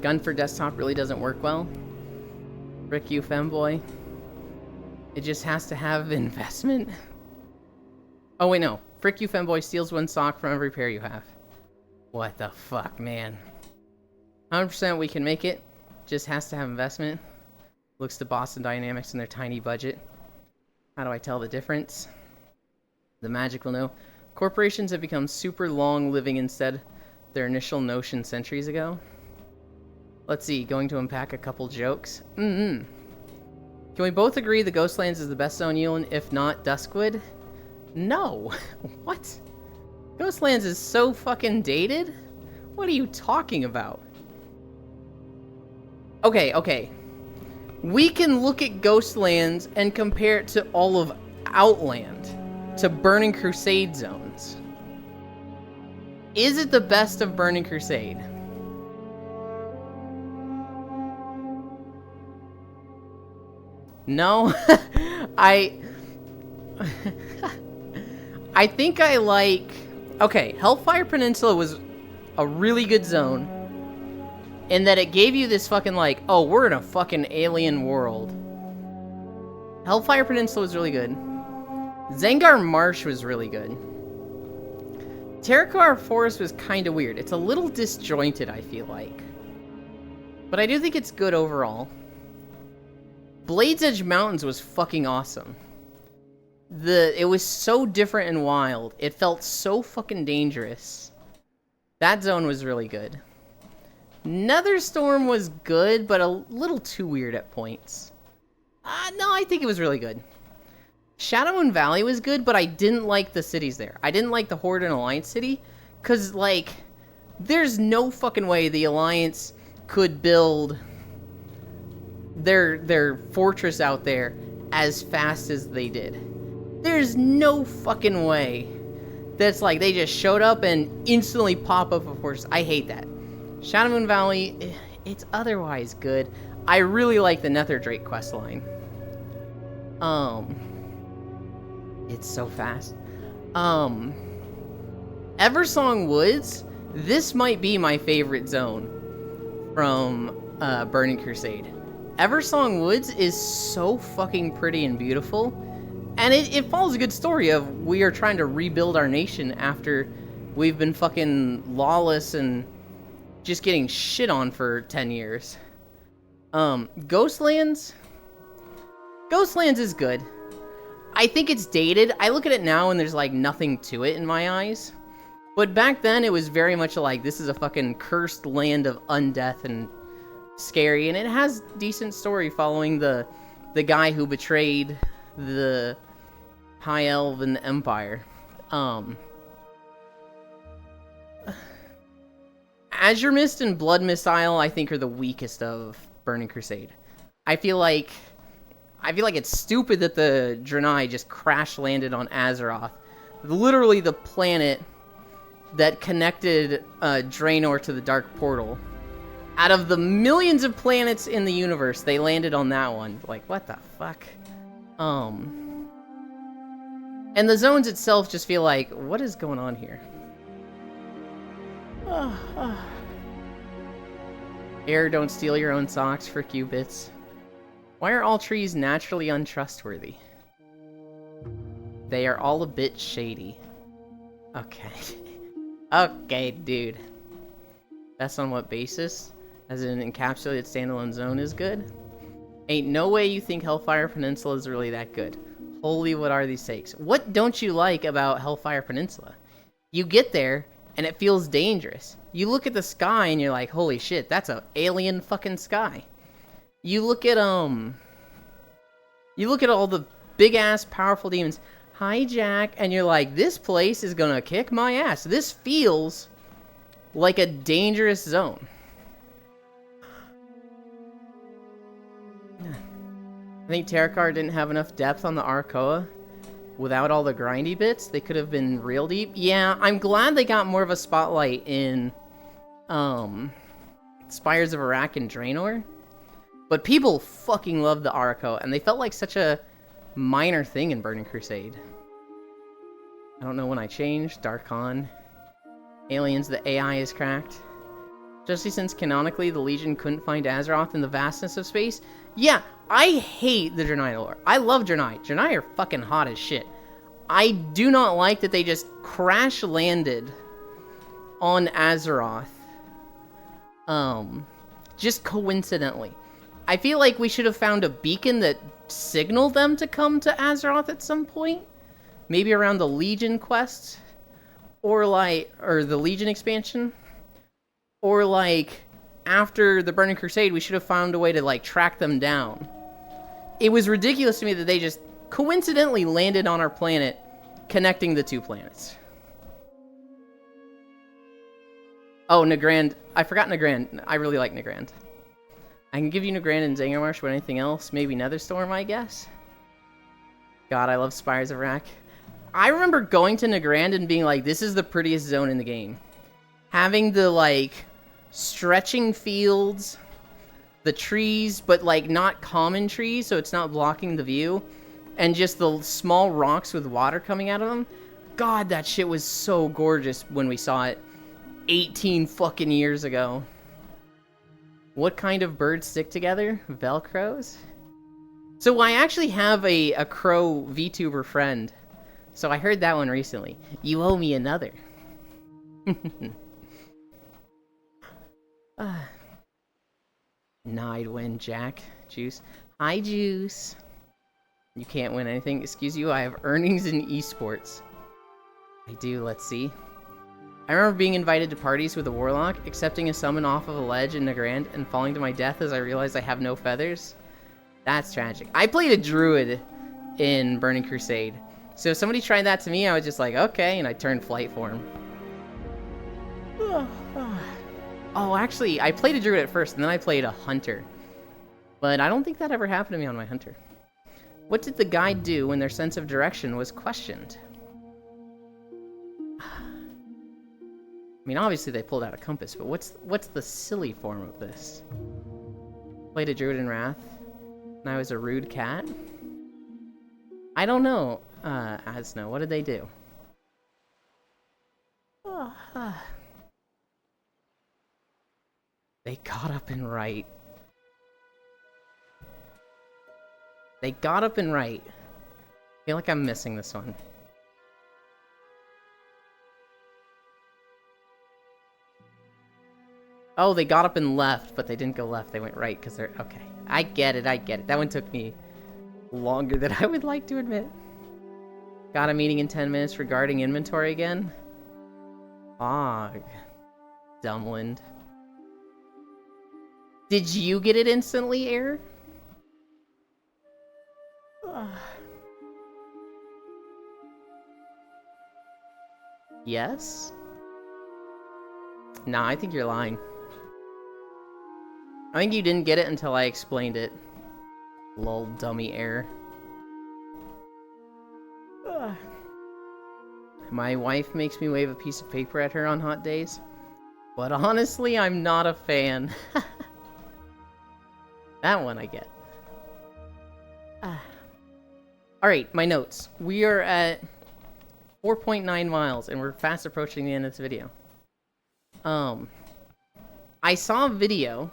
Gun for desktop really doesn't work well. Rick, you femboy. It just has to have investment. Oh, wait, no. Frick you femboy steals one sock from every pair you have. What the fuck, man? 100% we can make it. Just has to have investment. Looks to Boston Dynamics and their tiny budget. How do I tell the difference? The magic will know. Corporations have become super long living instead their initial notion centuries ago. Let's see, going to unpack a couple jokes. Can we both agree the Ghostlands is the best zone Yulin, if not Duskwood? No. What? Ghostlands is so fucking dated? What are you talking about? Okay. We can look at Ghostlands and compare it to all of Outland, to Burning Crusade zones. Is it the best of Burning Crusade? No? I think I like... Okay, Hellfire Peninsula was a really good zone in that it gave you this fucking like, oh, we're in a fucking alien world. Hellfire Peninsula was really good. Zengar Marsh was really good. Terracotta Forest was kind of weird. It's a little disjointed, I feel like. But I do think it's good overall. Blades Edge Mountains was fucking awesome. It was so different and wild. It felt so fucking dangerous. That zone was really good. Netherstorm was good, but a little too weird at points. No, I think it was really good. Shadowmoon Valley was good, but I didn't like the cities there. I didn't like the Horde and Alliance city, because, like, there's no fucking way the Alliance could build their fortress out there as fast as they did. There's no fucking way that's like they just showed up and instantly pop up a fortress. I hate that. Shadowmoon Valley, it's otherwise good. I really like the Netherdrake questline. It's so fast. Eversong Woods, this might be my favorite zone from Burning Crusade. Eversong Woods is so fucking pretty and beautiful. And it follows a good story of we are trying to rebuild our nation after we've been fucking lawless and just getting shit on for 10 years. Ghostlands is good. I think it's dated. I look at it now and there's like nothing to it in my eyes. But back then it was very much like this is a fucking cursed land of undeath and scary, and it has decent story following the guy who betrayed the High Elven Empire. Azure Mist and Blood Mist Isle, I think, are the weakest of Burning Crusade. I feel like it's stupid that the Draenei just crash landed on Azeroth. Literally the planet that connected Draenor to the Dark Portal. Out of the millions of planets in the universe, they landed on that one. Like, what the fuck? And the zones itself just feel like, what is going on here? Air, don't steal your own socks for qubits. Why are all trees naturally untrustworthy? They are all a bit shady. Okay. Okay, dude. That's on what basis? As an encapsulated standalone zone is good? Ain't no way you think Hellfire Peninsula is really that good. Holy, what are these sakes? What don't you like about Hellfire Peninsula? You get there, and it feels dangerous. You look at the sky, and you're like, holy shit, that's an alien fucking sky. You look at all the big-ass, powerful demons. Hi, Jack. And you're like, this place is gonna kick my ass. This feels like a dangerous zone. I think Terracar didn't have enough depth on the Arakoa. Without all the grindy bits, they could have been real deep. Yeah, I'm glad they got more of a spotlight in Spires of Arak and Draenor. But people fucking loved the Arakoa, and they felt like such a minor thing in Burning Crusade. I don't know when I changed. Darkon. Aliens, the AI is cracked. Especially since canonically the Legion couldn't find Azeroth in the vastness of space. Yeah, I hate the Draenei lore. I love Draenei. Draenei are fucking hot as shit. I do not like that they just crash landed on Azeroth. Just coincidentally. I feel like we should have found a beacon that signaled them to come to Azeroth at some point. Maybe around the Legion quest. Or the Legion expansion. Or like, after the Burning Crusade, we should have found a way to like track them down. It was ridiculous to me that they just coincidentally landed on our planet, connecting the two planets. Oh, Nagrand. I forgot Nagrand. I really like Nagrand. I can give you Nagrand and Zangarmarsh, but anything else? Maybe Netherstorm, I guess? God, I love Spires of Wrack. I remember going to Nagrand and being like, this is the prettiest zone in the game. Having the, like, stretching fields, the trees, but, like, not common trees, so it's not blocking the view, and just the small rocks with water coming out of them. God, that shit was so gorgeous when we saw it 18 fucking years ago. What kind of birds stick together? Velcros? So I actually have a crow VTuber friend. So I heard that one recently. You owe me another. Nah, I'd win, Jack. Juice. Hi, Juice. You can't win anything. Excuse you, I have earnings in esports. I do, let's see. I remember being invited to parties with a warlock, accepting a summon off of a ledge in Nagrand, and falling to my death as I realized I have no feathers. That's tragic. I played a druid in Burning Crusade. So if somebody tried that to me, I was just like, okay, and I turned flight for him. Oh, actually, I played a druid at first, and then I played a hunter. But I don't think that ever happened to me on my hunter. What did the guide do when their sense of direction was questioned? I mean, obviously they pulled out a compass, but what's the silly form of this? Played a druid in Wrath, and I was a rude cat? I don't know, Asno, what did they do? They got up and right. They got up and right. I feel like I'm missing this one. Oh, they got up and left, but they didn't go left. They went right because they're... Okay. I get it. I get it. That one took me longer than I would like to admit. Got a meeting in 10 minutes regarding inventory again. Fog. Dumbland. Did you get it instantly, Air? Yes? Nah, I think you're lying. I think you didn't get it until I explained it. Lol, dummy Air. My wife makes me wave a piece of paper at her on hot days. But honestly, I'm not a fan. That one I get. Alright, my notes. We are at 4.9 miles, and we're fast approaching the end of this video. I saw a video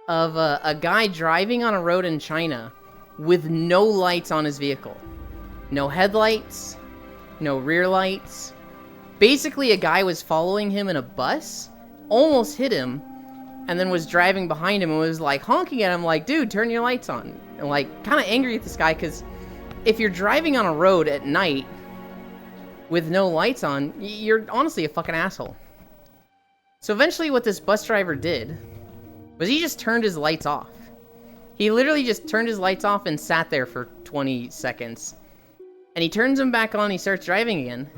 of a guy driving on a road in China with no lights on his vehicle. No headlights, no rear lights. Basically, a guy was following him in a bus, almost hit him, and then was driving behind him and was like honking at him like, dude, turn your lights on. And like kind of angry at this guy because if you're driving on a road at night with no lights on, you're honestly a fucking asshole. So eventually what this bus driver did was he just turned his lights off. He literally just turned his lights off and sat there for 20 seconds. And he turns them back on, he starts driving again.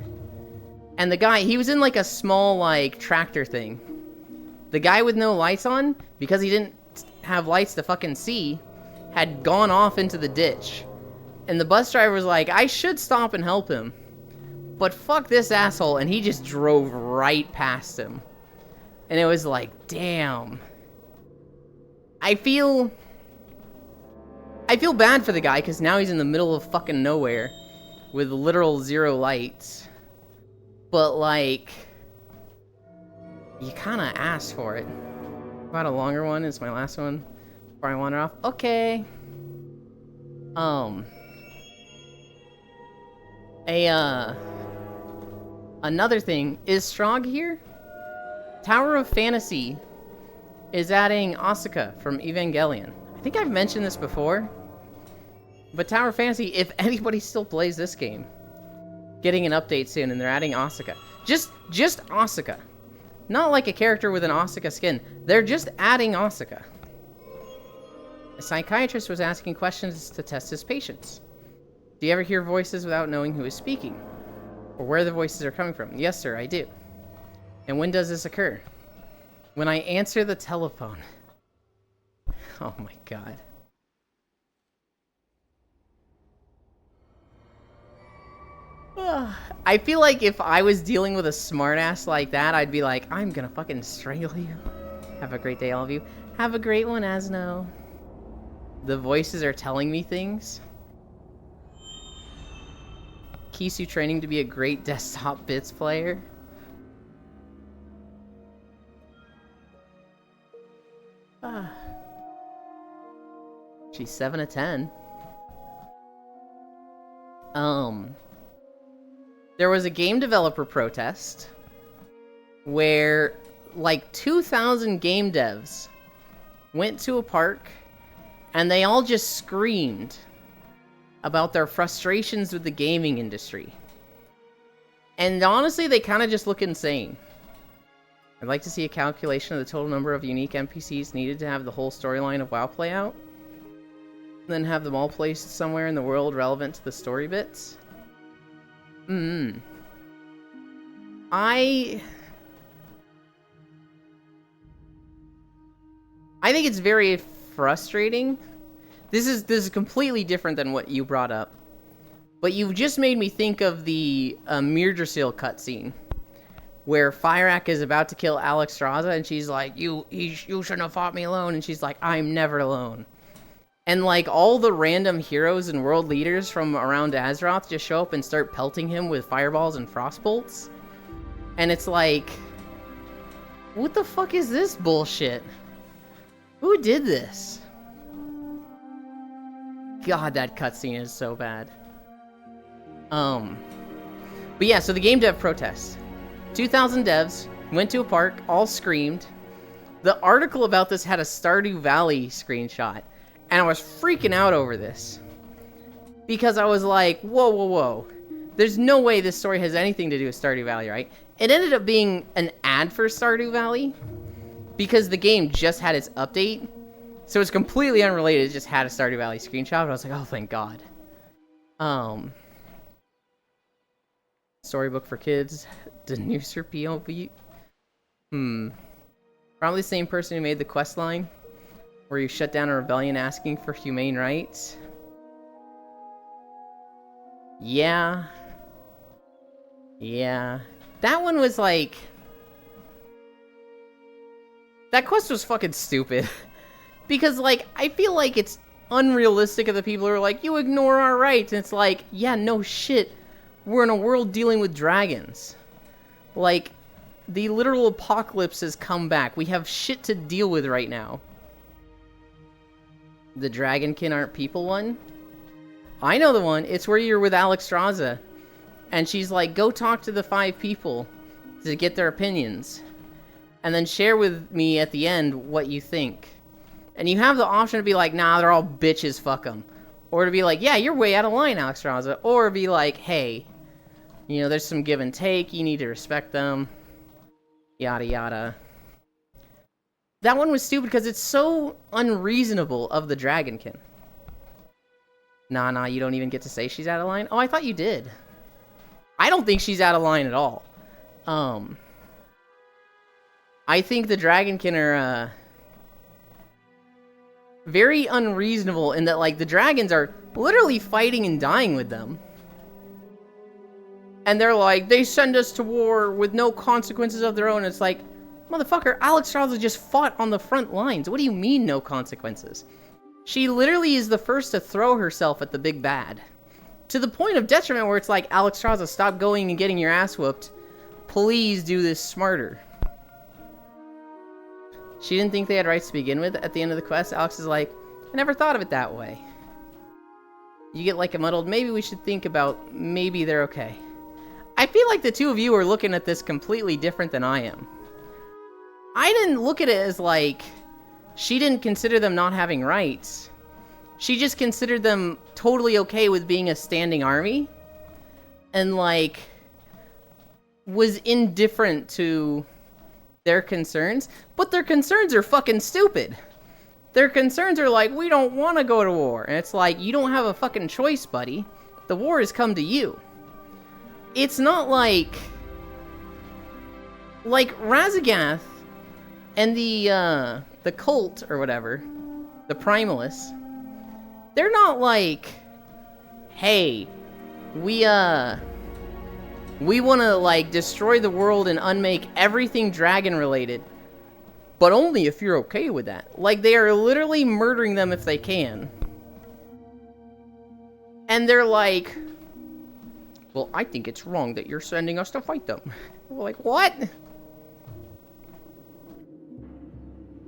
And the guy, he was in like a small like tractor thing. The guy with no lights on, because he didn't have lights to fucking see, had gone off into the ditch. And the bus driver was like, I should stop and help him. But fuck this asshole, and he just drove right past him. And it was like, damn. I feel bad for the guy, because now he's in the middle of fucking nowhere with literal zero lights. But, like, you kind of asked for it. About a longer one is my last one before I wander off. Another thing, is Strog here? Tower of Fantasy is adding Asuka from Evangelion. I think I've mentioned this before. But Tower of Fantasy, if anybody still plays this game, getting an update soon, and they're adding Asuka. Just Asuka. Not like a character with an Asuka skin. They're just adding Asuka. A psychiatrist was asking questions to test his patients. Do you ever hear voices without knowing who is speaking? Or where the voices are coming from? Yes, sir, I do. And when does this occur? When I answer the telephone. Oh my god. I feel like if I was dealing with a smartass like that, I'd be like, I'm gonna fucking strangle you. Have a great day, all of you. Have a great one, Asno. The voices are telling me things. Kisu training to be a great desktop bits player. She's 7 of 10. There was a game developer protest where like 2,000 game devs went to a park and they all just screamed about their frustrations with the gaming industry. And honestly, they kind of just look insane. I'd like to see a calculation of the total number of unique NPCs needed to have the whole storyline of WoW play out. And then have them all placed somewhere in the world relevant to the story bits. I think it's very frustrating. This is completely different than what you brought up. But you just made me think of the Mirdrasil cutscene, where Fyrak is about to kill Alexstrasza, and she's like, you shouldn't have fought me alone, and she's like, I'm never alone. And like all the random heroes and world leaders from around Azeroth just show up and start pelting him with fireballs and frostbolts. And it's like, what the fuck is this bullshit? Who did this? God, that cutscene is so bad. But yeah, so the game dev protest. 2,000 devs went to a park, all screamed. The article about this had a Stardew Valley screenshot. And I was freaking out over this. Because I was like, whoa. There's no way this story has anything to do with Stardew Valley, right? It ended up being an ad for Stardew Valley. Because the game just had its update. So it's completely unrelated. It just had a Stardew Valley screenshot. But I was like, oh, thank God. Storybook for kids. Denuser POV. Probably the same person who made the quest line. Where you shut down a rebellion asking for humane rights. Yeah. That one was like... That quest was fucking stupid. Because, like, I feel like it's unrealistic of the people who are like, you ignore our rights. And it's like, yeah, no shit. We're in a world dealing with dragons. Like, the literal apocalypse has come back. We have shit to deal with right now. The Dragonkin aren't people one? I know the one. It's where you're with Alexstrasza. And she's like, go talk to the 5 people to get their opinions. And then share with me at the end what you think. And you have the option to be like, nah, they're all bitches, fuck them. Or to be like, yeah, you're way out of line, Alexstrasza. Or be like, hey, you know, there's some give and take. You need to respect them. Yada, yada. That one was stupid because it's so unreasonable of the Dragonkin. Nah, you don't even get to say she's out of line? Oh, I thought you did. I don't think she's out of line at all. I think the Dragonkin are, very unreasonable in that, like, the dragons are literally fighting and dying with them. And they're like, they send us to war with no consequences of their own. It's like, motherfucker, Alexstrasza just fought on the front lines. What do you mean, no consequences? She literally is the first to throw herself at the big bad. To the point of detriment where it's like, Alexstrasza, stop going and getting your ass whooped. Please do this smarter. She didn't think they had rights to begin with at the end of the quest. Alex is like, I never thought of it that way. You get like a muddled, maybe we should think about, maybe they're okay. I feel like the two of you are looking at this completely different than I am. I didn't look at it as like, she didn't consider them not having rights. She just considered them totally okay with being a standing army. And like, was indifferent to their concerns. But their concerns are fucking stupid. Their concerns are like, we don't want to go to war. And it's like, you don't have a fucking choice, buddy. The war has come to you. It's not like Razagath and the cult or whatever, the Primalists, they're not like, hey, we want to like destroy the world and unmake everything dragon related. But only if you're okay with that. Like, they are literally murdering them if they can. And they're like, well, I think it's wrong that you're sending us to fight them. We're like, what?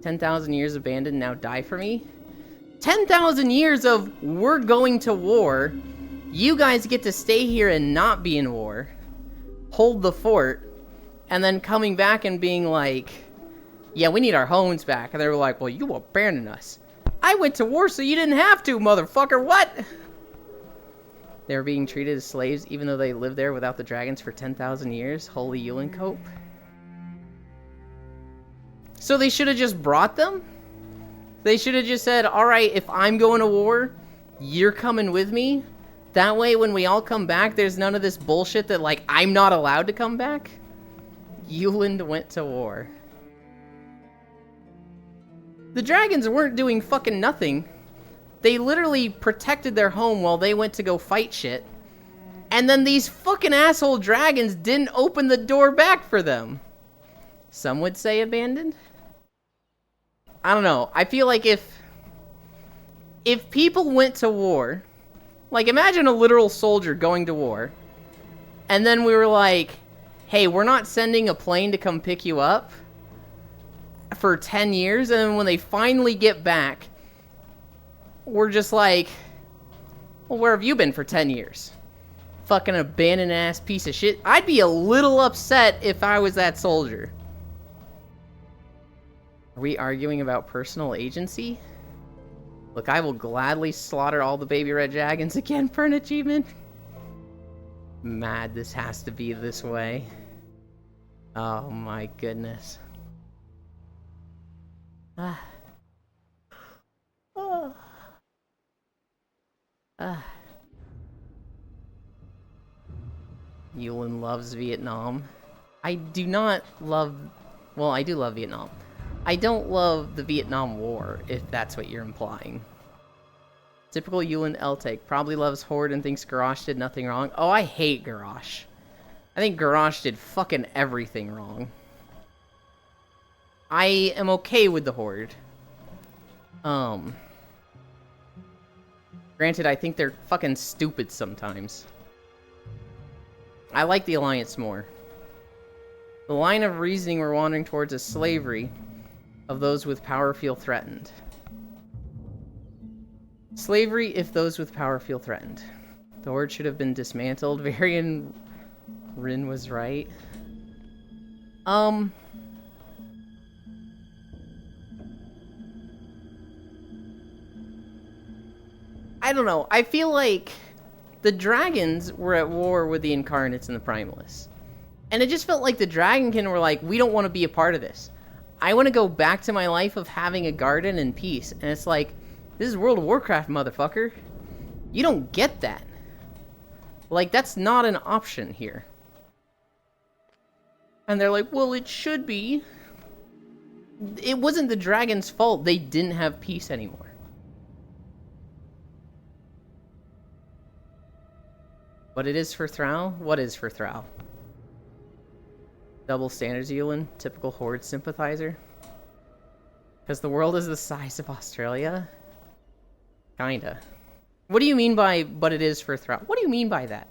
10,000 years abandoned, now die for me? 10,000 years of, we're going to war. You guys get to stay here and not be in war. Hold the fort. And then coming back and being like, yeah, we need our homes back. And they were like, well, you abandoned us. I went to war so you didn't have to, motherfucker. What? They were being treated as slaves even though they lived there without the dragons for 10,000 years. Holy Eulencope. So they should have just brought them? They should have just said, alright, if I'm going to war, you're coming with me. That way when we all come back, there's none of this bullshit that, like, I'm not allowed to come back. Euland went to war. The dragons weren't doing fucking nothing. They literally protected their home while they went to go fight shit. And then these fucking asshole dragons didn't open the door back for them. Some would say abandoned. I don't know. I feel like if people went to war, like imagine a literal soldier going to war, and then we were like, hey, we're not sending a plane to come pick you up for 10 years, and then when they finally get back, we're just like, well, where have you been for 10 years? Fucking abandoned ass piece of shit. I'd be a little upset if I was that soldier. Are we arguing about personal agency? Look, I will gladly slaughter all the baby red dragons again for an achievement. Mad this has to be this way. Oh my goodness. Ah. Oh. Ah. Yulin loves Vietnam. I do not love... Well, I do love Vietnam. I don't love the Vietnam War, if that's what you're implying. Typical Yulin Eltake. Probably loves Horde and thinks Garrosh did nothing wrong. Oh, I hate Garrosh. I think Garrosh did fucking everything wrong. I am okay with the Horde. Granted, I think they're fucking stupid sometimes. I like the Alliance more. The line of reasoning we're wandering towards is slavery of those with power feel threatened. Slavery if those with power feel threatened. The Horde should have been dismantled. Varian Rin was right. I don't know. I feel like the dragons were at war with the Incarnates and the Primalists. And it just felt like the Dragonkin were like, we don't want to be a part of this. I want to go back to my life of having a garden and peace. And it's like, this is World of Warcraft, motherfucker. You don't get that. Like, that's not an option here. And they're like, well, it should be. It wasn't the dragons' fault they didn't have peace anymore. But it is for Thrall? What is for Thrall? Double standards, Yulin. Typical Horde sympathizer. Because the world is the size of Australia? Kinda. What do you mean by, but it is for Thrall? What do you mean by that?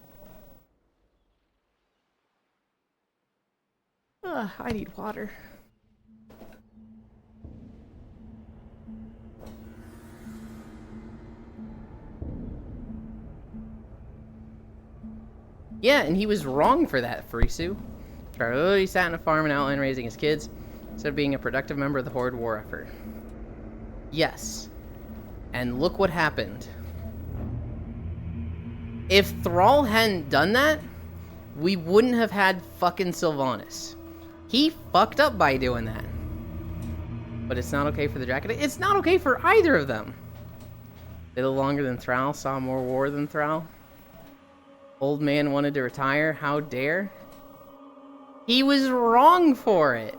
I need water. Yeah, and he was wrong for that, Furisu. He sat in a farm in Outland raising his kids, instead of being a productive member of the Horde war effort. Yes. And look what happened. If Thrall hadn't done that, we wouldn't have had fucking Sylvanas. He fucked up by doing that. But it's not okay for the Draken. It's not okay for either of them. Little longer than Thrall, saw more war than Thrall. Old man wanted to retire, how dare? He was wrong for it.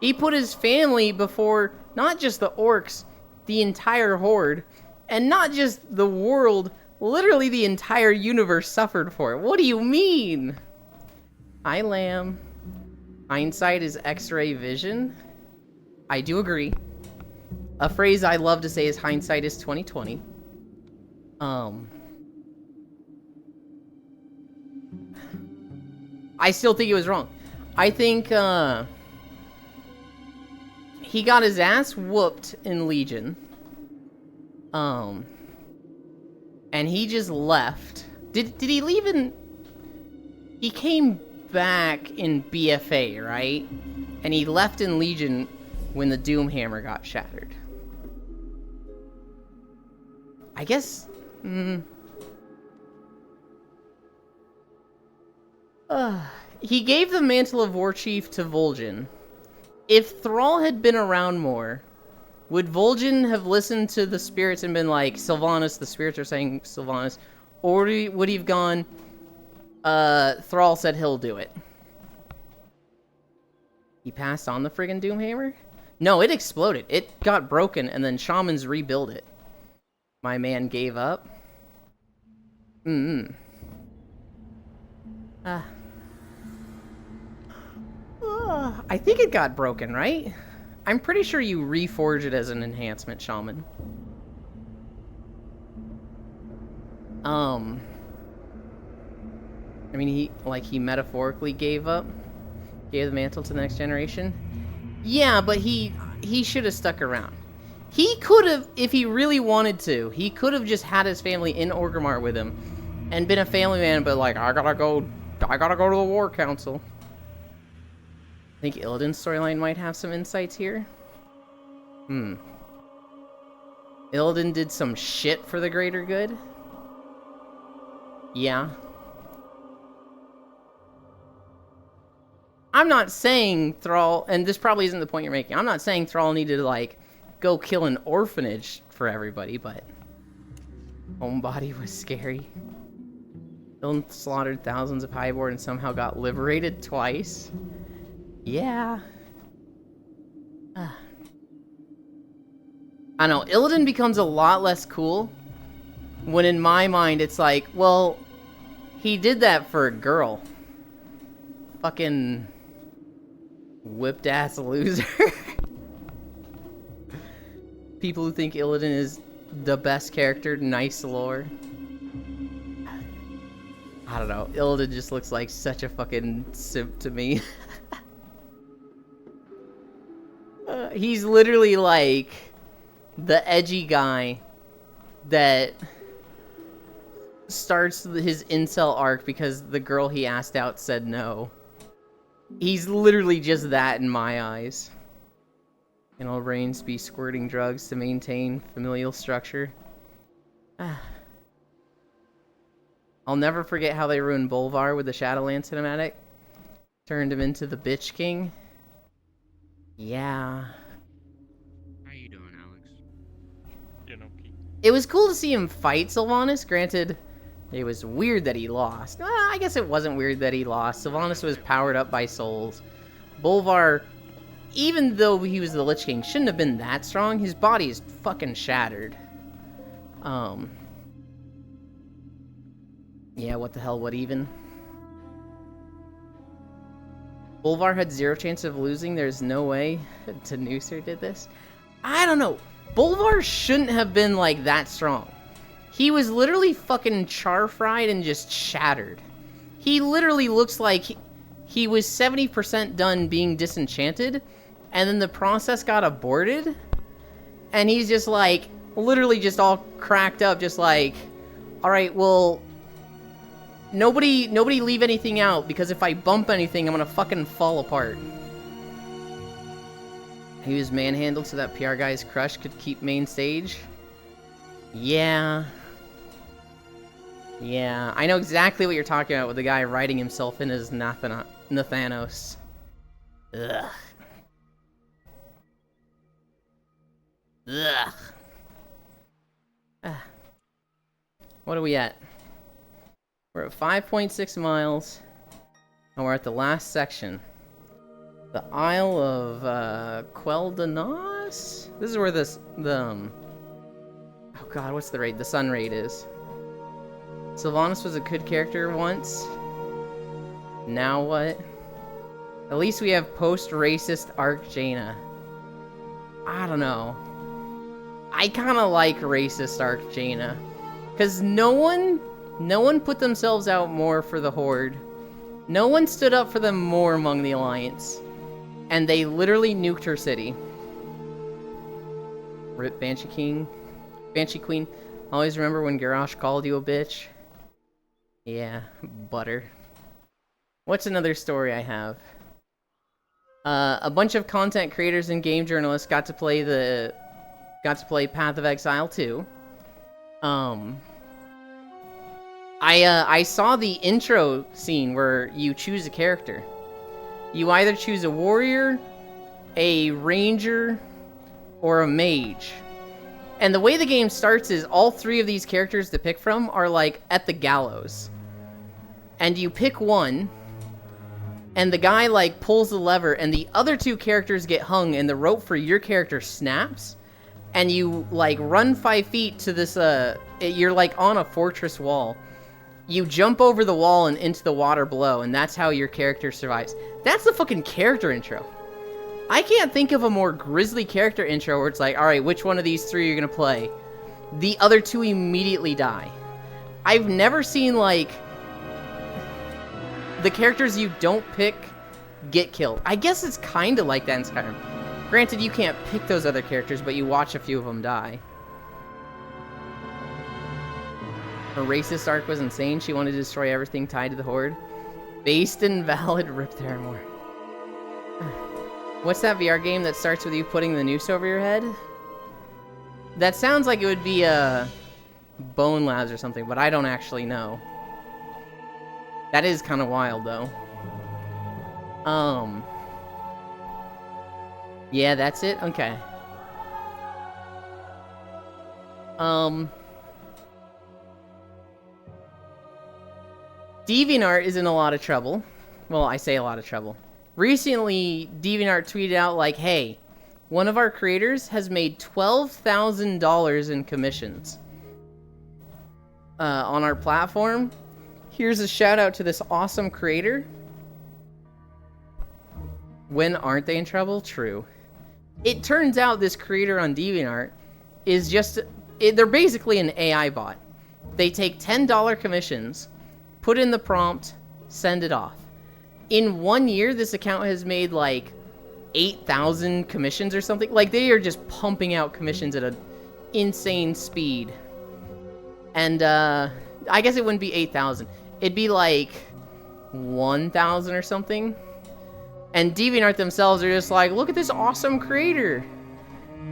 He put his family before not just the orcs, the entire Horde, and not just the world, literally the entire universe suffered for it. What do you mean? Hi, Lamb. Hindsight is X-ray vision. I do agree. A phrase I love to say is hindsight is 20/20. I still think it was wrong. I think he got his ass whooped in Legion. And he just left. Did he leave in... He came back in BFA, right? And he left in Legion when the Doomhammer got shattered. I guess... he gave the Mantle of War Chief to Vol'jin. If Thrall had been around more, would Vol'jin have listened to the spirits and been like, Sylvanas, the spirits are saying Sylvanas? Or would he have gone, Thrall said he'll do it? He passed on the friggin' Doomhammer? No, it exploded. It got broken, and then shamans rebuilt it. My man gave up. I think it got broken, right? I'm pretty sure you reforge it as an enhancement shaman. I mean, he metaphorically gave up. Gave the mantle to the next generation. Yeah, but he should have stuck around. He could have, if he really wanted to, he could have just had his family in Orgrimmar with him and been a family man, but like, I gotta go to the War Council. I think Illidan's storyline might have some insights here. Illidan did some shit for the greater good. Yeah. I'm not saying Thrall, and this probably isn't the point you're making, I'm not saying Thrall needed to, like, go kill an orphanage for everybody, but... Homebody was scary. Illidan slaughtered thousands of Highborn and somehow got liberated twice. Yeah. I don't know, Illidan becomes a lot less cool when in my mind it's like, well, he did that for a girl. Fucking whipped ass loser. People who think Illidan is the best character, nice lore. I don't know, Illidan just looks like such a fucking simp to me. He's literally like the edgy guy that starts his incel arc because the girl he asked out said no. He's literally just that in my eyes. Can all brains be squirting drugs to maintain familial structure? I'll never forget how they ruined Bolvar with the Shadowland cinematic. Turned him into the Bitch King. Yeah. How you doing, Alex? It was cool to see him fight Sylvanas. Granted, it was weird that he lost. I guess it wasn't weird that he lost. Sylvanas was powered up by souls. Bolvar, even though he was the Lich King, shouldn't have been that strong. His body is fucking shattered. Yeah, what the hell, what even? Bolvar had 0 chance of losing. There's no way Danuser did this. I don't know. Bolvar shouldn't have been, like, that strong. He was literally fucking char-fried and just shattered. He literally looks like he was 70% done being disenchanted, and then the process got aborted, and he's just, like, literally just all cracked up, just like, alright, well, Nobody leave anything out, because if I bump anything, I'm gonna fucking fall apart. He was manhandled so that PR guy's crush could keep main stage? Yeah. Yeah, I know exactly what you're talking about with the guy writing himself in as Nathanos. Ugh. Ugh. Ah. What are we at? We're at 5.6 miles, and we're at the last section. The Isle of, Quel'Danas? This is where oh god, what's the raid? The Sun raid is. Sylvanas was a good character once. Now what? At least we have post-racist Arc Jaina. I don't know. I kinda like racist Arc Jaina. Cause no one put themselves out more for the Horde. No one stood up for them more among the Alliance. And they literally nuked her city. Rip Banshee King. Banshee Queen. Always remember when Garrosh called you a bitch? Yeah, butter. What's another story I have? A bunch of content creators and game journalists got to play Path of Exile 2. I saw the intro scene where you choose a character. You either choose a warrior, a ranger, or a mage. And the way the game starts is all three of these characters to pick from are like at the gallows. And you pick one, and the guy like pulls the lever, and the other two characters get hung, and the rope for your character snaps, and you like run 5 feet to this, you're like on a fortress wall. You jump over the wall and into the water below, and that's how your character survives. That's the fucking character intro. I can't think of a more grisly character intro where it's like, alright, which one of these three are you gonna play? The other two immediately die. I've never seen, like, the characters you don't pick get killed. I guess it's kinda like that in Skyrim. Granted, you can't pick those other characters, but you watch a few of them die. Her racist arc was insane. She wanted to destroy everything tied to the Horde. Based and valid Rip Theramore. What's that VR game that starts with you putting the noose over your head? That sounds like it would be Bone Labs or something, but I don't actually know. That is kind of wild, though. Yeah, that's it? Okay. DeviantArt is in a lot of trouble. Well, I say a lot of trouble. Recently, DeviantArt tweeted out like, hey, one of our creators has made $12,000 in commissions on our platform. Here's a shout out to this awesome creator. When aren't they in trouble? True. It turns out this creator on DeviantArt is just... they're basically an AI bot. They take $10 commissions, put in the prompt, send it off. In 1 year, this account has made like 8,000 commissions or something. Like, they are just pumping out commissions at an insane speed. And I guess it wouldn't be 8,000. It'd be like 1,000 or something. And DeviantArt themselves are just like, look at this awesome creator.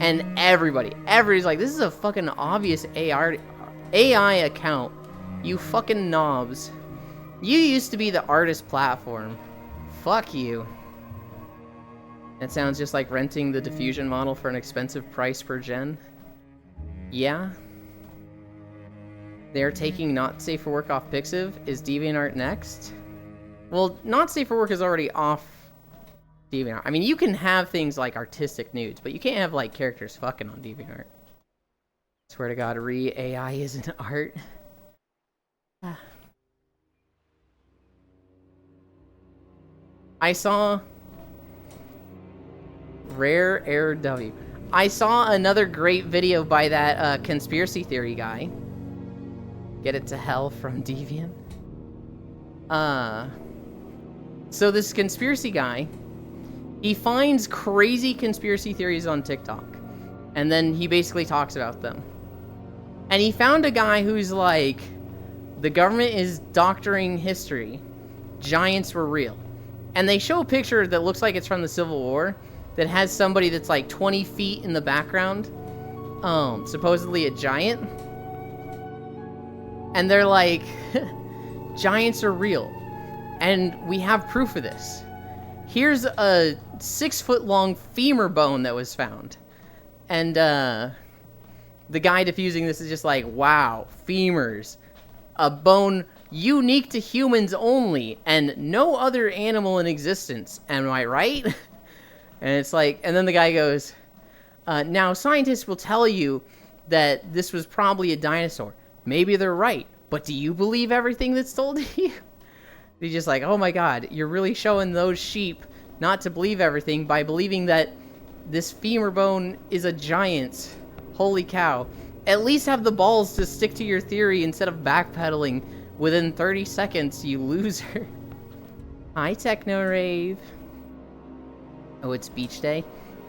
And everybody's like, this is a fucking obvious AI account. You fucking knobs. You used to be the artist platform. Fuck you. That sounds just like renting the diffusion model for an expensive price per gen. Yeah. They're taking Not Safe for Work off Pixiv. Is DeviantArt next? Well, Not Safe for Work is already off DeviantArt. I mean, you can have things like artistic nudes, but you can't have like characters fucking on DeviantArt. Swear to God, AI isn't art. I saw Rare Air W. I saw another great video by that conspiracy theory guy. Get it to hell from Deviant. So this conspiracy guy, he finds crazy conspiracy theories on TikTok, and then he basically talks about them. And he found a guy who's like, The government is doctoring history. Giants were real. And they show a picture that looks like it's from the Civil War that has somebody that's like 20 feet in the background, supposedly a giant. And they're like, giants are real. And we have proof of this. Here's a 6-foot-long femur bone that was found. And the guy diffusing this is just like, wow, femurs. A bone unique to humans only, and no other animal in existence. Am I right? And it's like, and then the guy goes, now scientists will tell you that this was probably a dinosaur. Maybe they're right, but do you believe everything that's told to you? He's just like, oh my god, you're really showing those sheep not to believe everything by believing that this femur bone is a giant's. Holy cow. At least have the balls to stick to your theory instead of backpedaling within 30 seconds, you loser. Hi, Techno Rave. Oh, it's beach day?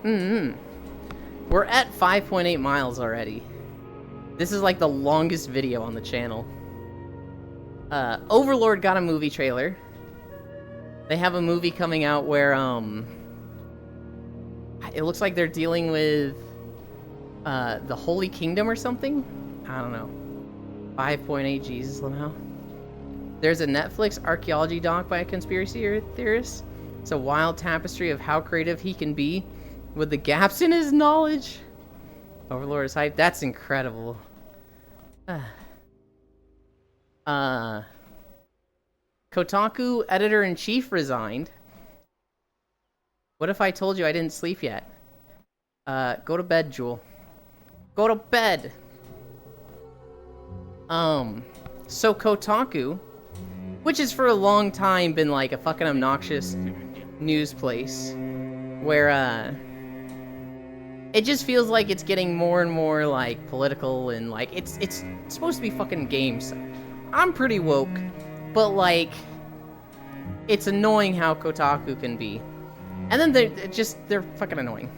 We're at 5.8 miles already. This is like the longest video on the channel. Overlord got a movie trailer. They have a movie coming out where, it looks like they're dealing with, the Holy Kingdom or something? I don't know. 5.8, Jesus, Lamau. There's a Netflix archaeology doc by a conspiracy theorist. It's a wild tapestry of how creative he can be with the gaps in his knowledge. Overlord is hype. That's incredible. Kotaku editor-in-chief resigned. What if I told you I didn't sleep yet? Go to bed, Jewel. Go to bed! So Kotaku, which has for a long time been like a fucking obnoxious news place, where, it just feels like it's getting more and more, like, political and, like, it's supposed to be fucking games. I'm pretty woke, but, like, it's annoying how Kotaku can be. And then they're fucking annoying.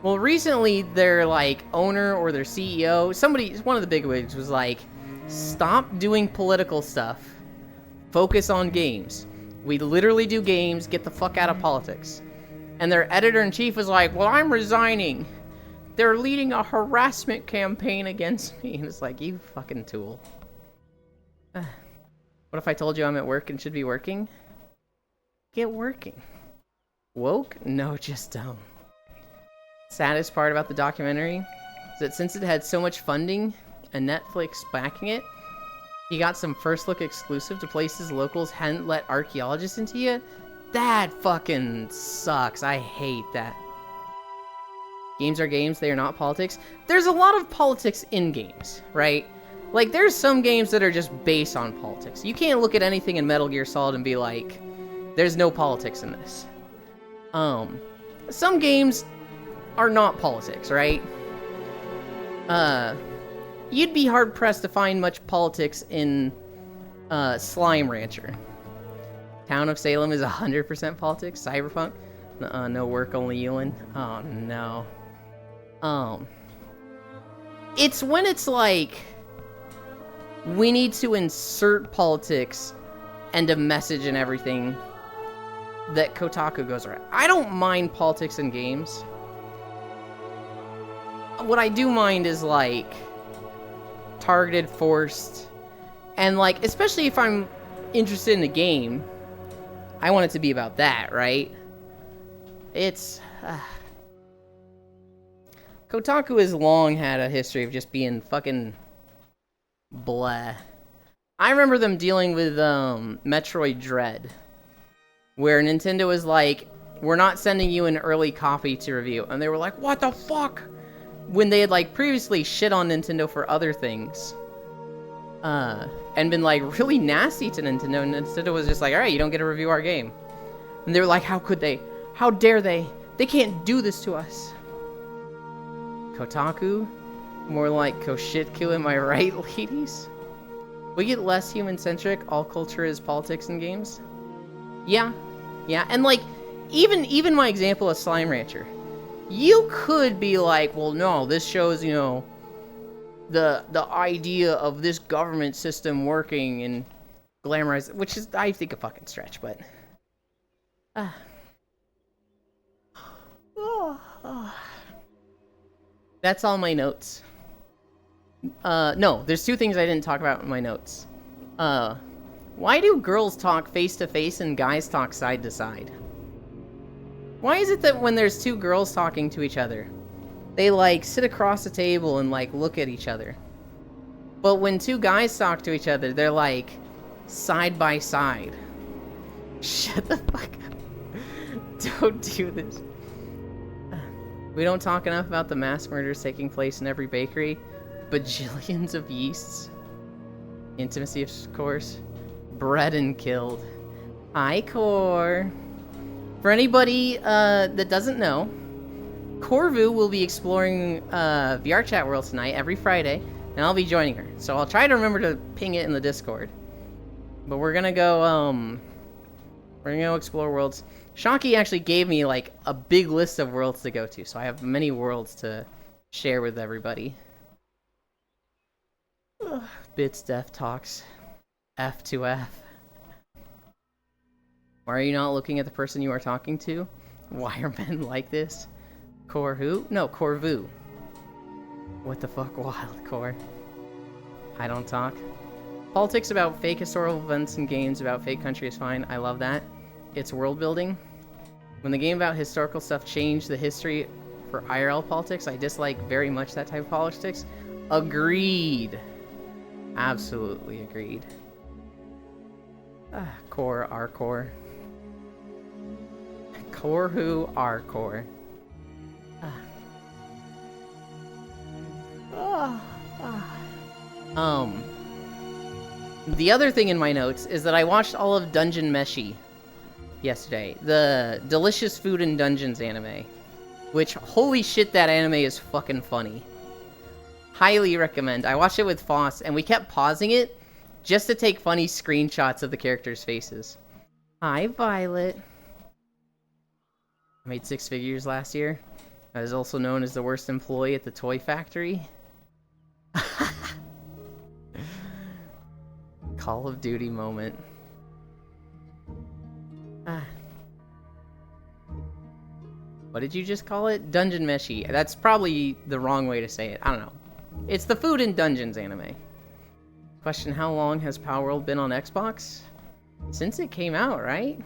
Well, recently, their, like, owner or their CEO, one of the bigwigs was like, stop doing political stuff. Focus on games. We literally do games, get the fuck out of politics. And their editor-in-chief was like, well, I'm resigning. They're leading a harassment campaign against me. And it's like, you fucking tool. What if I told you I'm at work and should be working? Get working. Woke? No, just dumb. Saddest part about the documentary is that since it had so much funding and Netflix backing it, he got some first look exclusive to places locals hadn't let archaeologists into yet. That fucking sucks. I hate that. Games are games, they are not politics. There's a lot of politics in games, right? Like, there's some games that are just based on politics. You can't look at anything in Metal Gear Solid and be like, there's no politics in this. Some games are not politics, right? You'd be hard-pressed to find much politics in, Slime Rancher. Town of Salem is 100% politics. Cyberpunk? No work, only Ewan. Oh, no. It's when it's like, we need to insert politics and a message and everything that Kotaku goes around. I don't mind politics in games. What I do mind is, like, targeted, forced, and, like, especially if I'm interested in a game, I want it to be about that, right? It's... Kotaku has long had a history of just being fucking blah. I remember them dealing with Metroid Dread, where Nintendo was like, we're not sending you an early copy to review. And they were like, what the fuck? When they had, like, previously shit on Nintendo for other things. And been, like, really nasty to Nintendo. And Nintendo was just like, alright, you don't get to review our game. And they were like, how could they? How dare they? They can't do this to us. Kotaku? More like Koshitku, am I right, ladies? We get less human-centric, all culture is politics in games? Yeah. Yeah, and, like, even my example of Slime Rancher. You could be like, well, no, this shows, you know, the idea of this government system working and glamorize, which is, I think, a fucking stretch, but that's all my notes. No, there's two things I didn't talk about in my notes. Why do girls talk face to face and guys talk side to side? Why is it that when there's two girls talking to each other, they like sit across the table and like look at each other? But when two guys talk to each other, they're like side by side. Shut the fuck up. Don't do this. We don't talk enough about the mass murders taking place in every bakery. Bajillions of yeasts. Intimacy, of course. Bred and killed. Hi, Core. For anybody that doesn't know, Corvu will be exploring VR Chat World tonight, every Friday, and I'll be joining her. So I'll try to remember to ping it in the Discord. But we're gonna go explore worlds. Shocky actually gave me like a big list of worlds to go to, so I have many worlds to share with everybody. Ugh, Bits Death Talks. F to F. Why are you not looking at the person you are talking to? Why are men like this? Core who? No, Corvu. What the fuck, wild Core? I don't talk. Politics about fake historical events and games about fake country is fine. I love that. It's world building. When the game about historical stuff changed the history for IRL politics, I dislike very much that type of politics. Agreed. Absolutely agreed. Core, our core. Core who, our core. The other thing in my notes is that I watched all of Dungeon Meshi yesterday. The Delicious Food in Dungeons anime. Which, holy shit, that anime is fucking funny. Highly recommend. I watched it with Foss, and we kept pausing it just to take funny screenshots of the characters' faces. Hi, Violet. I made 6 figures last year. I was also known as the worst employee at the toy factory. Call of Duty moment. What did you just call it? Dungeon Meshi. That's probably the wrong way to say it. I don't know. It's the Food in Dungeons anime. Question, how long has Palworld been on Xbox? Since it came out, right?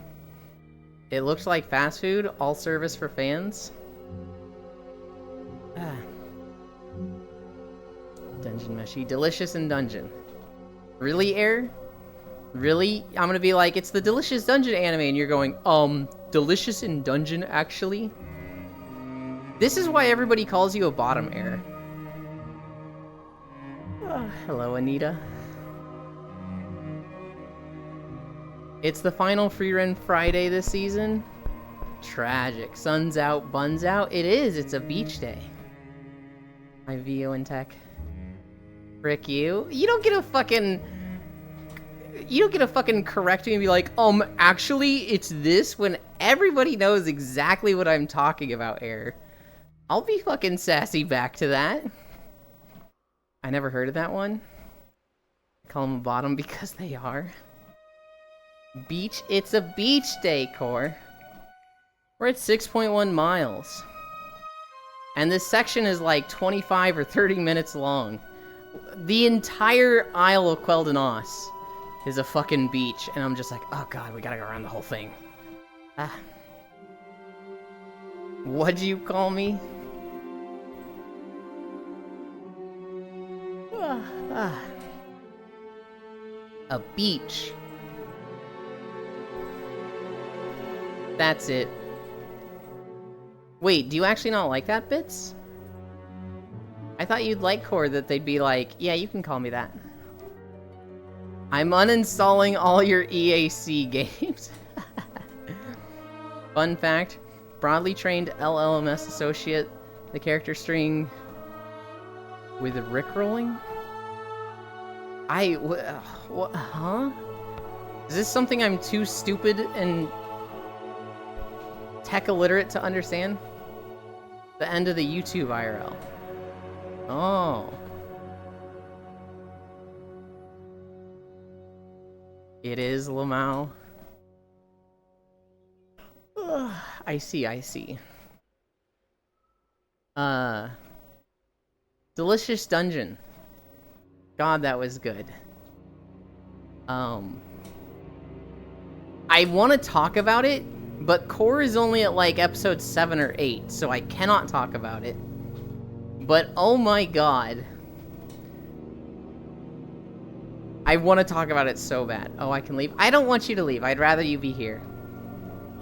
It looks like fast food, all service for fans. Dungeon Meshi. Delicious in Dungeon. Really, Air? Really? I'm gonna be like, it's the Delicious Dungeon anime, and you're going, Delicious in Dungeon, actually? This is why everybody calls you a bottom, Air. Hello, Anita. It's the final free run Friday this season. Tragic. Sun's out, buns out. It is. It's a beach day. My VO in tech. Frick you. You don't get a fucking correct me and be like, actually, it's this, when everybody knows exactly what I'm talking about, Air. I'll be fucking sassy back to that. I never heard of that one. I call them a bottom because they are. Beach. It's a beach day, Core. We're at 6.1 miles. And this section is like 25 or 30 minutes long. The entire Isle of Quel'Danos is a fucking beach. And I'm just like, oh god, we gotta go around the whole thing. What'd you call me? A beach. That's it. Wait, do you actually not like that, Bits? I thought you'd like Core, that they'd be like, yeah, you can call me that. I'm uninstalling all your EAC games. Fun fact, broadly trained LLMS associate, the character string with rickrolling? What, huh? Is this something I'm too stupid and tech illiterate to understand? The end of the YouTube IRL. Oh. It is Lamau. I see. Delicious Dungeon. God, that was good. I want to talk about it, but Core is only at like episode 7 or 8, so I cannot talk about it. But oh my god. I want to talk about it so bad. Oh, I can leave? I don't want you to leave. I'd rather you be here.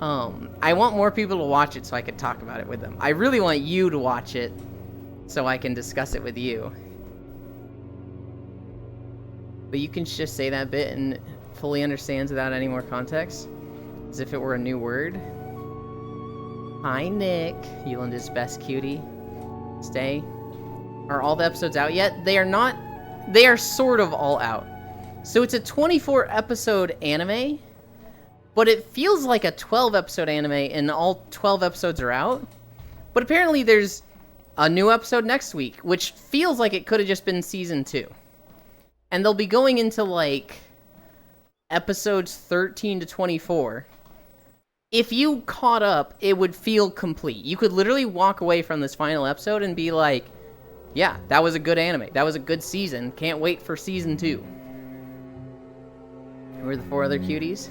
I want more people to watch it so I could talk about it with them. I really want you to watch it so I can discuss it with you. But you can just say that bit and fully understands without any more context. As if it were a new word. Hi, Nick. Yolanda's best cutie. Stay. Are all the episodes out yet? They are not. They are sort of all out. So it's a 24 episode anime, but it feels like a 12 episode anime and all 12 episodes are out. But apparently there's a new episode next week, which feels like it could have just been season 2. And they'll be going into like episodes 13 to 24. If you caught up, it would feel complete. You could literally walk away from this final episode and be like, yeah, that was a good anime. That was a good season. Can't wait for season 2. Who are the 4 other cuties?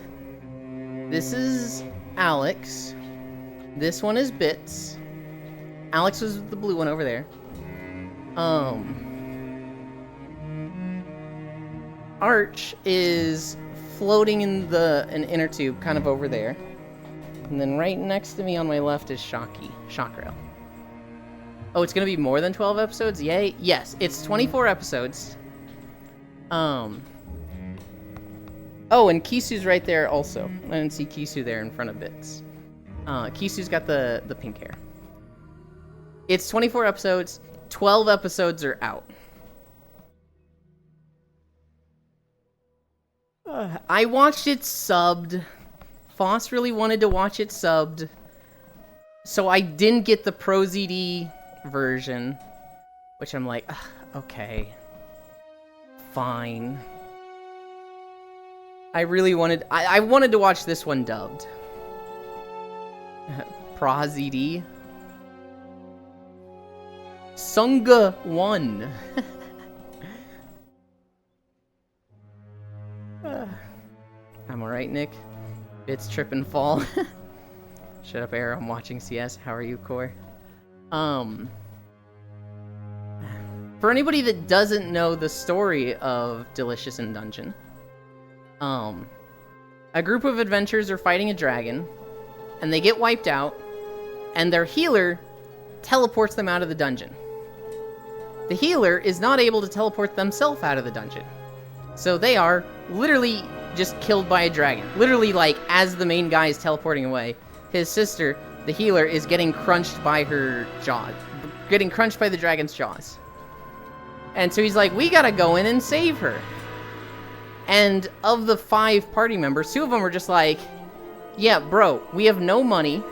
This is Alex. This one is Bits. Alex was the blue one over there. Arch is floating in an inner tube, kind of over there. And then right next to me on my left is Shakra. Oh, it's gonna be more than 12 episodes? Yay. Yes, it's 24 episodes. Oh, and Kisu's right there also. I didn't see Kisu there in front of Bits. Kisu's got the pink hair. It's 24 episodes. 12 episodes are out. I watched it subbed. Foss really wanted to watch it subbed. So I didn't get the Pro ZD version. Which I'm like, okay. Fine. I really wanted... I wanted to watch this one dubbed. Pro ZD. Sunga 1. I'm alright, Nick. Bits trip and fall. Shut up, Air. I'm watching CS. How are you, Core? For anybody that doesn't know the story of Delicious in Dungeon, a group of adventurers are fighting a dragon, and they get wiped out, and their healer teleports them out of the dungeon. The healer is not able to teleport themselves out of the dungeon, so they are literally just killed by a dragon. Literally, like, as the main guy is teleporting away, his sister, the healer, is getting crunched by her jaw. Getting crunched by the dragon's jaws. And so he's like, we gotta go in and save her. And of the 5 party members, 2 of them are just like, yeah, bro, we have no money.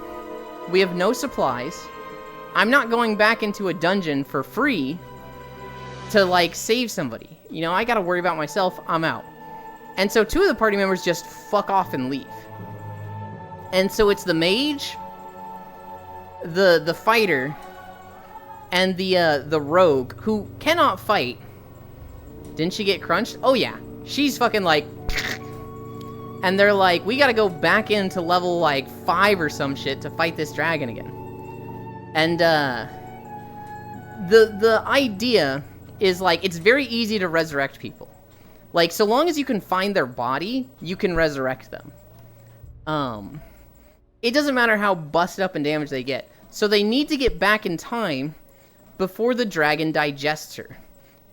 We have no supplies. I'm not going back into a dungeon for free to, like, save somebody. You know, I gotta worry about myself. I'm out. And so 2 of the party members just fuck off and leave. And so it's the mage, the fighter, and the rogue, who cannot fight. Didn't she get crunched? Oh yeah. She's fucking like... And they're like, we gotta go back into level like 5 or some shit to fight this dragon again. And the idea is like, it's very easy to resurrect people. Like, so long as you can find their body, you can resurrect them. It doesn't matter how busted up and damaged they get. So they need to get back in time before the dragon digests her.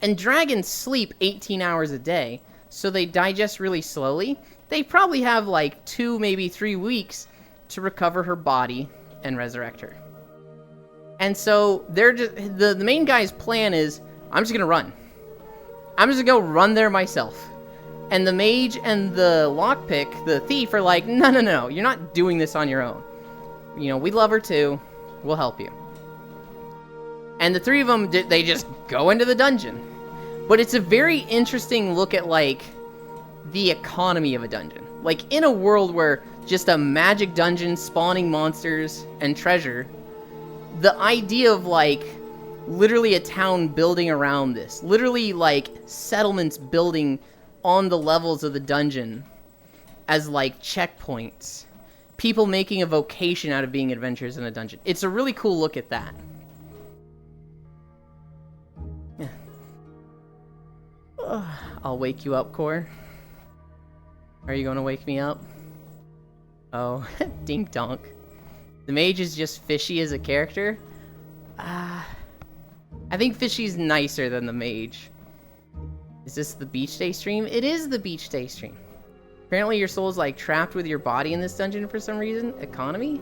And dragons sleep 18 hours a day, so they digest really slowly. They probably have like 2, maybe 3 weeks to recover her body and resurrect her. And so they're just, the main guy's plan is, I'm just gonna run. I'm just gonna go run there myself. And the mage and the lockpick, the thief, are like, no, you're not doing this on your own. You know, we love her too. We'll help you. And the 3 of them, they just go into the dungeon. But it's a very interesting look at, like, the economy of a dungeon. Like, in a world where just a magic dungeon spawning monsters and treasure, the idea of, like, literally a town building around this, literally, like, settlements building on the levels of the dungeon as, like, checkpoints, people making a vocation out of being adventurers in a dungeon. It's a really cool look at that. Yeah. I'll wake you up, Core. Are you gonna wake me up? Oh, dink donk. The mage is just fishy as a character. I think fishy's nicer than the mage. Is this the beach day stream? It is the beach day stream. Apparently your soul's like trapped with your body in this dungeon for some reason. Economy?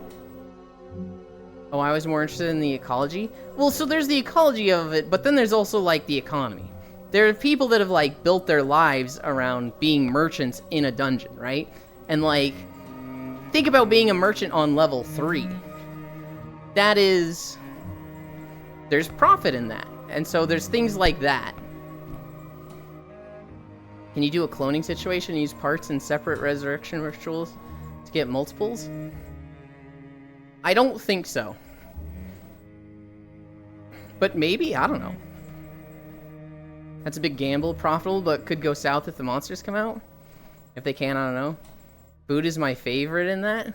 Oh, I was more interested in the ecology. Well, so there's the ecology of it, but then there's also like the economy. There are people that have like built their lives around being merchants in a dungeon, right? And like, think about being a merchant on level 3. That is, there's profit in that. And so there's things like that. Can you do a cloning situation and use parts in separate resurrection rituals to get multiples? I don't think so. But maybe, I don't know. That's a big gamble, profitable, but could go south if the monsters come out. If they can, I don't know. Food is my favorite in that.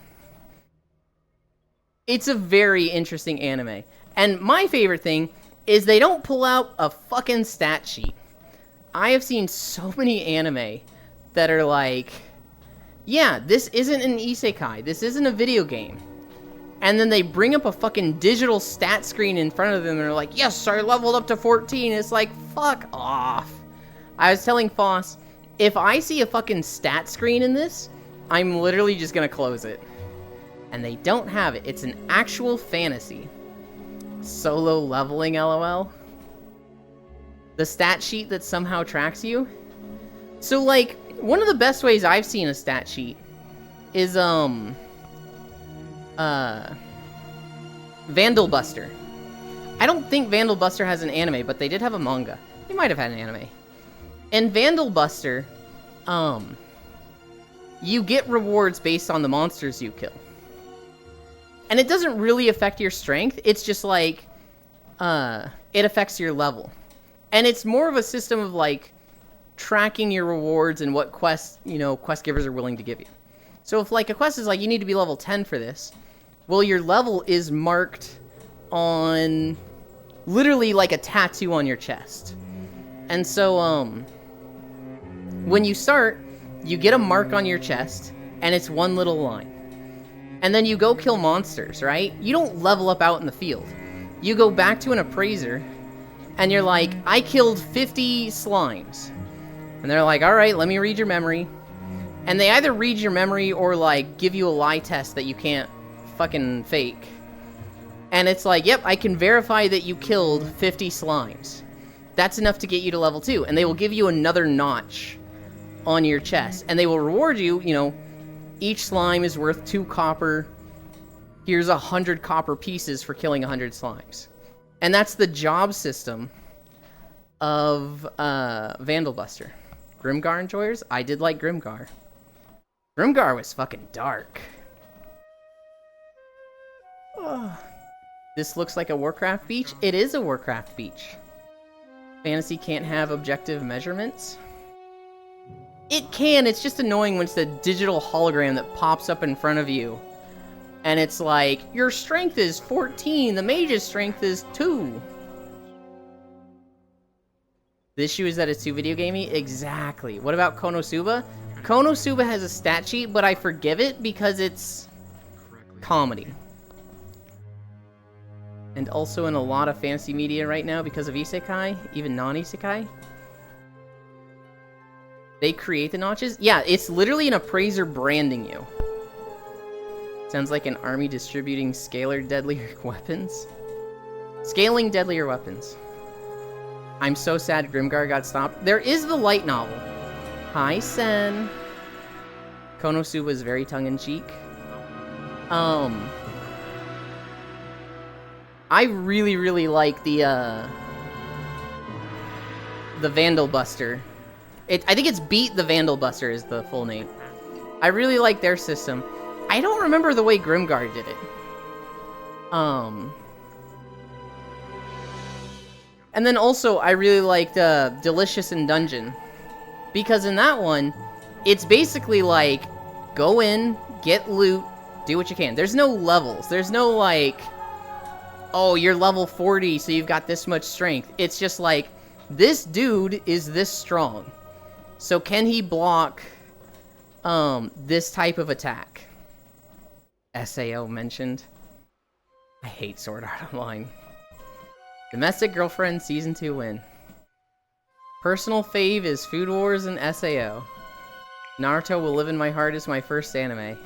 It's a very interesting anime. And my favorite thing is they don't pull out a fucking stat sheet. I have seen so many anime that are like, yeah, this isn't an isekai. This isn't a video game. And then they bring up a fucking digital stat screen in front of them and they're like, yes, I leveled up to 14. It's like, fuck off. I was telling Foss, if I see a fucking stat screen in this, I'm literally just gonna close it. And they don't have it. It's an actual fantasy. Solo leveling, LOL. The stat sheet that somehow tracks you. So, like, one of the best ways I've seen a stat sheet is, Vandal Buster. I don't think Vandal Buster has an anime, but they did have a manga. They might have had an anime. In Vandal Buster, you get rewards based on the monsters you kill. And it doesn't really affect your strength. It's just like, it affects your level. And it's more of a system of like tracking your rewards and what quests, you know, quest givers are willing to give you. So if like a quest is like, you need to be level 10 for this, well, your level is marked on literally like a tattoo on your chest. And so, when you start, you get a mark on your chest and it's one little line. And then you go kill monsters, right? You don't level up out in the field. You go back to an appraiser and you're like, I killed 50 slimes. And they're like, all right, let me read your memory. And they either read your memory or like give you a lie test that you can't fucking fake. And it's like, yep, I can verify that you killed 50 slimes. That's enough to get you to level 2. And they will give you another notch on your chest. And they will reward you, you know, each slime is worth 2 copper. Here's 100 copper pieces for killing 100 slimes. And that's the job system of Vandal Buster. Grimgar enjoyers? I did like Grimgar. Grimgar was fucking dark. Oh. This looks like a Warcraft beach. It is a Warcraft beach. Fantasy can't have objective measurements. It can, it's just annoying when it's a digital hologram that pops up in front of you. And it's like, your strength is 14, the mage's strength is 2. The issue is that it's too video gamey? Exactly. What about Konosuba? Konosuba has a stat sheet, but I forgive it because it's comedy. And also in a lot of fantasy media right now because of isekai, even non-isekai. They create the notches? Yeah, it's literally an appraiser branding you. Sounds like an army distributing scalar deadlier weapons. Scaling deadlier weapons. I'm so sad Grimgar got stopped. There is the light novel. Hi, Sen. Konosuba is very tongue-in-cheek. I really, really like the Vandal Buster. I think it's Beat the Vandal Buster is the full name. I really like their system. I don't remember the way Grimguard did it. And then also, I really liked Delicious in Dungeon. Because in that one, it's basically like, go in, get loot, do what you can. There's no levels. There's no like, oh, you're level 40, so you've got this much strength. It's just like, this dude is this strong. So can he block this type of attack? SAO mentioned. I hate Sword Art Online. Domestic Girlfriend Season 2 win. Personal fave is Food Wars and SAO. Naruto Will Live in My Heart is my first anime.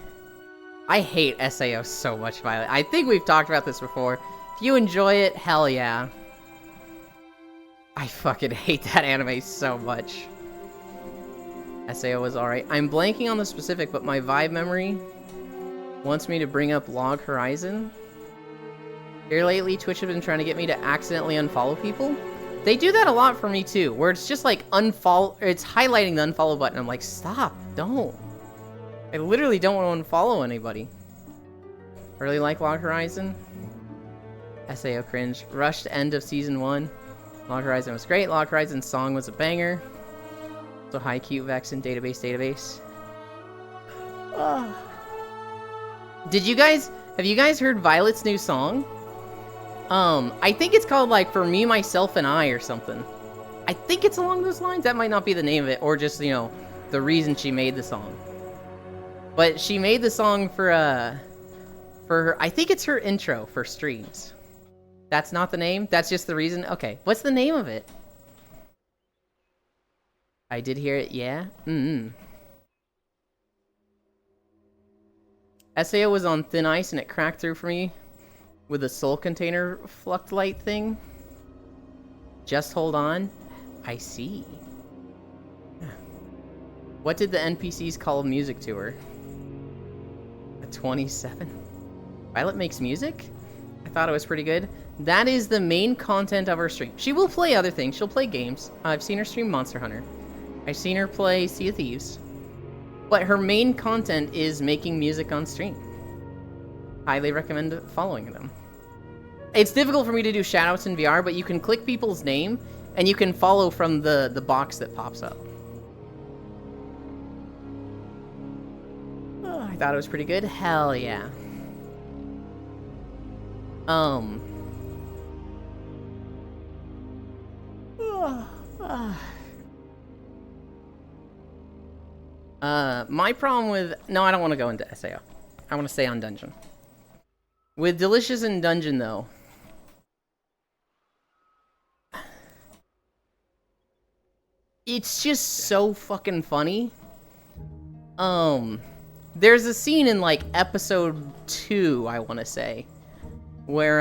I hate SAO so much, Violet. I think we've talked about this before. If you enjoy it, hell yeah. I fucking hate that anime so much. SAO was alright. I'm blanking on the specific, but my vibe memory wants me to bring up Log Horizon. Here lately, Twitch has been trying to get me to accidentally unfollow people. They do that a lot for me too, where it's just like unfollow, it's highlighting the unfollow button. I'm like, stop, don't. I literally don't want to unfollow anybody. I really like Log Horizon. SAO cringe. Rushed end of season 1. Log Horizon was great. Log Horizon's song was a banger. So Haikyuu, Vexen, database. Have you guys heard Violet's new song? I think it's called like For Me, Myself, and I or something. I think it's along those lines. That might not be the name of it, or just, you know, the reason she made the song. But she made the song for her, I think it's her intro for streams. That's not the name? That's just the reason? Okay, what's the name of it? I did hear it, yeah? SAO was on thin ice and it cracked through for me with a soul container fluct light thing. Just hold on. I see. What did the NPCs call music to her? A 27? Violet makes music? I thought it was pretty good. That is the main content of her stream. She will play other things. She'll play games. I've seen her stream Monster Hunter. I've seen her play Sea of Thieves. But her main content is making music on stream. Highly recommend following them. It's difficult for me to do shoutouts in VR, but you can click people's name, and you can follow from the box that pops up. Oh, I thought it was pretty good. Hell yeah. My problem with... No, I don't want to go into SAO. I want to stay on Dungeon. With Delicious in Dungeon, though... It's just so fucking funny. There's a scene in, like, episode 2, I want to say, where,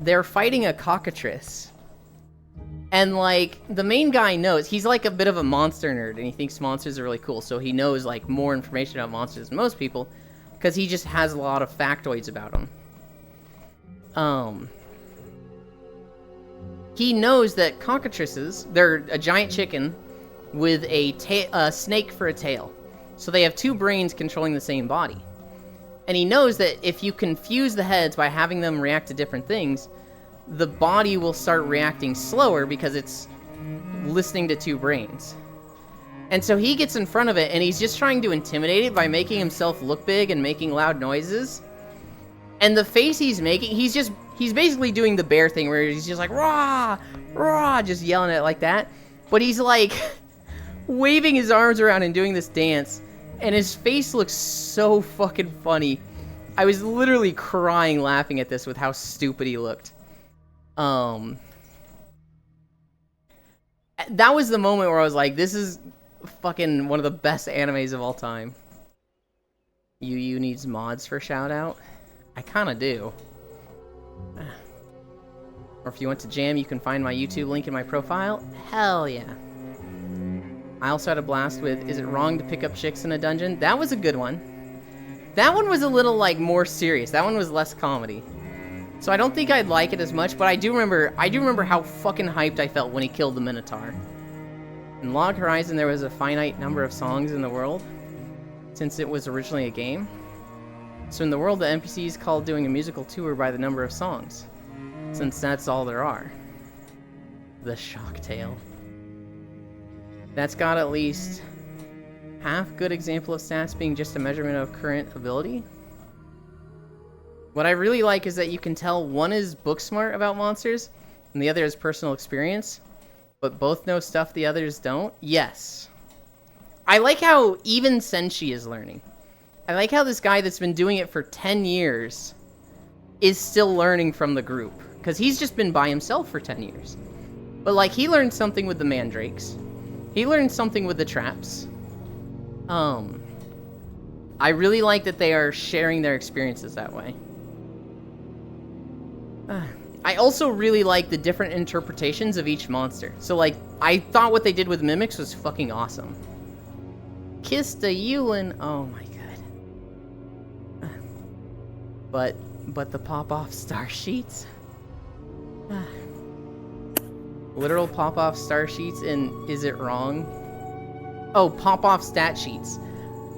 they're fighting a cockatrice. And, like, the main guy knows, he's like a bit of a monster nerd, and he thinks monsters are really cool, so he knows, like, more information about monsters than most people, because he just has a lot of factoids about them. He knows that cockatrices, they're a giant chicken with a snake for a tail. So they have two brains controlling the same body. And he knows that if you confuse the heads by having them react to different things, the body will start reacting slower because it's listening to two brains. And so he gets in front of it and he's just trying to intimidate it by making himself look big and making loud noises. And the face he's making, he's basically doing the bear thing where he's just like, rah, rah, just yelling at it like that. But he's like waving his arms around and doing this dance. And his face looks so fucking funny. I was literally crying laughing at this with how stupid he looked. That was the moment where I was like, this is fucking one of the best animes of all time. UU needs mods for shout out. I kinda do. Or if you want to jam, you can find my YouTube link in my profile. Hell yeah. I also had a blast with Is It Wrong to Pick Up Chicks in a Dungeon? That was a good one. That one was a little, like, more serious. That one was less comedy. So I don't think I'd like it as much, but I do remember how fucking hyped I felt when he killed the Minotaur. In Log Horizon, there was a finite number of songs in the world, since it was originally a game. So in the world, the NPCs called doing a musical tour by the number of songs, since that's all there are. The Shock Tale. That's got at least half good example of stats being just a measurement of current ability. What I really like is that you can tell one is book smart about monsters, and the other is personal experience, but both know stuff the others don't. Yes. I like how even Senshi is learning. I like how this guy that's been doing it for 10 years is still learning from the group, because he's just been by himself for 10 years. But, like, he learned something with the mandrakes. He learned something with the traps. I really like that they are sharing their experiences that way. I also really like the different interpretations of each monster. So, like, I thought what they did with Mimics was fucking awesome. Kiss the Ewan. Oh my god. But the pop-off star sheets. Literal pop-off star sheets and Is It Wrong? Oh, pop-off stat sheets.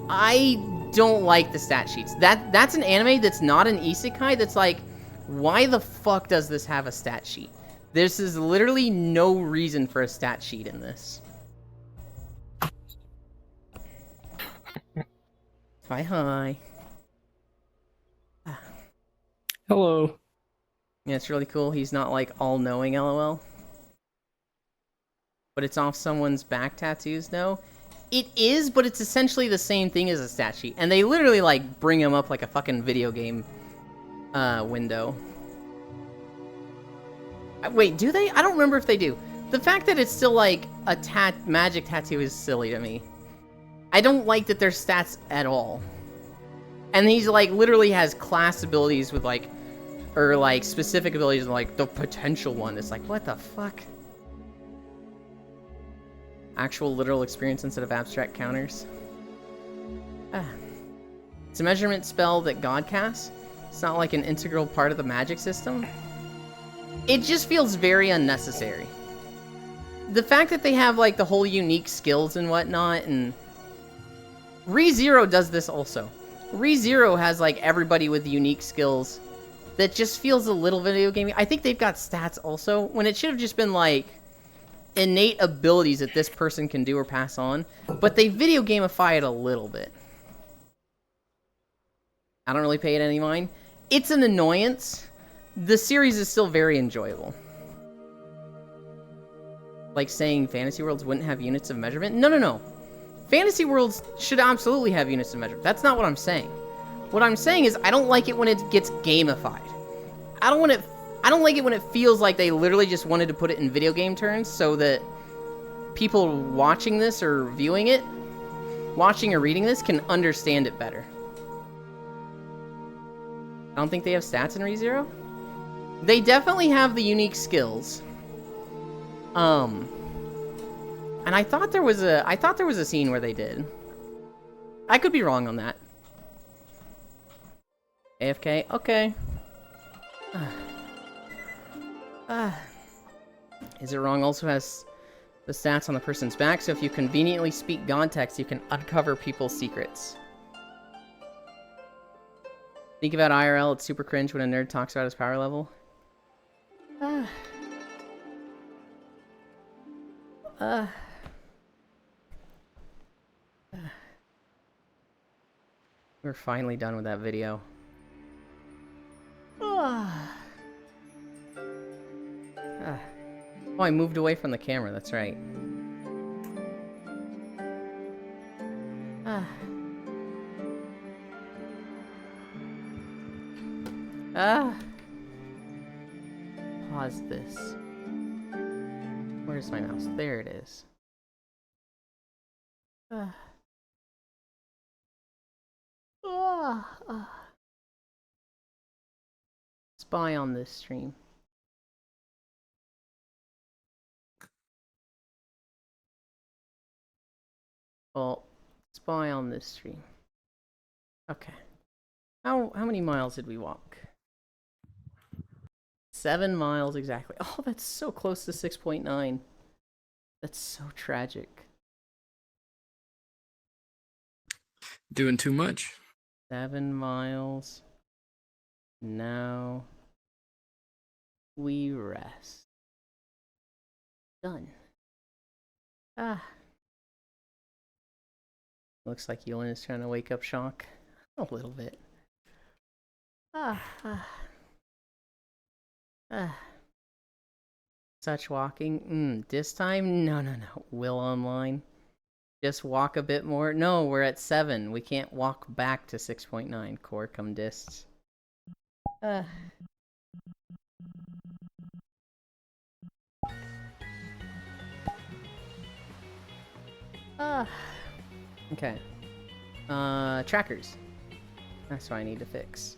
I don't like the stat sheets. That's an anime that's not an isekai that's like, why the fuck does this have a stat sheet? This is literally no reason for a stat sheet in this. Hi. Hello. Yeah, it's really cool. He's not like all-knowing, lol. But it's off someone's back tattoos, no? It is, but it's essentially the same thing as a stat sheet. And they literally, like, bring him up like a fucking video game window. Wait, do they? I don't remember if they do. The fact that it's still, like, a magic tattoo is silly to me. I don't like that there's stats at all. And he's, like, literally has class abilities with, like, or, like, specific abilities, like, the potential one. It's like, what the fuck? Actual literal experience instead of abstract counters. It's a measurement spell that God casts. It's not like an integral part of the magic system. It just feels very unnecessary. The fact that they have, like, the whole unique skills and whatnot, and... ReZero does this also. ReZero has, like, everybody with unique skills that just feels a little video gamey. I think they've got stats also, when it should have just been, like, innate abilities that this person can do or pass on, but they video gamify it a little bit. I don't really pay it any mind. It's an annoyance. The series is still very enjoyable. Like saying Fantasy Worlds wouldn't have units of measurement? No. Fantasy Worlds should absolutely have units of measurement. That's not what I'm saying. What I'm saying is I don't like it when it gets gamified. I don't like it when it feels like they literally just wanted to put it in video game terms so that people watching this or viewing it, watching or reading this, can understand it better. I don't think they have stats in ReZero. They definitely have the unique skills. And I thought there was a scene where they did. I could be wrong on that. AFK? Okay. Is It Wrong also has the stats on the person's back, so if you conveniently speak God text, you can uncover people's secrets. Think about IRL, it's super cringe when a nerd talks about his power level. We're finally done with that video. Oh, I moved away from the camera, that's right. Pause this. Where's my mouse? There it is. Spy on this stream. Well, spy on this stream. Okay. How many miles did we walk? 7 miles exactly. Oh, that's so close to 6.9. That's so tragic. Doing too much. 7 miles. Now we rest. Done. Ah. Looks like Yulin is trying to wake up Shock. A little bit. Such walking. This time? No. Will online. Just walk a bit more. No, we're at 7. We can't walk back to 6.9. Core come dists. Okay. Trackers. That's what I need to fix.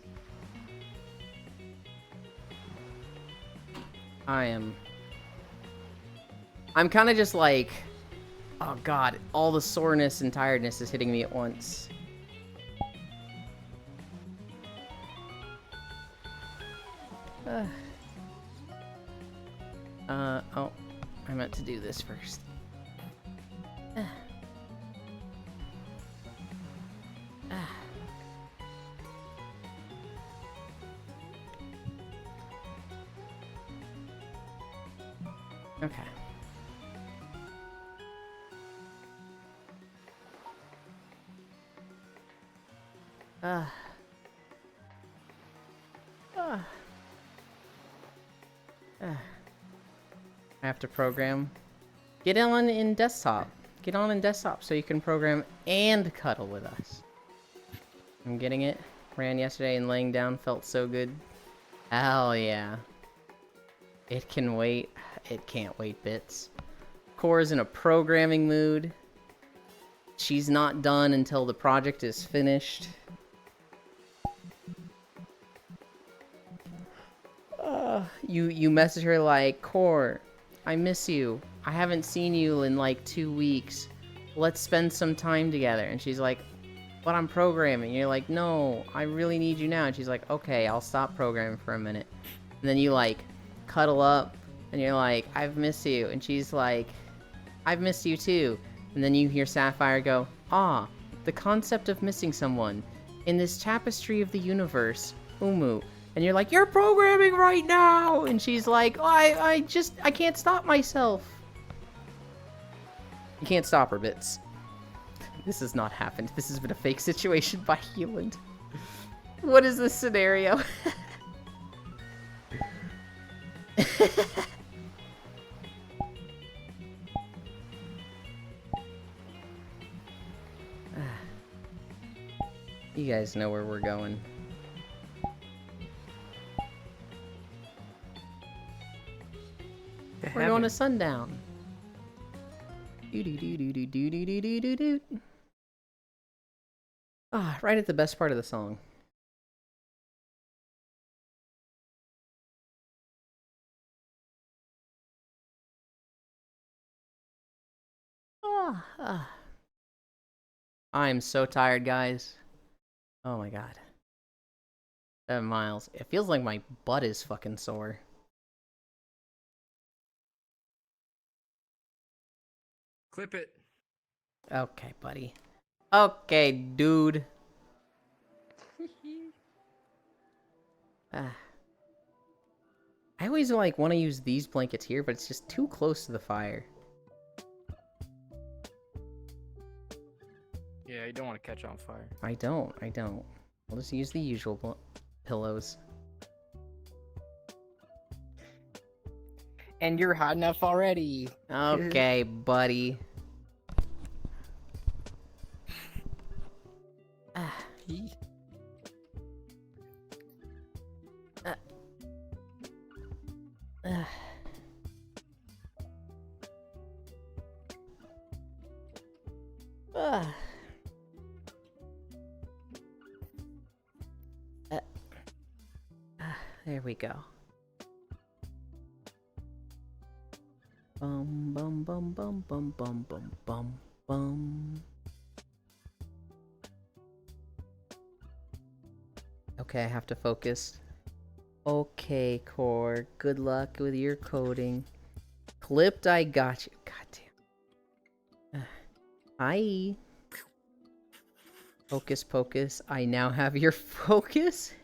I'm kind of just like, oh god, all the soreness and tiredness is hitting me at once. Oh, I meant to do this first. Okay. I have to program. Get on in desktop. Get on in desktop so you can program and cuddle with us. I'm getting it. Ran yesterday and laying down felt so good. Hell yeah. It can wait. It can't wait bits. Core's in a programming mood. She's not done until the project is finished. You message her like, Core, I miss you. I haven't seen you in like 2 weeks. Let's spend some time together. And she's like, but I'm programming. And you're like, no, I really need you now. And she's like, okay, I'll stop programming for a minute. And then you like cuddle up and you're like, I've missed you. And she's like, I've missed you too. And then you hear Sapphire go, ah, the concept of missing someone. In this tapestry of the universe, Umu. And you're like, you're programming right now! And she's like, oh, I can't stop myself. You can't stop her, Bits. This has not happened. This has been a fake situation by Hewland. What is this scenario? You guys know where we're going. We're going to sundown. Ah, right at the best part of the song. I'm so tired, guys. Oh my god. 7 miles. It feels like my butt is fucking sore. Clip it. Okay, buddy. Okay, dude. I always like want to use these blankets here, but it's just too close to the fire. Yeah, you don't want to catch on fire. I don't. I'll just use the usual pillows. And you're hot enough already. Okay, buddy. There we go. Bum bum bum bum bum bum bum bum bum. Okay, I have to focus. Okay, Core. Good luck with your coding. Clipped, I got you. God damn. Hi. Hocus pocus, I now have your focus.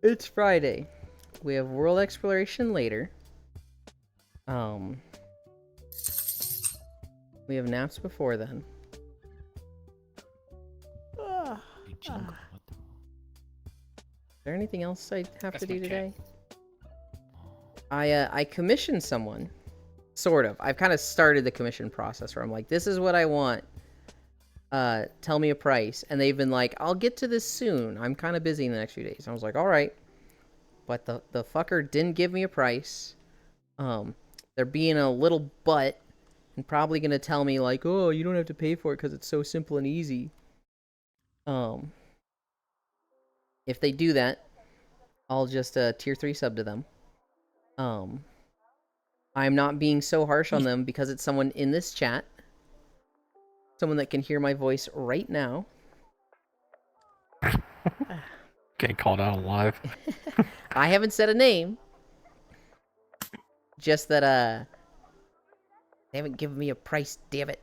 It's Friday. We have world exploration later. We have naps before then. Is there anything else I have to do today? I commissioned someone. Sort of. I've kind of started the commission process where I'm like, this is what I want. Tell me a price. And they've been like, I'll get to this soon. I'm kind of busy in the next few days. I was like, all right. But the fucker didn't give me a price. They're being a little butt and probably going to tell me like, oh, you don't have to pay for it because it's so simple and easy. If they do that, I'll just tier 3 sub to them. I'm not being so harsh on them because it's someone in this chat. Someone that can hear my voice right now. Getting called out live. I haven't said a name. Just that, they haven't given me a price, damn it.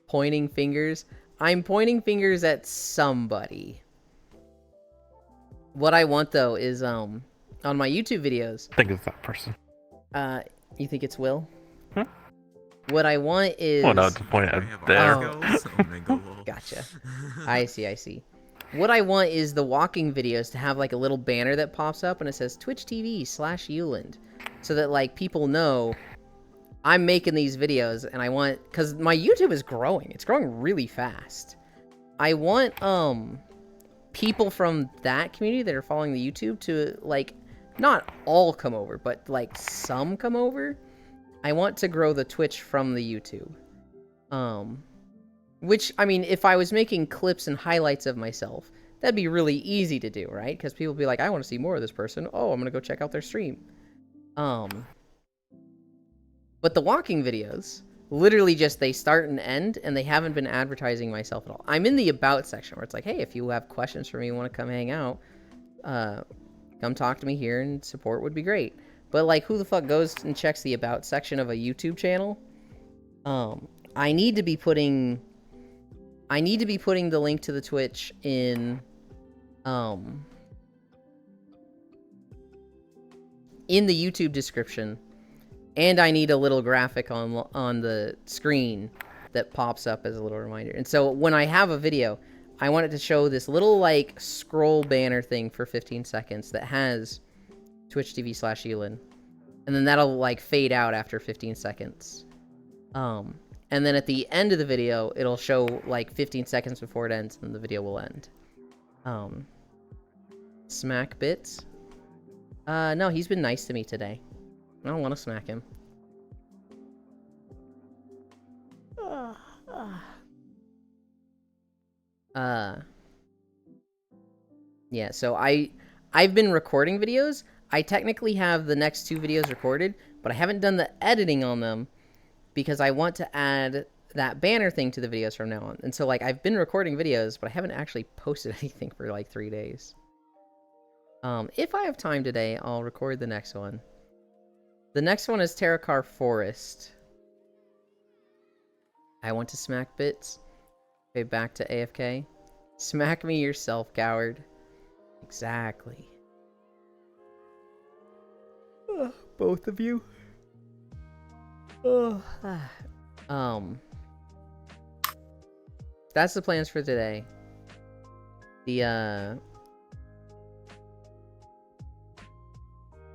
Pointing fingers. I'm pointing fingers at somebody. What I want, though, is, on my YouTube videos... I think it's that person. You think it's Will? Huh? What I want is... Well, no, to point at there. Gotcha. I see. What I want is the walking videos to have, like, a little banner that pops up and it says Twitch TV/Euland. So that, like, people know I'm making these videos and I want... Because my YouTube is growing. It's growing really fast. I want, people from that community that are following the YouTube to, like, not all come over, but, like, some come over. I want to grow the Twitch from the YouTube. Which, I mean, if I was making clips and highlights of myself, that'd be really easy to do, right? Because people would be like, I want to see more of this person. Oh, I'm going to go check out their stream. But the walking videos, literally just they start and end, and they haven't been advertising myself at all. I'm in the About section where it's like, hey, if you have questions for me, want to come hang out, come talk to me here, and support would be great. But, like, who the fuck goes and checks the About section of a YouTube channel? I need to be putting the link to the Twitch in the YouTube description. And I need a little graphic on the screen that pops up as a little reminder. And so when I have a video, I want it to show this little, like, scroll banner thing for 15 seconds that has Twitch TV/Euland. And then that'll, like, fade out after 15 seconds. And then at the end of the video, it'll show, like, 15 seconds before it ends, and the video will end. Smack Bits? No, he's been nice to me today. I don't want to smack him. Yeah, so I've been recording videos. I technically have the next 2 videos recorded, but I haven't done the editing on them because I want to add that banner thing to the videos from now on. And so, like, I've been recording videos, but I haven't actually posted anything for, like, 3 days. If I have time today, I'll record the next one. The next one is Terracar Forest. I want to smack Bits. Okay, back to AFK. Smack me yourself, coward. Exactly. Both of you. That's the plans for today.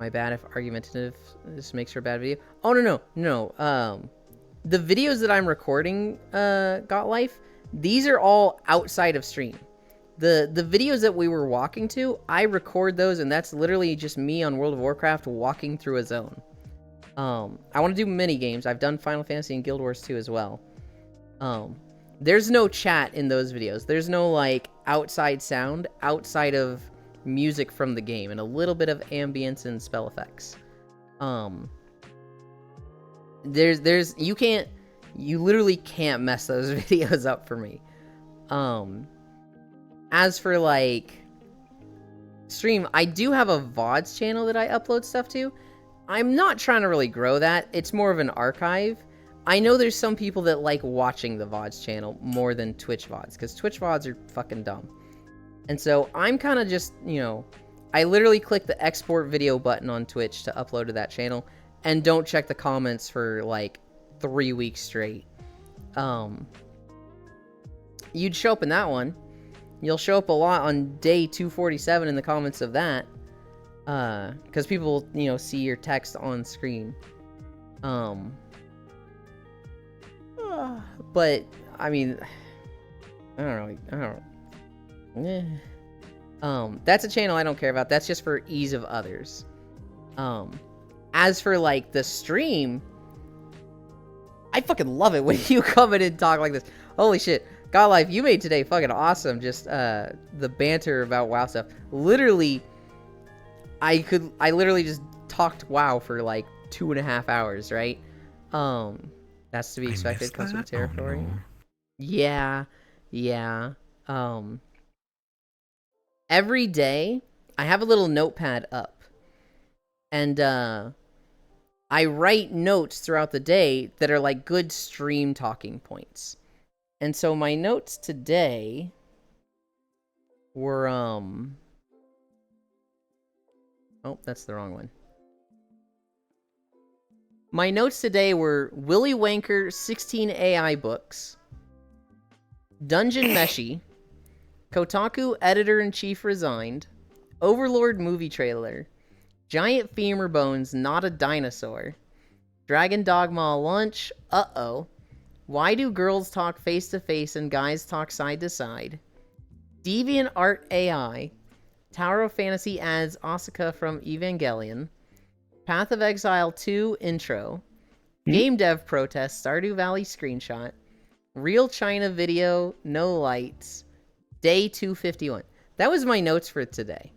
My bad if argumentative this makes for a bad video. Oh, no. The videos that I'm recording, Got Life, these are all outside of stream. The videos that we were walking to, I record those, and that's literally just me on World of Warcraft walking through a zone. I want to do mini games. I've done Final Fantasy and Guild Wars 2 as well. There's no chat in those videos. There's no, like, outside sound outside of music from the game and a little bit of ambience and spell effects. You literally can't mess those videos up for me. As for like stream, I do have a VODs channel that I upload stuff to. I'm not trying to really grow that. It's more of an archive. I know there's some people that like watching the VODs channel more than Twitch VODs, because Twitch VODs are fucking dumb. And so I'm kind of just, you know, I literally click the export video button on Twitch to upload to that channel and don't check the comments for like 3 weeks straight. You'd show up in that one. You'll show up a lot on day 247 in the comments of that. Because people, you know, see your text on screen. But, I mean, I don't know. That's a channel I don't care about. That's just for ease of others. As for, like, the stream, I fucking love it when you come in and talk like this. Holy shit. God Life, you made today fucking awesome. Just, the banter about WoW stuff. Literally, I literally just talked WoW for, like, 2.5 hours, right? That's to be expected. Comes with territory. Oh, no. Yeah. Every day, I have a little notepad up. And, I write notes throughout the day that are, like, good stream talking points. And so my notes today were, oh, that's the wrong one. My notes today were Willy Wanker 16 AI books, Dungeon Meshi, Kotaku editor-in-chief resigned, Overlord movie trailer, Giant femur bones, not a dinosaur, Dragon Dogma lunch, uh-oh, why do girls talk face-to-face and guys talk side-to-side, Deviant Art AI, Tower of Fantasy adds Asuka from Evangelion, Path of Exile 2 intro, Game Dev protest, Stardew Valley screenshot, Real China video, no lights, day 251. That was my notes for today.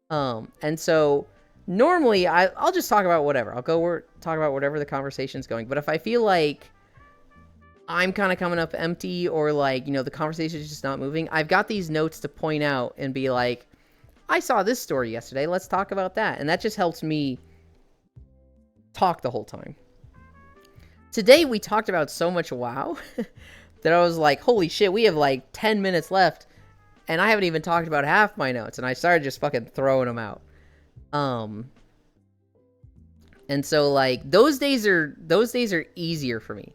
And so normally I'll just talk about whatever. I'll go talk about whatever the conversation's going. But if I feel like I'm kind of coming up empty or like, you know, the conversation's just not moving, I've got these notes to point out and be like, I saw this story yesterday. Let's talk about that. And that just helps me talk the whole time. Today we talked about so much WoW that I was like, holy shit, we have like 10 minutes left and I haven't even talked about half my notes, and I started just fucking throwing them out. And so like those days are easier for me.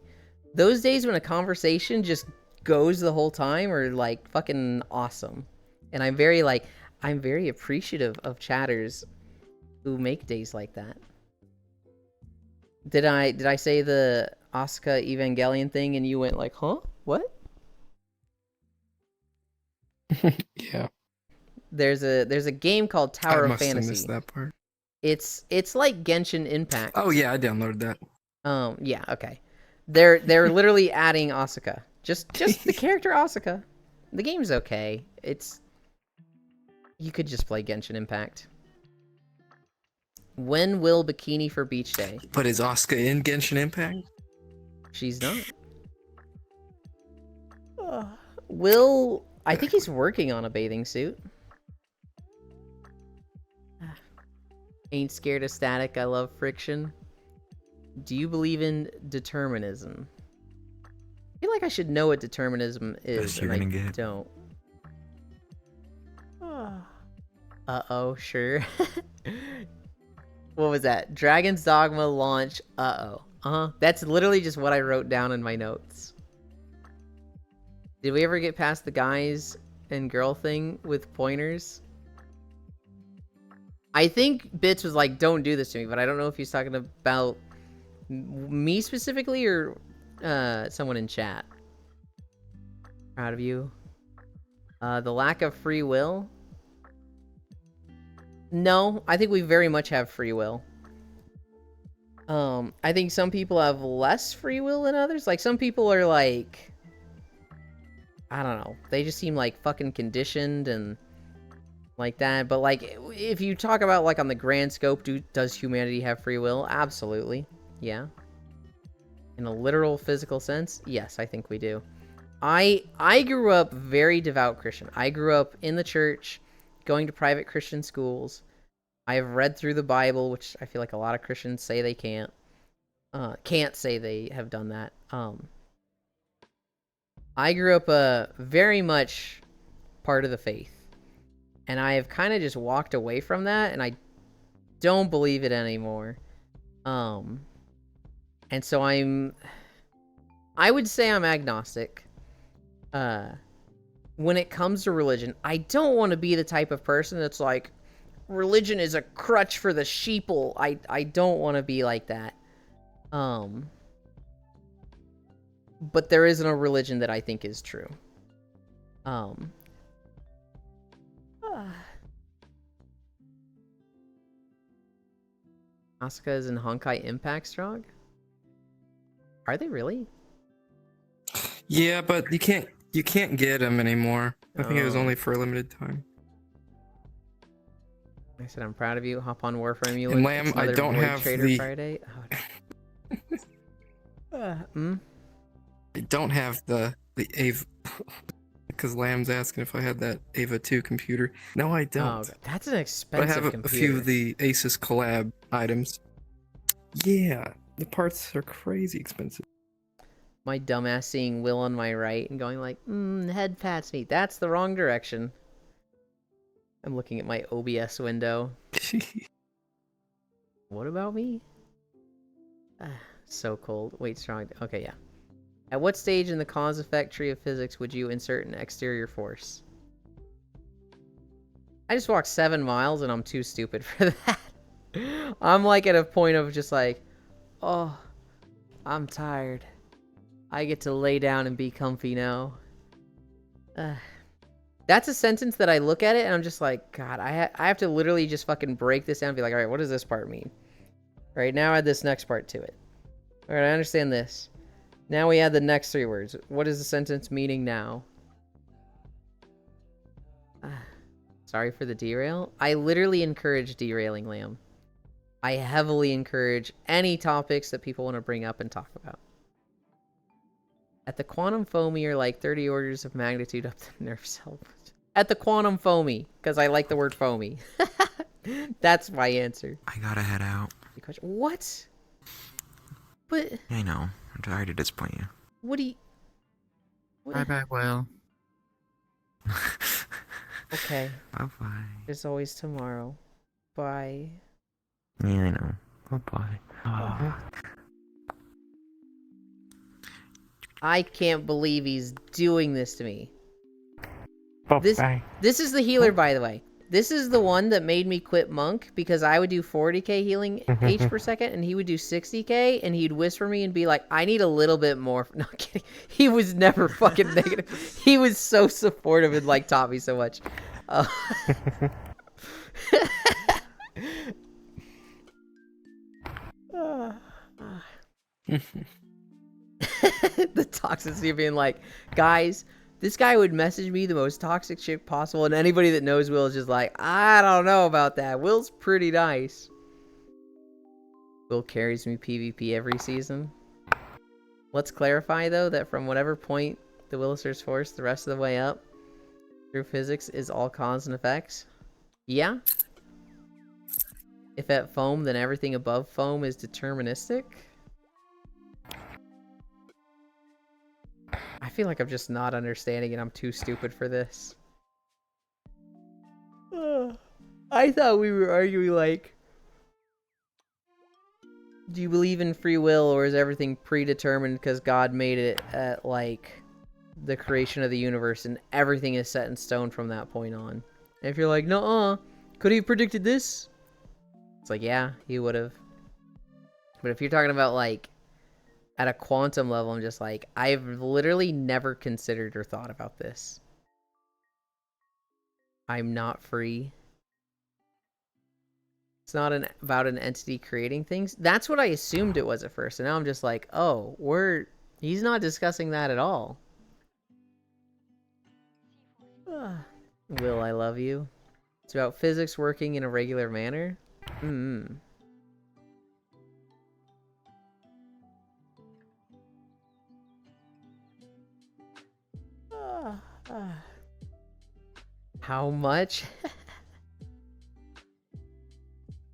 Those days when a conversation just goes the whole time are like fucking awesome. And I'm very appreciative of chatters who make days like that. Did I say the Asuka Evangelion thing and you went like, huh? What? Yeah. There's a game called Tower of Fantasy. I must have missed that part. It's like Genshin Impact. Oh yeah, I downloaded that. Yeah, okay. They're literally adding Asuka. Just the character Asuka. The game's okay. You could just play Genshin Impact. When will Bikini for Beach Day? But is Asuka in Genshin Impact? She's not. I think he's working on a bathing suit. Ain't scared of static, I love friction. Do you believe in determinism? I feel like I should know what determinism is, and I don't. Uh-oh, sure. What was that? Dragon's Dogma launch, uh-oh. That's literally just what I wrote down in my notes. Did we ever get past the guys and girl thing with pointers? I think Bits was like, don't do this to me, but I don't know if he's talking about me specifically or someone in chat. Proud of you. The lack of free will? No, I think we very much have free will. I think some people have less free will than others. Like, some people are like, I don't know. They just seem like fucking conditioned and like that. But like, if you talk about like on the grand scope, does humanity have free will? Absolutely. Yeah. In a literal physical sense, yes, I think we do. I grew up very devout Christian. I grew up in the church, going to private Christian schools. I have read through the Bible, which I feel like a lot of Christians say they can't say they have done that. I grew up very much part of the faith, and I have kind of just walked away from that, and I don't believe it anymore. And so I would say I'm agnostic. When it comes to religion, I don't want to be the type of person that's like, religion is a crutch for the sheeple. I don't want to be like that. But there isn't a religion that I think is true. Asuka is in Honkai Impact Strong? Are they really? Yeah, but you can't get them anymore. I think it was Oh. only for a limited time. I said I'm proud of you. Hop on Warframe Emulator. And Lamb, It's I another don't Void have Trader the Friday. Oh, I don't have the Ava because Lamb's asking if I had that Ava 2 computer. No, I don't. Oh, that's an But I expensive have a computer. few of the Asus collab items. Yeah, the parts are crazy expensive. My dumbass seeing Will on my right and going like, the head pats me. That's the wrong direction. I'm looking at my OBS window. What about me? So cold. Wait, strong. Okay, yeah. At what stage in the cause-effect tree of physics would you insert an exterior force? I just walked 7 miles and I'm too stupid for that. I'm like at a point of just like, oh, I'm tired. I get to lay down and be comfy now. That's a sentence that I look at it and I'm just like, God, I have to literally just fucking break this down and be like, all right, what does this part mean? All right, now add this next part to it. All right, I understand this. Now we add the next 3 words. What is the sentence meaning now? Sorry for the derail. I literally encourage derailing, Lamb. I heavily encourage any topics that people want to bring up and talk about. At the quantum foamy are like 30 orders of magnitude up the nerve cell. At the quantum foamy, because I like the word foamy. That's my answer. I gotta head out. What? But I know. I'm sorry to disappoint you. what do you... Bye bye, Will. Okay. Bye-bye. There's always tomorrow. Bye. Yeah, I know. Bye-bye. I can't believe he's doing this to me. Bye-bye. This is the healer, by the way. This is the one that made me quit Monk because I would do 40k healing H per second and he would do 60k and he'd whisper me and be like, I need a little bit more. No, I'm kidding. He was never fucking negative. He was so supportive and like taught me so much. The toxicity of being like, guys, this guy would message me the most toxic shit possible, and anybody that knows Will is just like, I don't know about that. Will's pretty nice. Will carries me PvP every season. Let's clarify, though, that from whatever point the Willisers force the rest of the way up through physics is all cause and effects. Yeah. If at foam, then everything above foam is deterministic. I feel like I'm just not understanding and I'm too stupid for this. I thought we were arguing like, do you believe in free will or is everything predetermined because God made it at like the creation of the universe and everything is set in stone from that point on? And if you're like, nuh-uh, could he have predicted this? It's like, yeah, he would have. But if you're talking about like at a quantum level, I'm just like, I've literally never considered or thought about this. I'm not free. It's not about an entity creating things. That's what I assumed it was at first. And now I'm just like, oh, he's not discussing that at all. Will, I love you. It's about physics working in a regular manner. How much?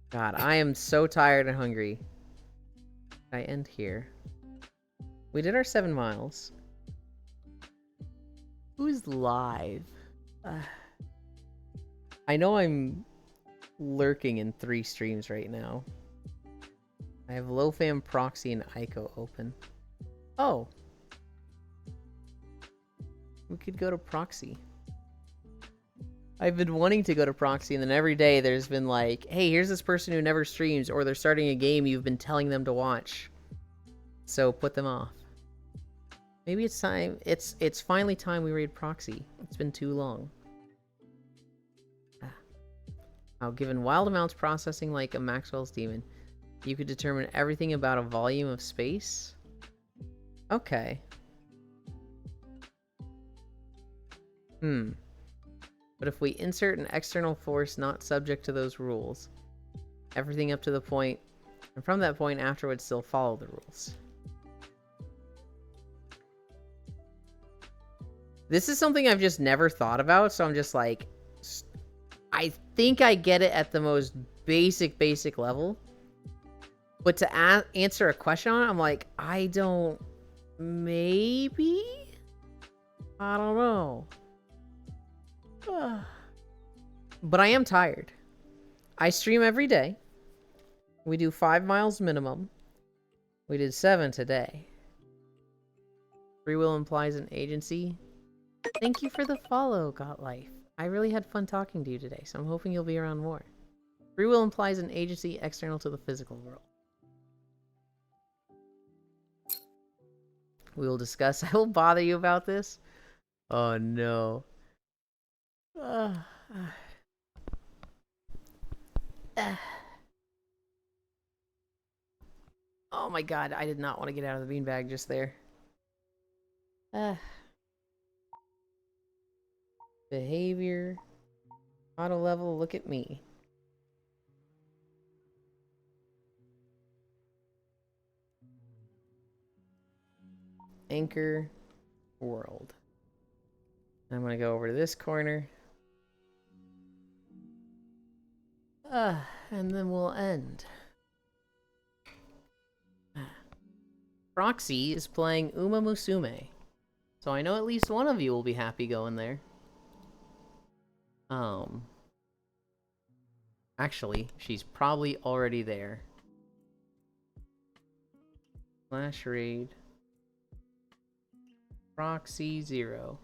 God, I am so tired and hungry. I end here. We did our 7 miles. Who's live? I know I'm lurking in 3 streams right now. I have LoFam, Proxy, and Ico open. Oh. We could go to Proxy. I've been wanting to go to Proxy, and then every day there's been like, hey, here's this person who never streams, or they're starting a game you've been telling them to watch. So put them off. Maybe it's time. It's finally time we raid Proxy. It's been too long. How given wild amounts processing like a Maxwell's demon, you could determine everything about a volume of space. Okay. But if we insert an external force not subject to those rules, everything up to the point, and from that point afterwards still follow the rules. This is something I've just never thought about, so I'm just like, I think I get it at the most basic level. But to answer a question on it, I'm like, I don't... Maybe? I don't know. But I am tired. I stream every day. We do 5 miles minimum. We did 7 today. Free will implies an agency. Thank you for the follow, Gotlife. I really had fun talking to you today, so I'm hoping you'll be around more. Free will implies an agency external to the physical world. We will discuss. I will bother you about this. Oh no. Oh my god, I did not want to get out of the beanbag just there. Behavior. Auto level, look at me. Anchor. World. I'm gonna go over to this corner. And then we'll end. Proxy is playing Uma Musume. So I know at least one of you will be happy going there. Actually, she's probably already there. Flash raid. Proxy 0.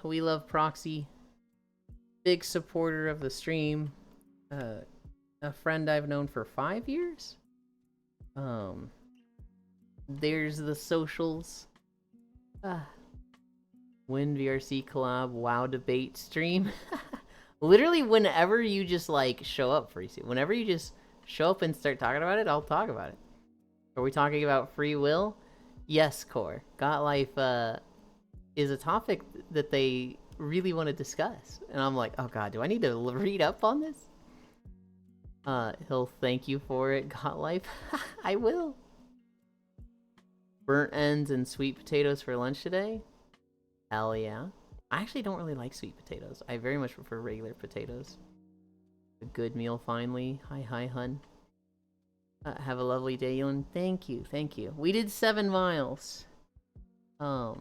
We love Proxy. Big supporter of the stream. A friend I've known for 5 years. There's the socials. Win VRC collab, WoW debate stream. Literally, whenever you just like show up, Freezy. Whenever you just show up and start talking about it, I'll talk about it. Are we talking about free will? Yes, Core. Gotlife is a topic that they really want to discuss. And I'm like, oh god, do I need to read up on this? He'll thank you for it, Gotlife. I will. Burnt ends and sweet potatoes for lunch today? Hell yeah. I actually don't really like sweet potatoes. I very much prefer regular potatoes. A good meal finally. Hi, hun. Have a lovely day, Elon. Thank you, thank you. We did 7 miles. Tell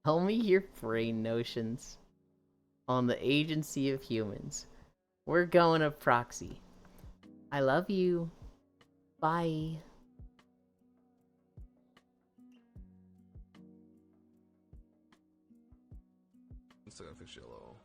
me your brain notions on the agency of humans. We're going to Proxy. I love you. Bye. I'm still gonna fix yellow.